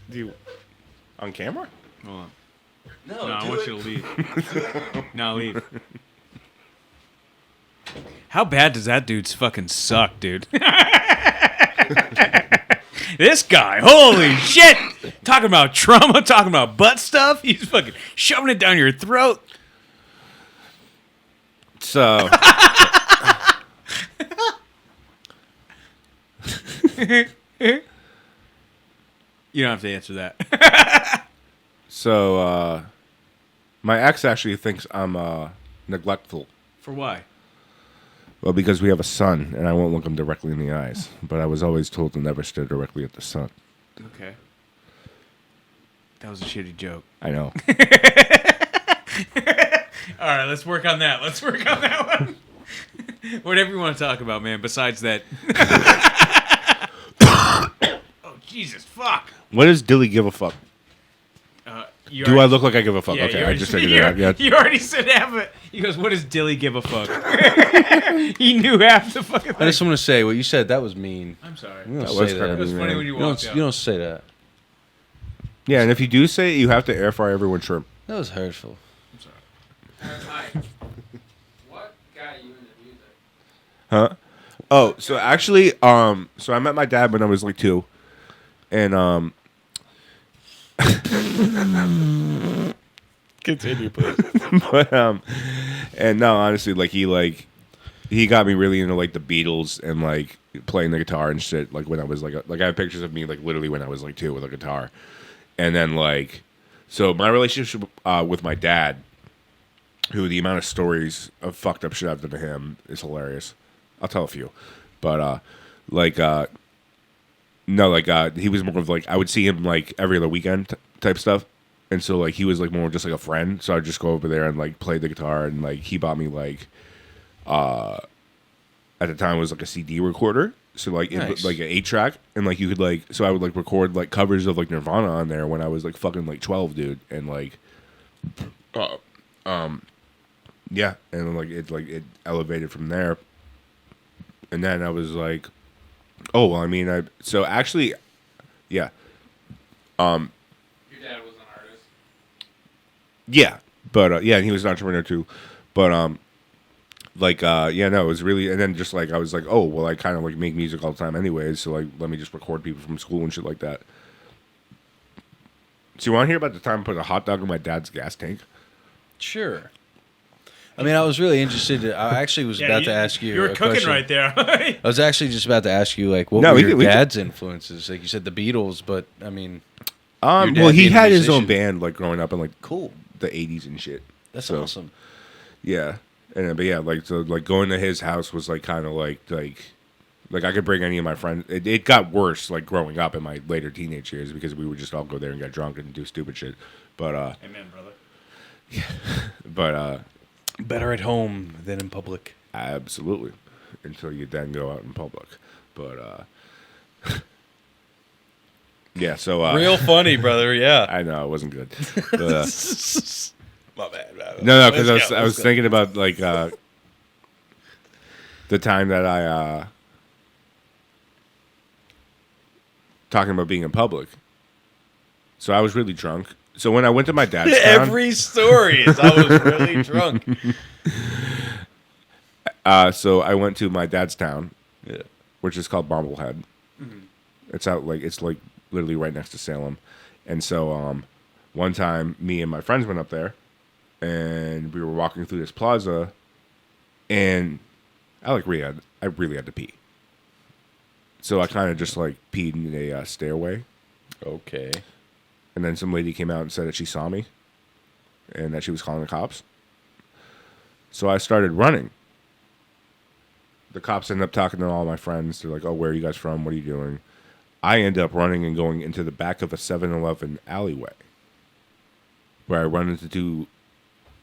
Do you on camera? Hold on. No, No, I want you to leave. No, leave. How bad does that dude's fucking suck, dude? This guy, holy shit! Talking about trauma, talking about butt stuff. He's fucking shoving it down your throat. So You don't have to answer that. So, my ex actually thinks I'm neglectful. For why? Well, because we have a son, and I won't look him directly in the eyes. But I was always told to never stare directly at the sun. Okay. That was a shitty joke. I know. All right, let's work on that. Let's work on that one. Whatever you want to talk about, man, besides that. Oh, Jesus, fuck. What does Dilly give a fuck? You Do I already- look like I give a fuck? Yeah, Okay, you I already- just figured it out. Yeah. You already said half of it. He goes, what does Dilly give a fuck? He knew half the fucking I thing. just want to say, what you said, that was mean. I'm sorry. You don't That say was that. kind It of was mean, funny man. when you You walked don't, out. you don't say that. Yeah, and if you do say it, you have to air fry everyone's shrimp. That was hurtful. Hi. What got you into music? Huh? Oh, so actually, so I met my dad when I was like 2, and Continue, please. but and no, honestly, like he got me really into like the Beatles and like playing the guitar and shit. Like when I was like I have pictures of me like literally when I was like 2 with a guitar, and then like so my relationship with my dad, who the amount of stories of fucked up shit I've done to him is hilarious. I'll tell a few, but no, like he was more of like I would see him like every other weekend type stuff. And so, like, he was, like, more just, like, a friend. So I'd just go over there and, like, play the guitar. And, like, he bought me, like, at the time, it was, like, a CD recorder. So, like, Nice. like, an 8-track. And, like, you could, like, so I would, like, record, like, covers of, like, Nirvana on there when I was, like, fucking, like, 12, dude. And, like, yeah. And, like, it elevated from there. And then I was, like, oh, well, I mean, so actually, yeah. Your dad was an artist. Yeah, but yeah, and he was an entrepreneur too. But yeah, no, it was really, and then just like I was like, oh, well, I kind of like make music all the time anyways, so like let me just record people from school and shit like that. So you want to hear about the time I put a hot dog in my dad's gas tank? Sure. I mean, I was really interested. I actually was about to ask you. You were a cooking question. right there. I was actually just about to ask you, like, what No, were we your could- we could- dad's influences? Like you said, the Beatles, but I mean, Your dad Well, he being a had his own musician. band like growing up in like cool. the '80s and shit. That's So, awesome. Yeah, and but yeah, like so like going to his house was like kind of like I could bring any of my friends. It got worse like growing up in my later teenage years because we would just all go there and get drunk and do stupid shit. But Amen, brother. but Better at home than in public. absolutely, until you then go out in public. But Yeah, so Real funny, brother. Yeah. I know it wasn't good. But, My bad. no, because Let's go, I was let's go. thinking about like the time that I talking about being in public. So I was really drunk. So when I went to my dad's town, Every story is I was really drunk. so I went to my dad's town, Yeah. which is called Marblehead. It's out it's like literally right next to Salem, and so one time me and my friends went up there, and we were walking through this plaza, and I really had to pee. So I kind of just like peed in a stairway, Okay. and then some lady came out and said that she saw me, and that she was calling the cops. So I started running. The cops ended up talking to all my friends. They're like, "Oh, where are you guys from? What are you doing?" I end up running and going into the back of a 7-Eleven alleyway, where I run into 2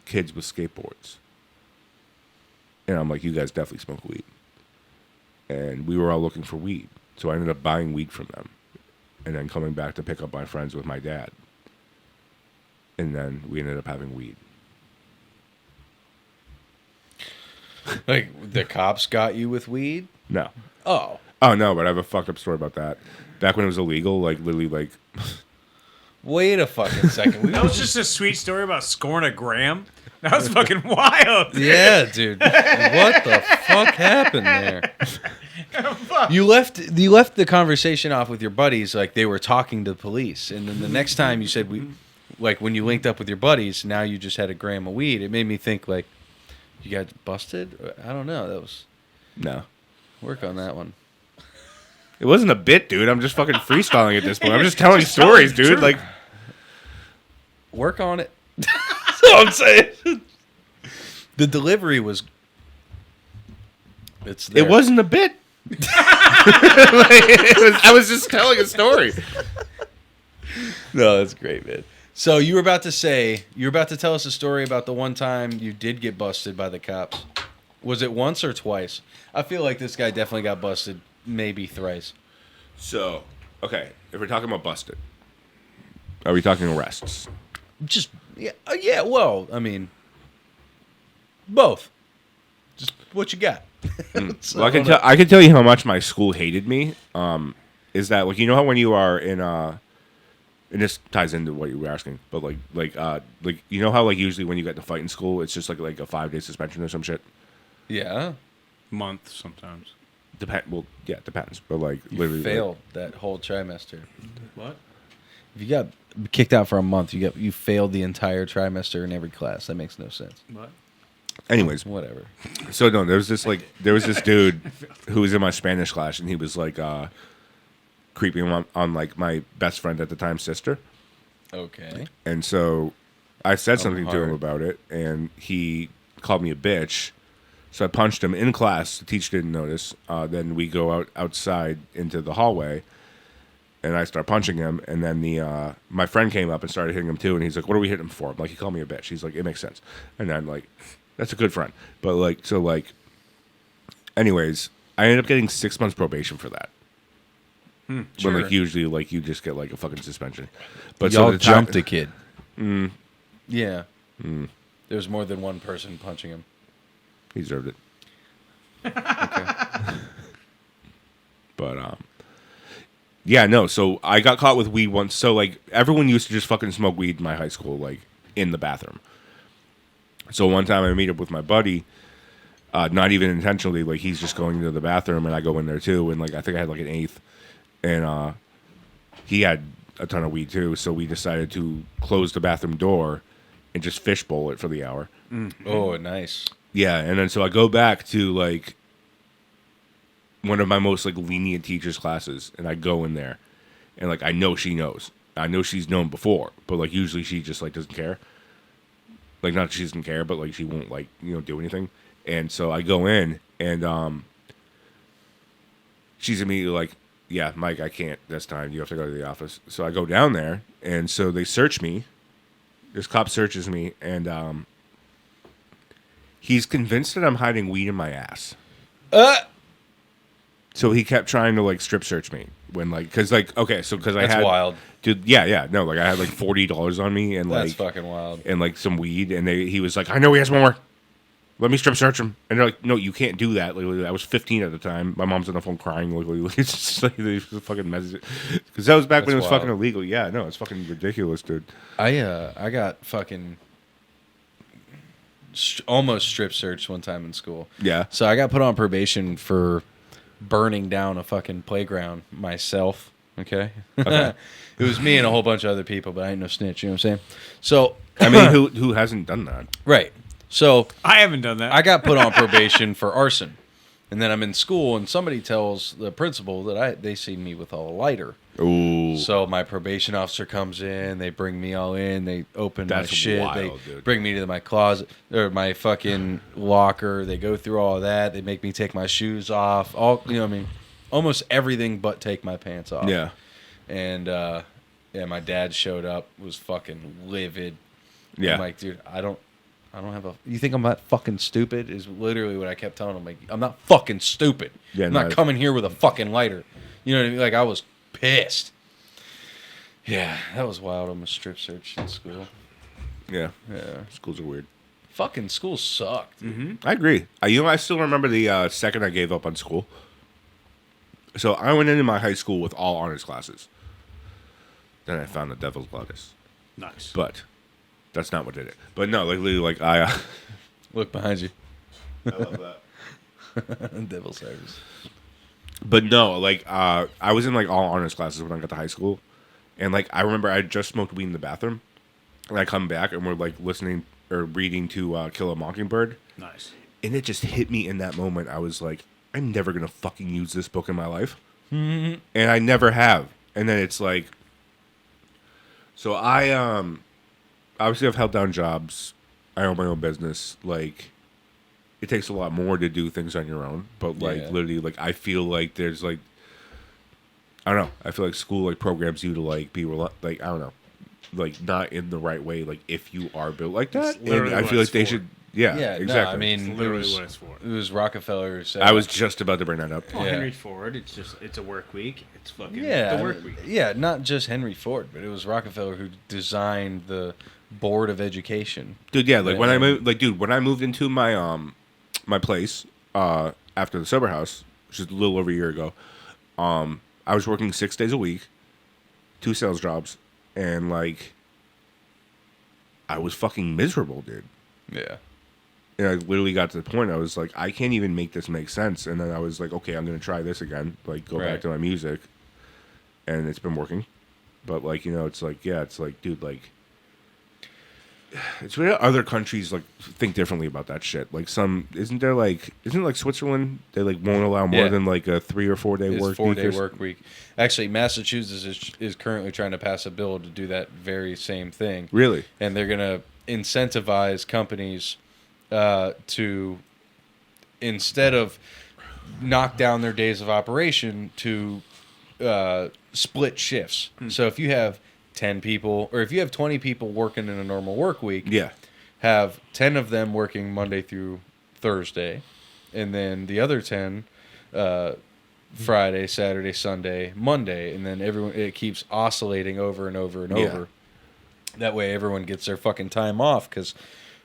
kids with skateboards. And I'm like, "You guys definitely smoke weed." And we were all looking for weed. So I ended up buying weed from them. And then coming back to pick up my friends with my dad. And then we ended up having weed. Like the cops got you with weed? No. Oh. Oh, no, but I have a fucked up story about that. Back when it was illegal, like, literally, like... Wait a fucking second. That was just a sweet story about scoring a gram. That was fucking wild. Yeah, dude. What the fuck happened there? You left the conversation off with your buddies like they were talking to the police, and then the next time you said when you linked up with your buddies, now you just had a gram of weed. It made me think like you got busted. I don't know. That was No. work on that one. It wasn't a bit, dude. I'm just fucking freestyling at this point. I'm just telling stories, dude. Like, Work on it. That's all I'm saying. The delivery was. It's there. it wasn't a bit. I was just telling a story. No, that's great, man. So you were about to tell us a story about the one time you did get busted by the cops. Was it once or twice? I feel like this guy definitely got busted maybe thrice. So, okay, if we're talking about busted, are we talking arrests? Just yeah. Well, I mean, both. Just what you got. Well, I can tell you how much my school hated me. Is that like, you know how when you are in and this ties into what you were asking, but like you know how like usually when you get to fight in school, it's just like a 5-day suspension or some shit. Yeah. Month sometimes. Well, yeah, it depends. But like You literally, failed that whole trimester. What? If you got kicked out for a month, you failed the entire trimester in every class. That makes no sense. What? anyways, Whatever. so no, there was this dude who was in my Spanish class, and he was like creeping on like my best friend at the time sister. Okay. And so I said something to him hard. about it, and he called me a bitch. So I punched him in class. The teacher didn't notice. Then we go outside into the hallway, and I start punching him. And then my friend came up and started hitting him too. And he's like, "What are we hitting him for?" I'm like, "He called me a bitch." He's like, "It makes sense." And I'm like, "That's a good friend." But anyways, I ended up getting 6 months probation for that. When Sure. like usually like you just get like a fucking suspension. But Y'all so jumped a kid. Yeah. There was more than one person punching him. He deserved it. Okay. But yeah, no. So I got caught with weed once. So like everyone used to just fucking smoke weed in my high school, like in the bathroom. So one time I meet up with my buddy, not even intentionally. Like he's just going to the bathroom, and I go in there too. And like I think I had like an eighth, and he had a ton of weed too. So we decided to close the bathroom door and just fishbowl it for the hour. Oh, nice. Yeah, and then so I go back to like one of my most like lenient teachers' classes, and I go in there, and like I know she knows. I know she's known before, but like usually she just like doesn't care. Like not that she doesn't care, but like she won't like do anything. And so I go in, and she's immediately like, "Yeah, Mike, I can't this time. You have to go to the office." So I go down there, and so they search me. This cop searches me, and he's convinced that I'm hiding weed in my ass. So he kept trying to like strip search me. when like because like okay, so because I That's had wild. dude, yeah, no, like I had like $40 on me and That's like fucking wild. and like some weed, and he was like, I know he has more. Let me strip search him. And they're like, no, you can't do that. Like, I was 15 at the time. My mom's on the phone crying. Like, it's just like they fucking message. Because that was back when it was That's wild. fucking illegal. Yeah, no, it's fucking ridiculous, dude. I got fucking almost strip searched one time in school. Yeah. So I got put on probation for burning down a fucking playground myself. Okay. It was me and a whole bunch of other people, but I ain't no snitch. You know what I'm saying? So I mean, who hasn't done that? right. So I haven't done that. I got put on probation for arson, and then I'm in school, and somebody tells the principal that they see me with a lighter. Ooh. So my probation officer comes in, they bring me all in, they open That's my shit, wild, they dude. bring me to my closet or my fucking locker, they go through all of that, they make me take my shoes off, all you know what I mean, almost everything but take my pants off. Yeah. And yeah, my dad showed up, was fucking livid. Yeah. I'm like, dude, I don't have a. You think I'm not fucking stupid? Is literally what I kept telling him. Like, I'm not fucking stupid. Yeah, I'm no, not coming here with a fucking lighter. You know what I mean? Like, I was pissed. Yeah, that was wild. Almost strip search in school. Yeah. Yeah, Schools are weird. fucking school sucked. I agree. I still remember the second I gave up on school. So I went into my high school with all honors classes. Then I found the devil's lettuce. Nice. But that's not what did it. But no, like literally, like I. Look behind you. I love that. Devil service. But no, like I was in like all honors classes when I got to high school, and like I remember I just smoked weed in the bathroom, and I come back and we're like listening or reading to Kill a Mockingbird, Nice. and it just hit me in that moment. I was like, I'm never gonna fucking use this book in my life, and I never have. And then it's like, so I obviously I've held down jobs. I own my own business. Like, it takes a lot more to do things on your own. But like, Yeah. literally, like I feel like there's like, I don't know. I feel like school like programs you to like be like I don't know, like not in the right way. Like if you are built like that, and literally I what feel it's like they for. should. Yeah, Yeah, exactly. no, I mean, It's literally what it's for. it was Rockefeller who said. I was just about to bring that up. Well, Yeah. Henry Ford, it's a work week. It's fucking Yeah, the work week. yeah, not just Henry Ford, but it was Rockefeller who designed the Board of Education. Dude, yeah, like when I Yeah. moved, like, dude, when I moved into my my place after the sober house, which is a little over a year ago, I was working 6 days a week, 2 sales jobs, and like, I was fucking miserable, dude. Yeah. And I literally got to the point I was like, I can't even make this make sense. And then I was like, okay, I'm gonna try this again, like go back Right. to my music, and it's been working. But like, you know, it's like, yeah, it's like, dude, like. It's weird how other countries like think differently about that shit. Like isn't it like Switzerland? They like won't allow more Yeah. than like a 3 or 4 day It's work 4 day week or work week. Actually, Massachusetts is currently trying to pass a bill to do that very same thing. Really? And they're going to incentivize companies to, instead of knock down their days of operation, to split shifts. So if you have 10 people, or if you have 20 people working in a normal work week, Yeah. have 10 of them working Monday through Thursday, and then the other 10 Friday, Saturday, Sunday, Monday, and then it keeps oscillating over and over and Yeah. over. That way everyone gets their fucking time off, because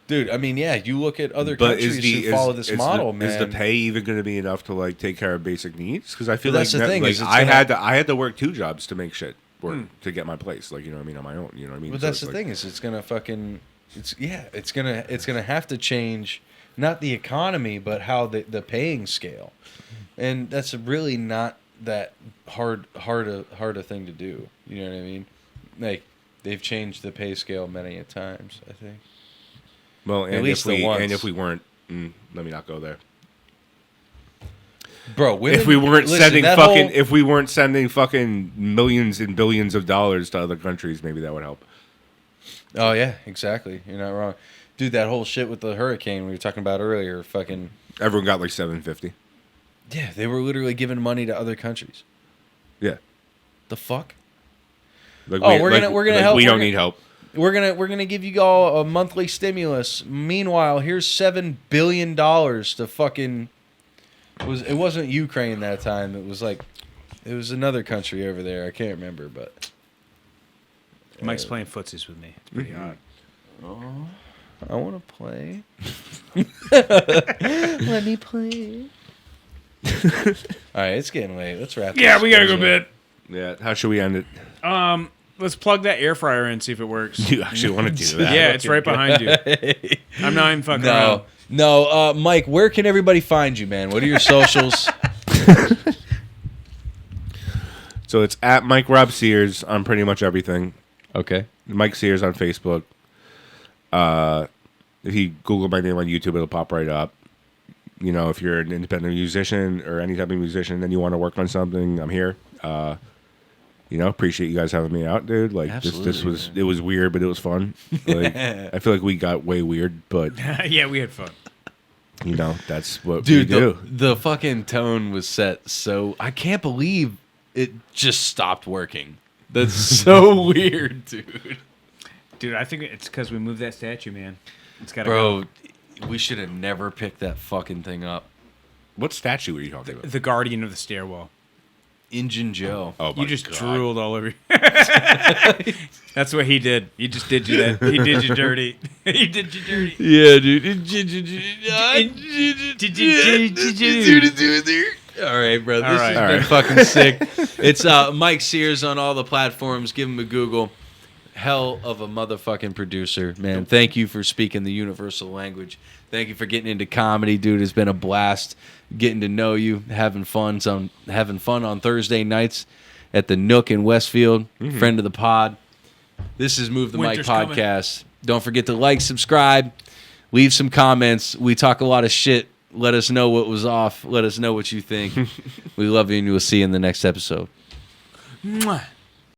dude, I mean, yeah, you look at other But countries who follow this model, man. Is the pay even going to be enough to like take care of basic needs? Because I feel But like that's the thing, like is it's I gonna- had to work 2 jobs to make shit work to get my place. Like, you know what I mean, on my own. You know what I mean? But So that's it's the like- thing, is it's gonna fucking it's gonna have to change, not the economy, but how the paying scale, and that's really not that hard a thing to do. You know what I mean? Like, they've changed the pay scale many a times, I think. Well, and least the once. if we weren't, let me not go there. Bro, women, If we weren't listen, sending that fucking, whole- if we weren't sending fucking millions and billions of dollars to other countries, maybe that would help. Oh yeah, exactly. You're not wrong, dude. That whole shit with the hurricane we were talking about earlier, fucking Everyone got like $750. yeah, they were literally giving money to other countries. Yeah. The fuck? Like Oh, we're gonna help- We we're don't gonna- need help. We're gonna give you all a monthly stimulus. Meanwhile, here's $7 billion to fucking. It wasn't Ukraine that time. It was like It was another country over there. I can't remember, but Mike's playing footsies with me. It's pretty hot. I want to play. Let me play. All right, it's getting late. Let's wrap. Yeah, this we gotta go up. bed. Yeah. How should we end it? Let's plug that air fryer in, see if it works. You actually want to do that? Yeah, it's right behind you. I'm not even fucking around. No, Mike. Where can everybody find you, man? What are your socials? So it's at Mike Rob Sears on pretty much everything. Okay. Mike Sears on Facebook. If you Google my name on YouTube, it'll pop right up. You know, if you're an independent musician or any type of musician and you want to work on something, I'm here. You know, appreciate you guys having me out, dude. Like this was it was weird, but it was fun. Like I feel like we got way weird, but Yeah, we had fun. you know, that's what Dude, we do. the fucking tone was set so I can't believe it just stopped working. That's so weird, dude. Dude, I think it's because we moved that statue, man. It's gotta Bro, go. we should have never picked that fucking thing up. What statue are you talking about? The guardian of the stairwell. Injun Joe. Oh, You my just God. drooled all over. That's what he did. He just did you that. He did you dirty. He did you dirty. Yeah, dude. All right, bro. This right. has been fucking sick. It's Mike Sears on all the platforms. Give him a Google. Hell of a motherfucking producer, man. Thank you for speaking the universal language. Thank you for getting into comedy, dude. It's been a blast getting to know you, having fun on Thursday nights at the Nook in Westfield. Friend of the pod. This is Move the Winter's Mic podcast. Don't forget to like, subscribe, leave some comments. We talk a lot of shit. Let us know what was off. Let us know what you think. We love you, and we'll see you in the next episode. Mwah.